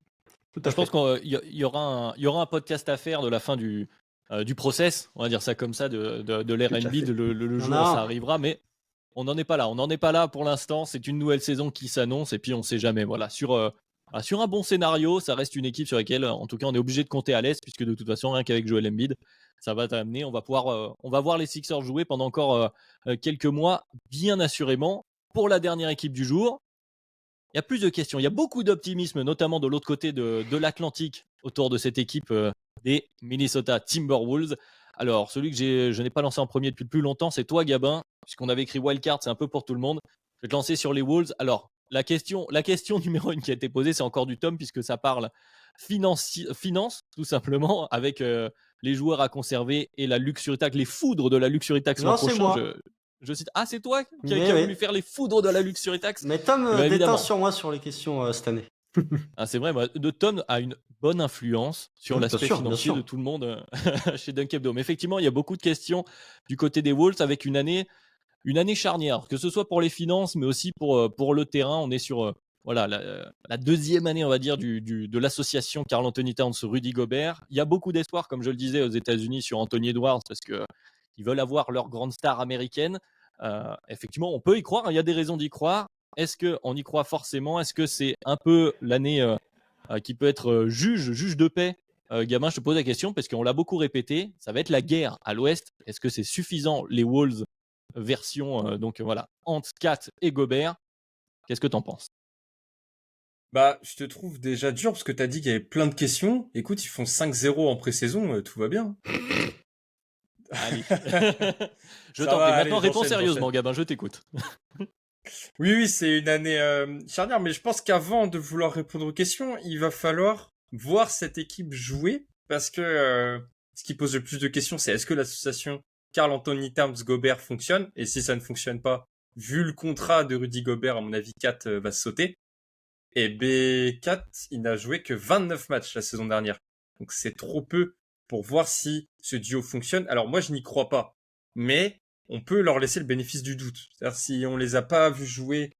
Je pense qu'il y aura un podcast à faire de la fin du process, on va dire ça comme ça, de l'ère Embiid, le jour où ça arrivera, mais on n'en est pas là. On n'en est pas là pour l'instant. C'est une nouvelle saison qui s'annonce, et puis on ne sait jamais. Voilà, sur un bon scénario, ça reste une équipe sur laquelle, en tout cas, on est obligé de compter à l'Est, puisque de toute façon, rien qu'avec Joel Embiid, ça va t'amener. On va voir les Sixers jouer pendant encore quelques mois, bien assurément. Pour la dernière équipe du jour, il y a plus de questions. Il y a beaucoup d'optimisme, notamment de l'autre côté de l'Atlantique, autour de cette équipe des Minnesota Timberwolves. Alors, celui que je n'ai pas lancé en premier depuis le plus longtemps, c'est toi, Gabin, puisqu'on avait écrit Wildcard, c'est un peu pour tout le monde. Je vais te lancer sur les Wolves. Alors, la question numéro 1 qui a été posée, c'est encore du Tom, puisque ça parle finance, tout simplement, avec les joueurs à conserver et la luxury tax, les foudres de la luxury tax l'an Non, c'est prochain. moi. Je cite. Ah, c'est toi qui Mais a oui. voulu faire les foudres de la luxury tax. Mais Tom Eh ben, déteint évidemment. sur moi sur les questions cette année. Ah, c'est vrai, de Tom a une bonne influence sur Oui, bien l'aspect sûr, bien financier sûr. de tout le monde chez Dunkebdo. Mais effectivement, il y a beaucoup de questions du côté des Wolves avec une année charnière, que ce soit pour les finances, mais aussi pour le terrain. On est sur voilà, la deuxième année, on va dire, de l'association Karl Anthony Towns-Rudy Gobert. Il y a beaucoup d'espoir, comme je le disais, aux États-Unis sur Anthony Edwards, parce qu'ils veulent avoir leur grande star américaine. Effectivement, on peut y croire, il y a des raisons d'y croire. Est-ce qu'on y croit forcément? Est-ce que c'est un peu l'année qui peut être juge de paix? Gamin, je te pose la question parce qu'on l'a beaucoup répété. Ça va être la guerre à l'Ouest. Est-ce que c'est suffisant, les Wolves version donc voilà, Ant, Cat et Gobert? Qu'est-ce que t'en penses? Bah, je te trouve déjà dur parce que t'as dit qu'il y avait plein de questions. Écoute, ils font 5-0 en pré-saison, tout va bien. Allez. Je Ça t'en va, prie. allez, Maintenant, réponds j'enchaîne. sérieusement, Gabin, je t'écoute. Oui, c'est une année charnière, mais je pense qu'avant de vouloir répondre aux questions, il va falloir voir cette équipe jouer, parce que ce qui pose le plus de questions, c'est est-ce que l'association Karl Anthony Towns Gobert fonctionne? Et si ça ne fonctionne pas, vu le contrat de Rudy Gobert, à mon avis, Kat va se sauter. Et B4, il n'a joué que 29 matchs la saison dernière. Donc c'est trop peu pour voir si ce duo fonctionne. Alors moi, je n'y crois pas. Mais on peut leur laisser le bénéfice du doute. C'est-à-dire si on les a pas vus jouer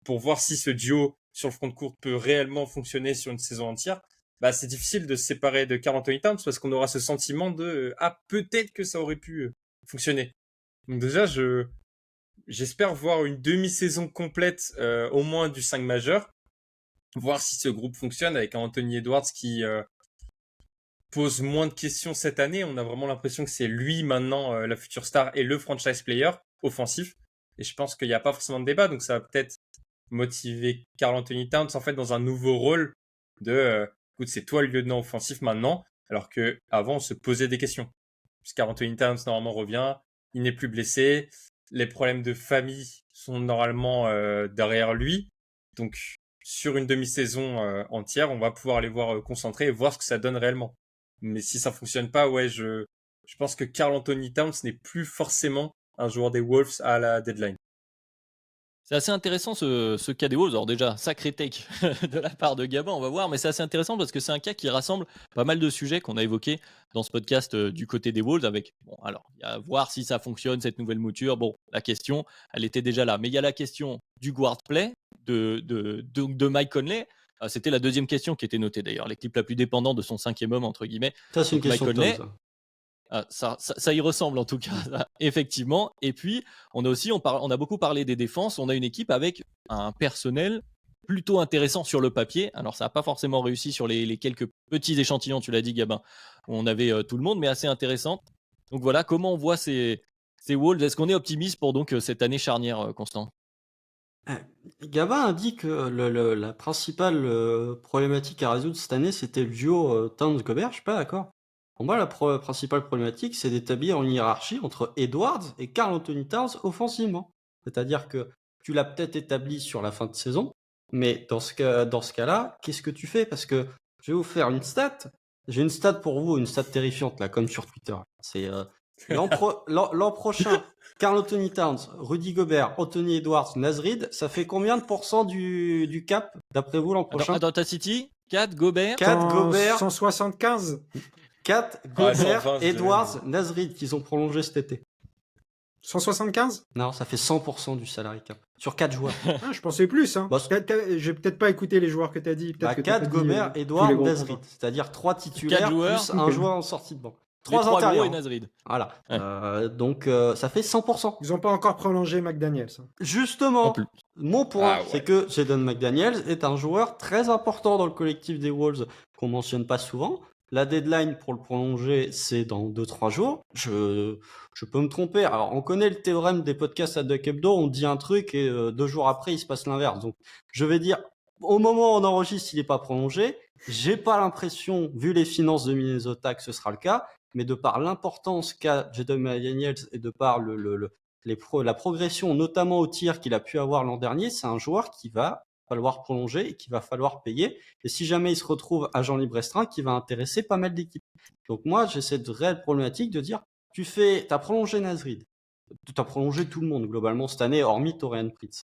pour voir si ce duo sur le front de court peut réellement fonctionner sur une saison entière, bah c'est difficile de se séparer de Karl Anthony Towns parce qu'on aura ce sentiment de ah peut-être que ça aurait pu fonctionner. Donc déjà j'espère voir une demi-saison complète au moins du 5 majeur, voir si ce groupe fonctionne avec un Anthony Edwards qui pose moins de questions cette année. On a vraiment l'impression que c'est lui maintenant la future star et le franchise player offensif. Et je pense qu'il n'y a pas forcément de débat, donc ça va peut-être motiver Karl Anthony Towns en fait dans un nouveau rôle de écoute, c'est toi le lieutenant offensif maintenant, alors que avant on se posait des questions. Puisque Karl Anthony Towns normalement revient, il n'est plus blessé, les problèmes de famille sont normalement derrière lui, donc sur une demi-saison entière, on va pouvoir les voir concentrer et voir ce que ça donne réellement. Mais si ça fonctionne pas, ouais, je pense que Karl Anthony Towns n'est plus forcément un joueur des Wolves à la deadline. C'est assez intéressant ce cas des Wolves. Alors déjà, sacré take de la part de Gabin, on va voir, mais c'est assez intéressant parce que c'est un cas qui rassemble pas mal de sujets qu'on a évoqués dans ce podcast du côté des Wolves avec, bon, alors, il y a à voir si ça fonctionne, cette nouvelle mouture. Bon, la question, elle était déjà là. Mais il y a la question du guard play de Mike Conley. C'était la deuxième question qui était notée d'ailleurs, l'équipe la plus dépendante de son cinquième homme, entre guillemets. Ça, c'est une Donc, Mike question de Tom, Conley, ça. ça y ressemble en tout cas, effectivement. Et puis, on a beaucoup parlé des défenses. On a une équipe avec un personnel plutôt intéressant sur le papier. Alors, ça n'a pas forcément réussi sur les quelques petits échantillons, tu l'as dit, Gabin, où on avait tout le monde, mais assez intéressant. Donc voilà, comment on voit ces Wolves? Est-ce qu'on est optimiste pour donc cette année charnière, Constant? Gabin a dit que la principale problématique à résoudre cette année, c'était le duo Towns-Gobert. Je suis pas d'accord. Pour moi, la principale problématique, c'est d'établir une hiérarchie entre Edwards et Karl Anthony Towns offensivement. C'est-à-dire que tu l'as peut-être établi sur la fin de saison, mais dans ce cas-là, qu'est-ce que tu fais? Parce que je vais vous faire une stat. J'ai une stat pour vous, une stat terrifiante, là, comme sur Twitter. C'est l'an prochain, Karl Anthony Towns, Rudy Gobert, Anthony Edwards, Naz Reid, ça fait combien de pourcents du cap, d'après vous, l'an prochain? Attends, ta City 4, Gobert 4 Gobert, 175. 4 Ah, Gobert, 120, Edwards, Naz Reid, qu'ils ont prolongé cet été. 175. Non, ça fait 100% du salary cap. Sur 4 joueurs. Ah, je pensais plus. Hein. Bah, J'ai peut-être pas écouté les joueurs que tu as dit. Bah, Que t'as 4 pas dit, Gobert, tous Edwards, les gros Naz contrats. Reid. C'est-à-dire 3 titulaires 4 joueurs, plus un ok. joueur en sortie de banc. Les 3 3 gros intérieurs. et Nasrid. Voilà. Ouais. Donc, ça fait 100%. Ils ont pas encore prolongé McDaniels. Hein. Justement, En plus. mon point, Ah ouais. c'est que Jaden McDaniels est un joueur très important dans le collectif des Wolves qu'on mentionne pas souvent. La deadline pour le prolonger, c'est dans 2-3 jours. Je peux me tromper. Alors, on connaît le théorème des podcasts à Duck Hebdo. On dit un truc et 2 jours après, il se passe l'inverse. Donc, je vais dire, au moment où on enregistre, il n'est pas prolongé. J'ai pas l'impression, vu les finances de Minnesota, que ce sera le cas, mais de par l'importance qu'a Jaden McDaniels et de par la progression, notamment au tir qu'il a pu avoir l'an dernier, c'est un joueur qui va falloir prolonger et qu'il va falloir payer. Et si jamais il se retrouve agent libre restreint, qui va intéresser pas mal d'équipes. Donc moi, j'ai cette réelle problématique de dire, t'as prolongé Nasrid, t'as prolongé tout le monde globalement cette année, hormis Torian Prince.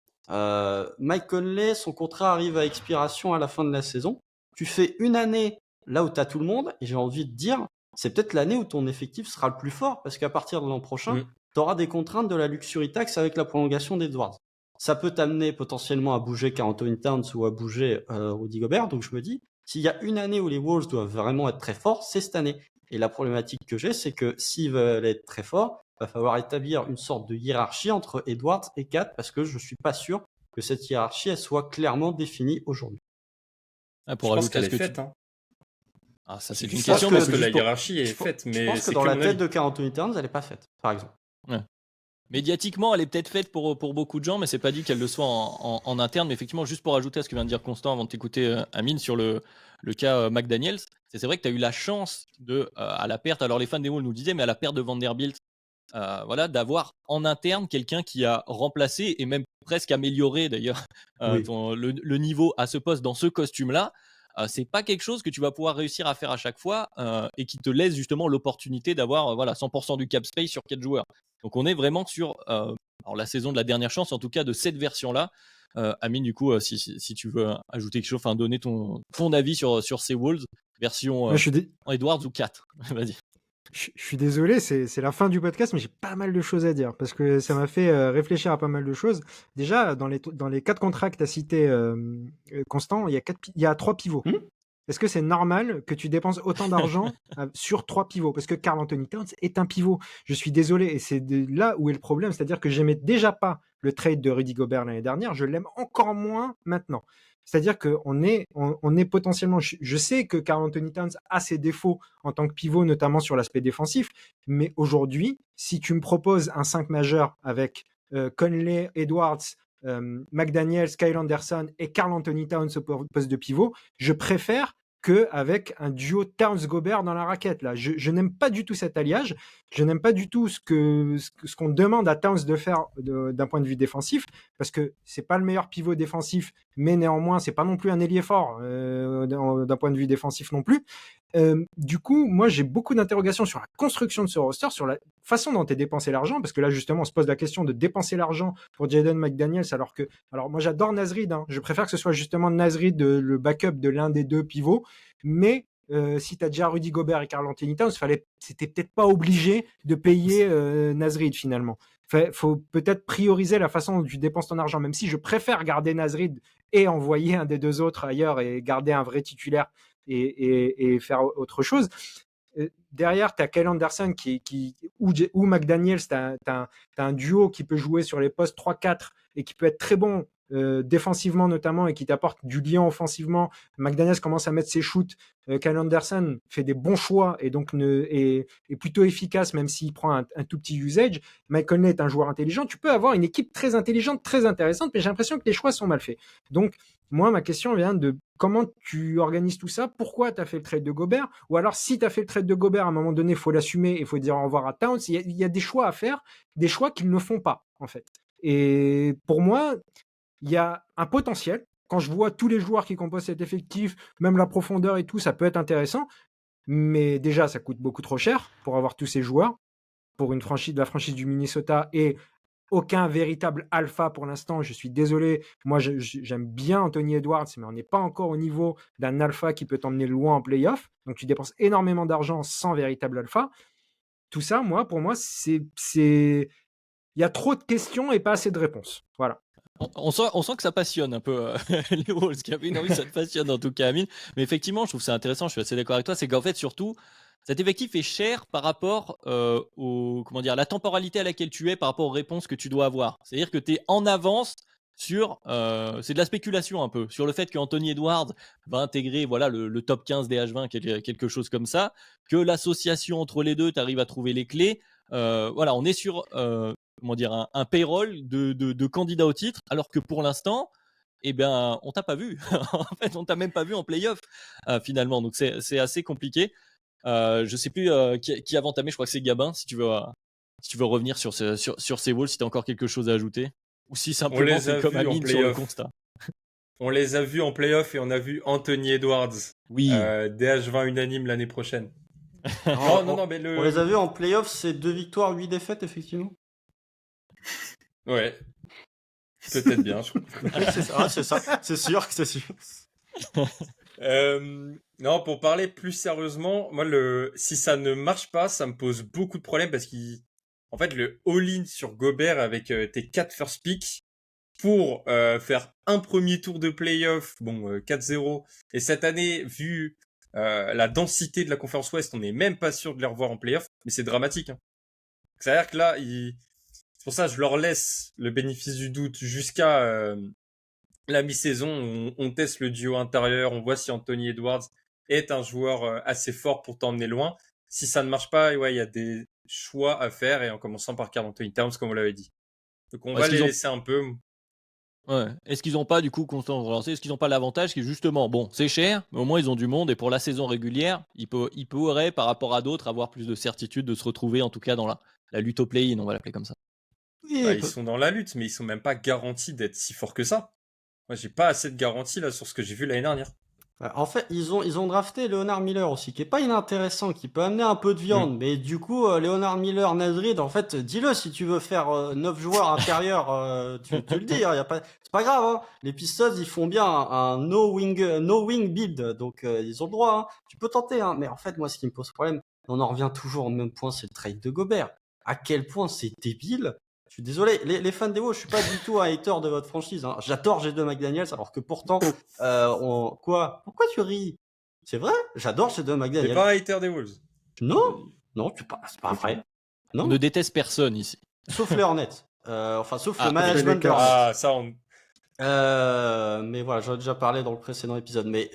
Mike Conley, son contrat arrive à expiration à la fin de la saison. Tu fais une année là où tu as tout le monde, et j'ai envie de dire, c'est peut-être l'année où ton effectif sera le plus fort, parce qu'à partir de l'an prochain, tu auras des contraintes de la luxury tax avec la prolongation d'Edwards. Ça peut t'amener potentiellement à bouger Karl Anthony Towns ou à bouger Rudy Gobert, donc je me dis, s'il y a une année où les Wolves doivent vraiment être très forts, c'est cette année. Et la problématique que j'ai, c'est que s'ils veulent être très forts, va falloir établir une sorte de hiérarchie entre Edwards et Kat, parce que je suis pas sûr que cette hiérarchie elle soit clairement définie aujourd'hui. Ah, Je pour pense ajouter à qu'elle ce est que faite. tu... Hein. Ah, ça c'est Je une pense question que parce que que la juste pour... hiérarchie est je faite, je mais pense que c'est dans que la mon tête avis. de Karl Anthony Towns, elle est pas faite, par exemple. Médiatiquement, elle est peut-être faite pour beaucoup de gens, mais c'est pas dit qu'elle le soit en interne. Mais effectivement, juste pour ajouter à ce que vient de dire Constant avant de t'écouter, Amine, sur le cas McDaniels, c'est vrai que tu as eu la chance à la perte, alors les fans des Wolves nous disaient, mais à la perte de Vanderbilt, voilà, d'avoir en interne quelqu'un qui a remplacé et même presque amélioré d'ailleurs Oui. le niveau à ce poste dans ce costume-là. C'est pas quelque chose que tu vas pouvoir réussir à faire à chaque fois et qui te laisse justement l'opportunité d'avoir voilà 100% du cap space sur 4 joueurs. Donc on est vraiment sur alors la saison de la dernière chance, en tout cas de cette version-là. Amine, du coup, si tu veux ajouter quelque chose, enfin donner ton avis sur ces Wolves version Moi, je suis, dé- Edwards ou 4. Vas-y. je suis désolé, c'est la fin du podcast, mais j'ai pas mal de choses à dire parce que ça m'a fait réfléchir à pas mal de choses. Déjà, dans les 4 contrats que tu as cités, Constant, il y a 3 pivots. Est-ce que c'est normal que tu dépenses autant d'argent sur 3 pivots? Parce que Karl Anthony Towns est un pivot. Je suis désolé, et c'est là où est le problème. C'est-à-dire que j'aimais déjà pas le trade de Rudy Gobert l'année dernière, je l'aime encore moins maintenant. C'est-à-dire qu'on on est potentiellement. Je sais que Karl Anthony Towns a ses défauts en tant que pivot, notamment sur l'aspect défensif, mais aujourd'hui, si tu me proposes un 5 majeur avec Conley, Edwards, McDaniels, Kyle Anderson et Karl Anthony Towns au poste de pivot, je préfère qu'avec un duo Towns-Gobert dans la raquette. Là. Je n'aime pas du tout cet alliage. Je n'aime pas du tout ce qu'on demande à Towns de faire d'un point de vue défensif, parce que c'est pas le meilleur pivot défensif, mais néanmoins, c'est pas non plus un ailier fort d'un point de vue défensif non plus. Du coup, moi, j'ai beaucoup d'interrogations sur la construction de ce roster, sur la façon dont est dépensé l'argent, parce que là, justement, on se pose la question de dépenser l'argent pour Jaden McDaniels, alors moi, j'adore Nasrid, hein. Je préfère que ce soit justement Nasrid le backup de l'un des 2 pivots, mais si tu as déjà Rudy Gobert et Karl Anthony Towns, c'était peut-être pas obligé de payer Nasrid finalement. Faut peut-être prioriser la façon dont tu dépenses ton argent, même si je préfère garder Nasrid et envoyer un des 2 autres ailleurs et garder un vrai titulaire et faire autre chose. Derrière, tu as Kyle Anderson ou McDaniels, tu as un duo qui peut jouer sur les postes 3-4 et qui peut être très bon défensivement notamment et qui t'apporte du lien offensivement. McDaniels commence à mettre ses shoots. Kyle Anderson fait des bons choix et donc est plutôt efficace même s'il prend un tout petit usage. Mike Conley est un joueur intelligent. Tu peux avoir une équipe très intelligente, très intéressante, mais j'ai l'impression que les choix sont mal faits. Donc, moi, ma question vient de comment tu organises tout ça, pourquoi tu as fait le trade de Gobert, ou alors si tu as fait le trade de Gobert, à un moment donné, il faut l'assumer, il faut dire au revoir à Towns. Il y a des choix à faire, des choix qu'ils ne font pas, en fait. Et pour moi, il y a un potentiel. Quand je vois tous les joueurs qui composent cet effectif, même la profondeur et tout, ça peut être intéressant. Mais déjà, ça coûte beaucoup trop cher pour avoir tous ces joueurs, pour la franchise du Minnesota et aucun véritable alpha pour l'instant. Je suis désolé. Moi, j'aime bien Anthony Edwards, mais on n'est pas encore au niveau d'un alpha qui peut t'emmener loin en playoff. Donc, tu dépenses énormément d'argent sans véritable alpha. Tout ça, pour moi, il y a trop de questions et pas assez de réponses. Voilà. On sent que ça passionne un peu les Wolves, qui avait envie, ça te passionne en tout cas, Amine. Mais effectivement, je trouve ça intéressant, je suis assez d'accord avec toi, c'est qu'en fait, surtout, cet effectif est cher par rapport comment dire, la temporalité à laquelle tu es par rapport aux réponses que tu dois avoir. C'est-à-dire que tu es en avance sur, c'est de la spéculation un peu, sur le fait qu'Anthony Edwards va intégrer voilà, le top 15 des H20, quelque chose comme ça, que l'association entre les deux, tu arrives à trouver les clés. Voilà, on est sur comment dire, un payroll de candidats au titre, alors que pour l'instant, eh bien, on t'a pas vu. En fait, on t'a même pas vu en playoff finalement. Donc c'est assez compliqué. Je sais plus qui a entamé. Je crois que c'est Gabin. Si tu veux revenir sur ces Wolves, si tu as encore quelque chose à ajouter, ou si On simplement les tu es a comme vus en Amine sur le playoff. constat. On les a vus en playoff et on a vu Anthony Edwards. Oui. DH20 unanime l'année prochaine. Non, Non, mais on les a vus le. en playoff, c'est 2 victoires, 8 défaites, effectivement. Ouais, peut-être bien. Oui, c'est ça, c'est ça. C'est sûr que c'est sûr. Non, pour parler plus sérieusement, moi, si ça ne marche pas, ça me pose beaucoup de problèmes parce en fait, le all-in sur Gobert avec tes 4 first picks pour faire un premier tour de playoff, 4-0. Et cette année, vu la densité de la conférence Ouest, on n'est même pas sûr de les revoir en playoff, mais c'est dramatique. Hein. C'est-à-dire que là, c'est pour ça que je leur laisse le bénéfice du doute jusqu'à la mi-saison. On teste le duo intérieur, on voit si Anthony Edwards est un joueur assez fort pour t'emmener loin. Si ça ne marche pas, ouais, il y a des choix à faire, et en commençant par Karl Anthony Towns, comme vous l'avez dit. Donc on va les laisser un peu. Ouais. Est-ce qu'ils n'ont pas du coup constant relancé? Est-ce qu'ils n'ont pas l'avantage qui est justement, bon, c'est cher, mais au moins ils ont du monde et pour la saison régulière, ils pourraient par rapport à d'autres avoir plus de certitude de se retrouver en tout cas dans la lutte au play-in, on va l'appeler comme ça. Oui, Ils sont dans la lutte, mais ils sont même pas garantis d'être si forts que ça. Moi, j'ai pas assez de garanties là sur ce que j'ai vu l'année dernière. En fait, ils ont drafté Leonard Miller aussi, qui est pas inintéressant, qui peut amener un peu de viande, mais du coup, Leonard Miller, Nasrid, en fait, dis-le si tu veux faire 9 joueurs intérieurs, tu le dis, hein, c'est pas grave, hein. Les Pistons, ils font bien un no wing build, donc ils ont le droit, hein. Tu peux tenter, hein, mais en fait, moi, ce qui me pose problème, on en revient toujours au même point, c'est le trade de Gobert. À quel point c'est débile. Je suis désolé, les fans des Wolves, je suis pas du tout un hater de votre franchise, hein. J'adore G2 McDaniels, alors que pourtant, quoi? Pourquoi tu ris? C'est vrai? J'adore G2 T'es McDaniels. pas un hater des Wolves. Non, non, c'est pas vrai. On Non, ne déteste personne ici. sauf les Hornets. Enfin, sauf le sauf les management des Lakers. Hornets. Ah, ça, Mais voilà, j'en ai déjà parlé dans le précédent épisode. Mais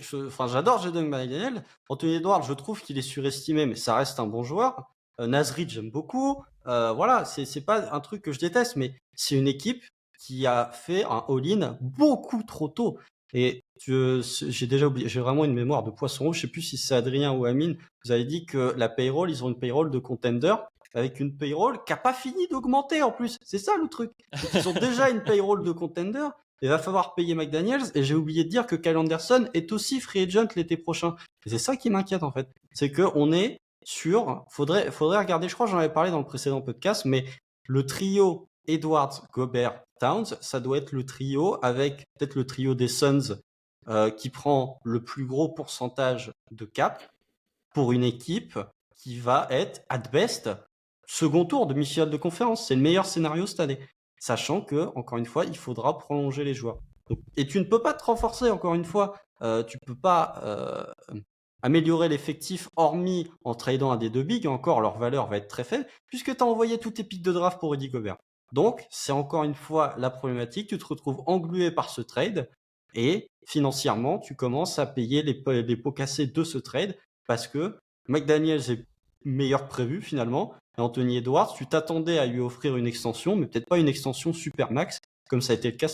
j'adore Jaden McDaniel. Anthony Edwards, je trouve qu'il est surestimé, mais ça reste un bon joueur. Nasrid, j'aime beaucoup. Voilà, c'est pas un truc que je déteste, mais c'est une équipe qui a fait un all-in beaucoup trop tôt. Et j'ai déjà oublié, j'ai vraiment une mémoire de poisson rouge. Je sais plus si c'est Adrien ou Amine. Vous avez dit que la payroll, ils ont une payroll de contender avec une payroll qui a pas fini d'augmenter en plus. C'est ça le truc. C'est qu'ils ont déjà une payroll de contender. Il va falloir payer McDaniels, et j'ai oublié de dire que Kyle Anderson est aussi free agent l'été prochain. Et c'est ça qui m'inquiète en fait. C'est qu'on est sur, faudrait regarder, je crois que j'en avais parlé dans le précédent podcast, mais le trio Edwards, Gobert, Towns, ça doit être le trio avec peut-être le trio des Suns qui prend le plus gros pourcentage de cap pour une équipe qui va être, at best, second tour de demi-finale de conférence. C'est le meilleur scénario cette année. Sachant que, encore une fois, il faudra prolonger les joueurs. Donc, et tu ne peux pas te renforcer, encore une fois. Tu peux pas améliorer l'effectif, hormis en tradant un des deux bigs. Encore, leur valeur va être très faible, puisque tu as envoyé tous tes pics de draft pour Rudy Gobert. Donc, c'est encore une fois la problématique. Tu te retrouves englué par ce trade. Et financièrement, tu commences à payer les pots cassés de ce trade parce que McDaniels est meilleur prévu finalement. Et Anthony Edwards, tu t'attendais à lui offrir une extension, mais peut-être pas une extension super max, comme ça a été le cas.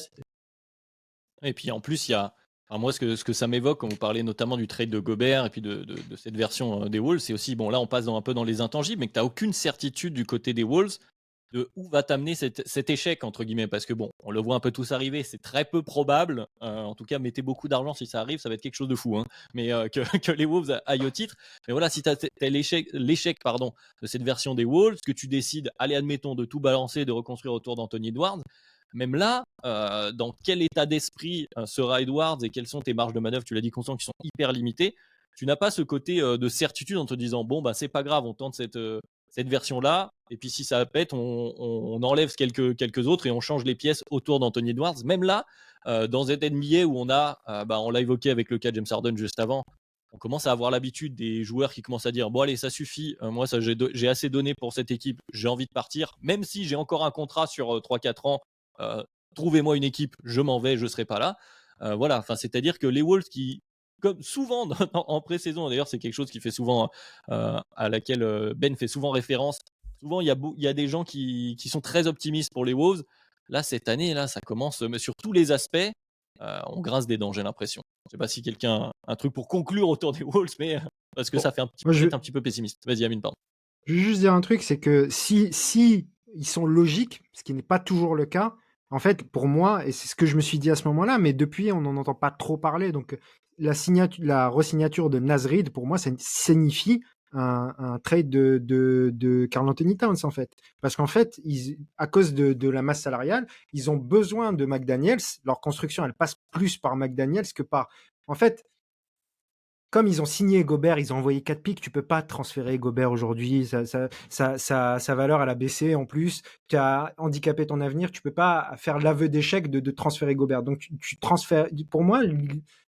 Et puis en plus, il y a. Alors moi, ce que ça m'évoque, quand vous parlez notamment du trade de Gobert et puis de cette version des Wolves, c'est aussi, bon, là, on passe un peu dans les intangibles, mais que tu n'as aucune certitude du côté des Wolves de où va t'amener cet échec, entre guillemets, parce que bon, on le voit un peu tous arriver, c'est très peu probable. En tout cas, mettez beaucoup d'argent si ça arrive, ça va être quelque chose de fou, hein, mais que les Wolves aillent au titre. Mais voilà, si tu as l'échec pardon, de cette version des Wolves, que tu décides, allez, admettons, de tout balancer, de reconstruire autour d'Anthony Edwards, même là, dans quel état d'esprit sera Edwards et quelles sont tes marges de manœuvre, tu l'as dit, Constant, qui sont hyper limitées. Tu n'as pas ce côté de certitude en te disant, bon, bah, c'est pas grave, on tente cette version-là, et puis si ça pète, on enlève quelques autres et on change les pièces autour d'Anthony Edwards. Même là, dans cette NBA où on l'a évoqué avec le cas de James Harden juste avant, on commence à avoir l'habitude des joueurs qui commencent à dire, bon allez, ça suffit, moi ça, j'ai assez donné pour cette équipe, j'ai envie de partir, même si j'ai encore un contrat sur 3-4 ans, trouvez-moi une équipe, je m'en vais, je ne serai pas là. Voilà, c'est-à-dire que les Wolves qui, comme souvent en pré-saison, d'ailleurs c'est quelque chose qui fait souvent, à laquelle Ben fait souvent référence, souvent il y a des gens qui sont très optimistes pour les Wolves. Là, cette année, là, ça commence sur tous les aspects. on grince des dents, j'ai l'impression. Je sais pas si quelqu'un a un truc pour conclure autour des Wolves, mais parce que Bon, ça fait moi, peut-être un petit peu pessimiste. Vas-y, Amine, pardon. je veux juste dire un truc, c'est que si ils sont logiques, ce qui n'est pas toujours le cas, en fait, pour moi, et c'est ce que je me suis dit à ce moment-là, mais depuis, on n'en entend pas trop parler. Donc, la re-signature de Naz Reid, pour moi, ça signifie un trade de Karl Anthony Towns, en fait. Parce qu'en fait, à cause de la masse salariale, ils ont besoin de McDaniels. Leur construction, elle passe plus par McDaniels que par... En fait, comme ils ont signé Gobert, ils ont envoyé 4 pics, tu peux pas transférer Gobert aujourd'hui, sa valeur elle a baissé en plus, tu as handicapé ton avenir, tu peux pas faire l'aveu d'échec de transférer Gobert. Donc tu transfères, pour moi,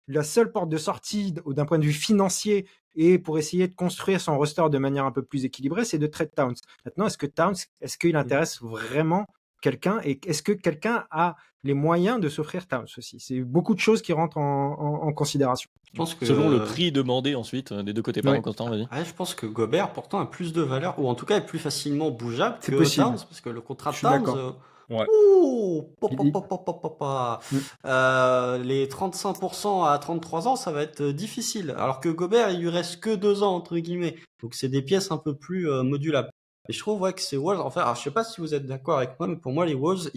la seule porte de sortie d'un point de vue financier et pour essayer de construire son roster de manière un peu plus équilibrée, c'est de trade Towns. Maintenant, est-ce qu'il intéresse vraiment quelqu'un et est-ce que quelqu'un a les moyens de s'offrir Towns aussi? C'est beaucoup de choses qui rentrent en considération. Je pense que, Selon le prix demandé ensuite des deux côtés. Pardon, Ouais. Constant, vas-y. ouais, je pense que Gobert pourtant a plus de valeur, ou en tout cas est plus facilement bougeable C'est que possible. Towns, parce que le contrat Je de suis Towns, d'accord. Ouais. les 35% à 33 ans, ça va être difficile. Alors que Gobert, il lui reste que 2 ans, entre guillemets. Donc c'est des pièces un peu plus modulables. Et je trouve ouais, que ces Wolves, enfin, alors, je sais pas si vous êtes d'accord avec moi, mais pour moi, les Wolves,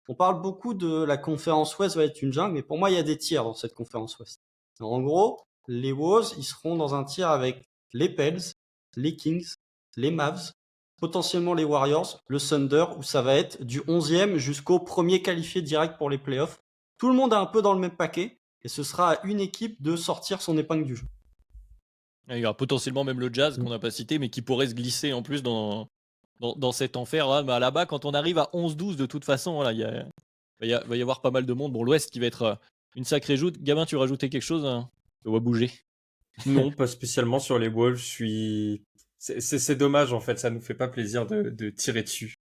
on parle beaucoup de la conférence Ouest va être une jungle, mais pour moi, il y a des tiers dans cette conférence Ouest. En gros, les Wolves, ils seront dans un tiers avec les Pels, les Kings, les Mavs, potentiellement les Warriors, le Thunder, où ça va être du 11e jusqu'au premier qualifié direct pour les playoffs. Tout le monde est un peu dans le même paquet, et ce sera à une équipe de sortir son épingle du jeu. Il y aura potentiellement même le Jazz qu'on n'a pas cité, mais qui pourrait se glisser en plus dans cet enfer. Bah, là-bas, quand on arrive à 11-12, de toute façon, voilà, va y avoir pas mal de monde. Bon, l'Ouest qui va être une sacrée joute. Gabin, tu rajoutais quelque chose hein? Ça va bouger. Non, pas spécialement sur les Wolves. C'est dommage en fait, ça nous fait pas plaisir de tirer dessus.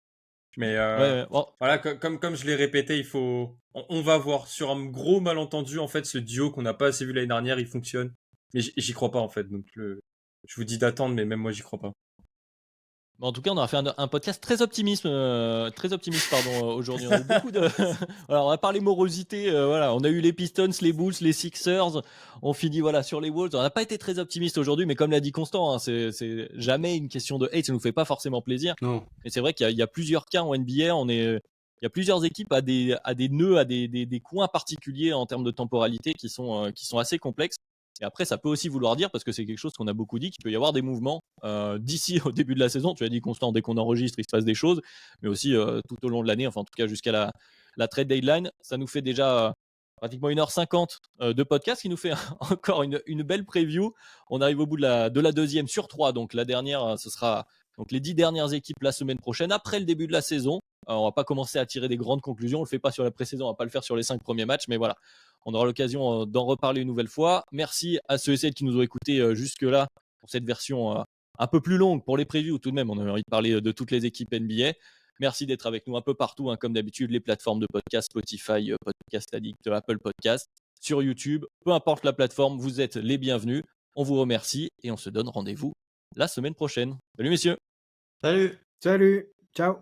Mais Ouais, bon, voilà, comme je l'ai répété, on va voir sur un gros malentendu en fait ce duo qu'on n'a pas assez vu l'année dernière, il fonctionne. Mais j'y crois pas en fait, donc je vous dis d'attendre, mais même moi j'y crois pas. en tout cas, on aura fait un podcast très optimiste, pardon, aujourd'hui. On a eu beaucoup de. Alors, on a parlé morosité. Voilà, on a eu les Pistons, les Bulls, les Sixers. On finit voilà sur les Wolves. On n'a pas été très optimiste aujourd'hui, mais comme l'a dit Constant, hein, c'est jamais une question de hate. Ça nous fait pas forcément plaisir. Non. Mais c'est vrai qu'il y a plusieurs cas en NBA. Il y a plusieurs équipes à des nœuds, à des coins particuliers en termes de temporalité qui sont assez complexes. Et après, ça peut aussi vouloir dire, parce que c'est quelque chose qu'on a beaucoup dit, qu'il peut y avoir des mouvements d'ici au début de la saison. Tu as dit Constant, dès qu'on enregistre, il se passe des choses, mais aussi tout au long de l'année, enfin en tout cas jusqu'à la trade deadline. Ça nous fait déjà pratiquement 1h50 de podcast, qui nous fait encore une belle preview. On arrive au bout de la deuxième sur 3, donc la dernière, ce sera donc les 10 dernières équipes la semaine prochaine, après le début de la saison. On va pas commencer à tirer des grandes conclusions, on le fait pas sur la pré-saison, on va pas le faire sur les 5 premiers matchs, mais voilà. On aura l'occasion d'en reparler une nouvelle fois. Merci à ceux et celles qui nous ont écoutés jusque-là pour cette version un peu plus longue pour les previews tout de même. On a envie de parler de toutes les équipes NBA. Merci d'être avec nous un peu partout, hein, comme d'habitude, les plateformes de podcast, Spotify, Podcast Addict, Apple Podcast, sur YouTube. Peu importe la plateforme, vous êtes les bienvenus. On vous remercie et on se donne rendez-vous la semaine prochaine. Salut messieurs. Salut! Salut, ciao.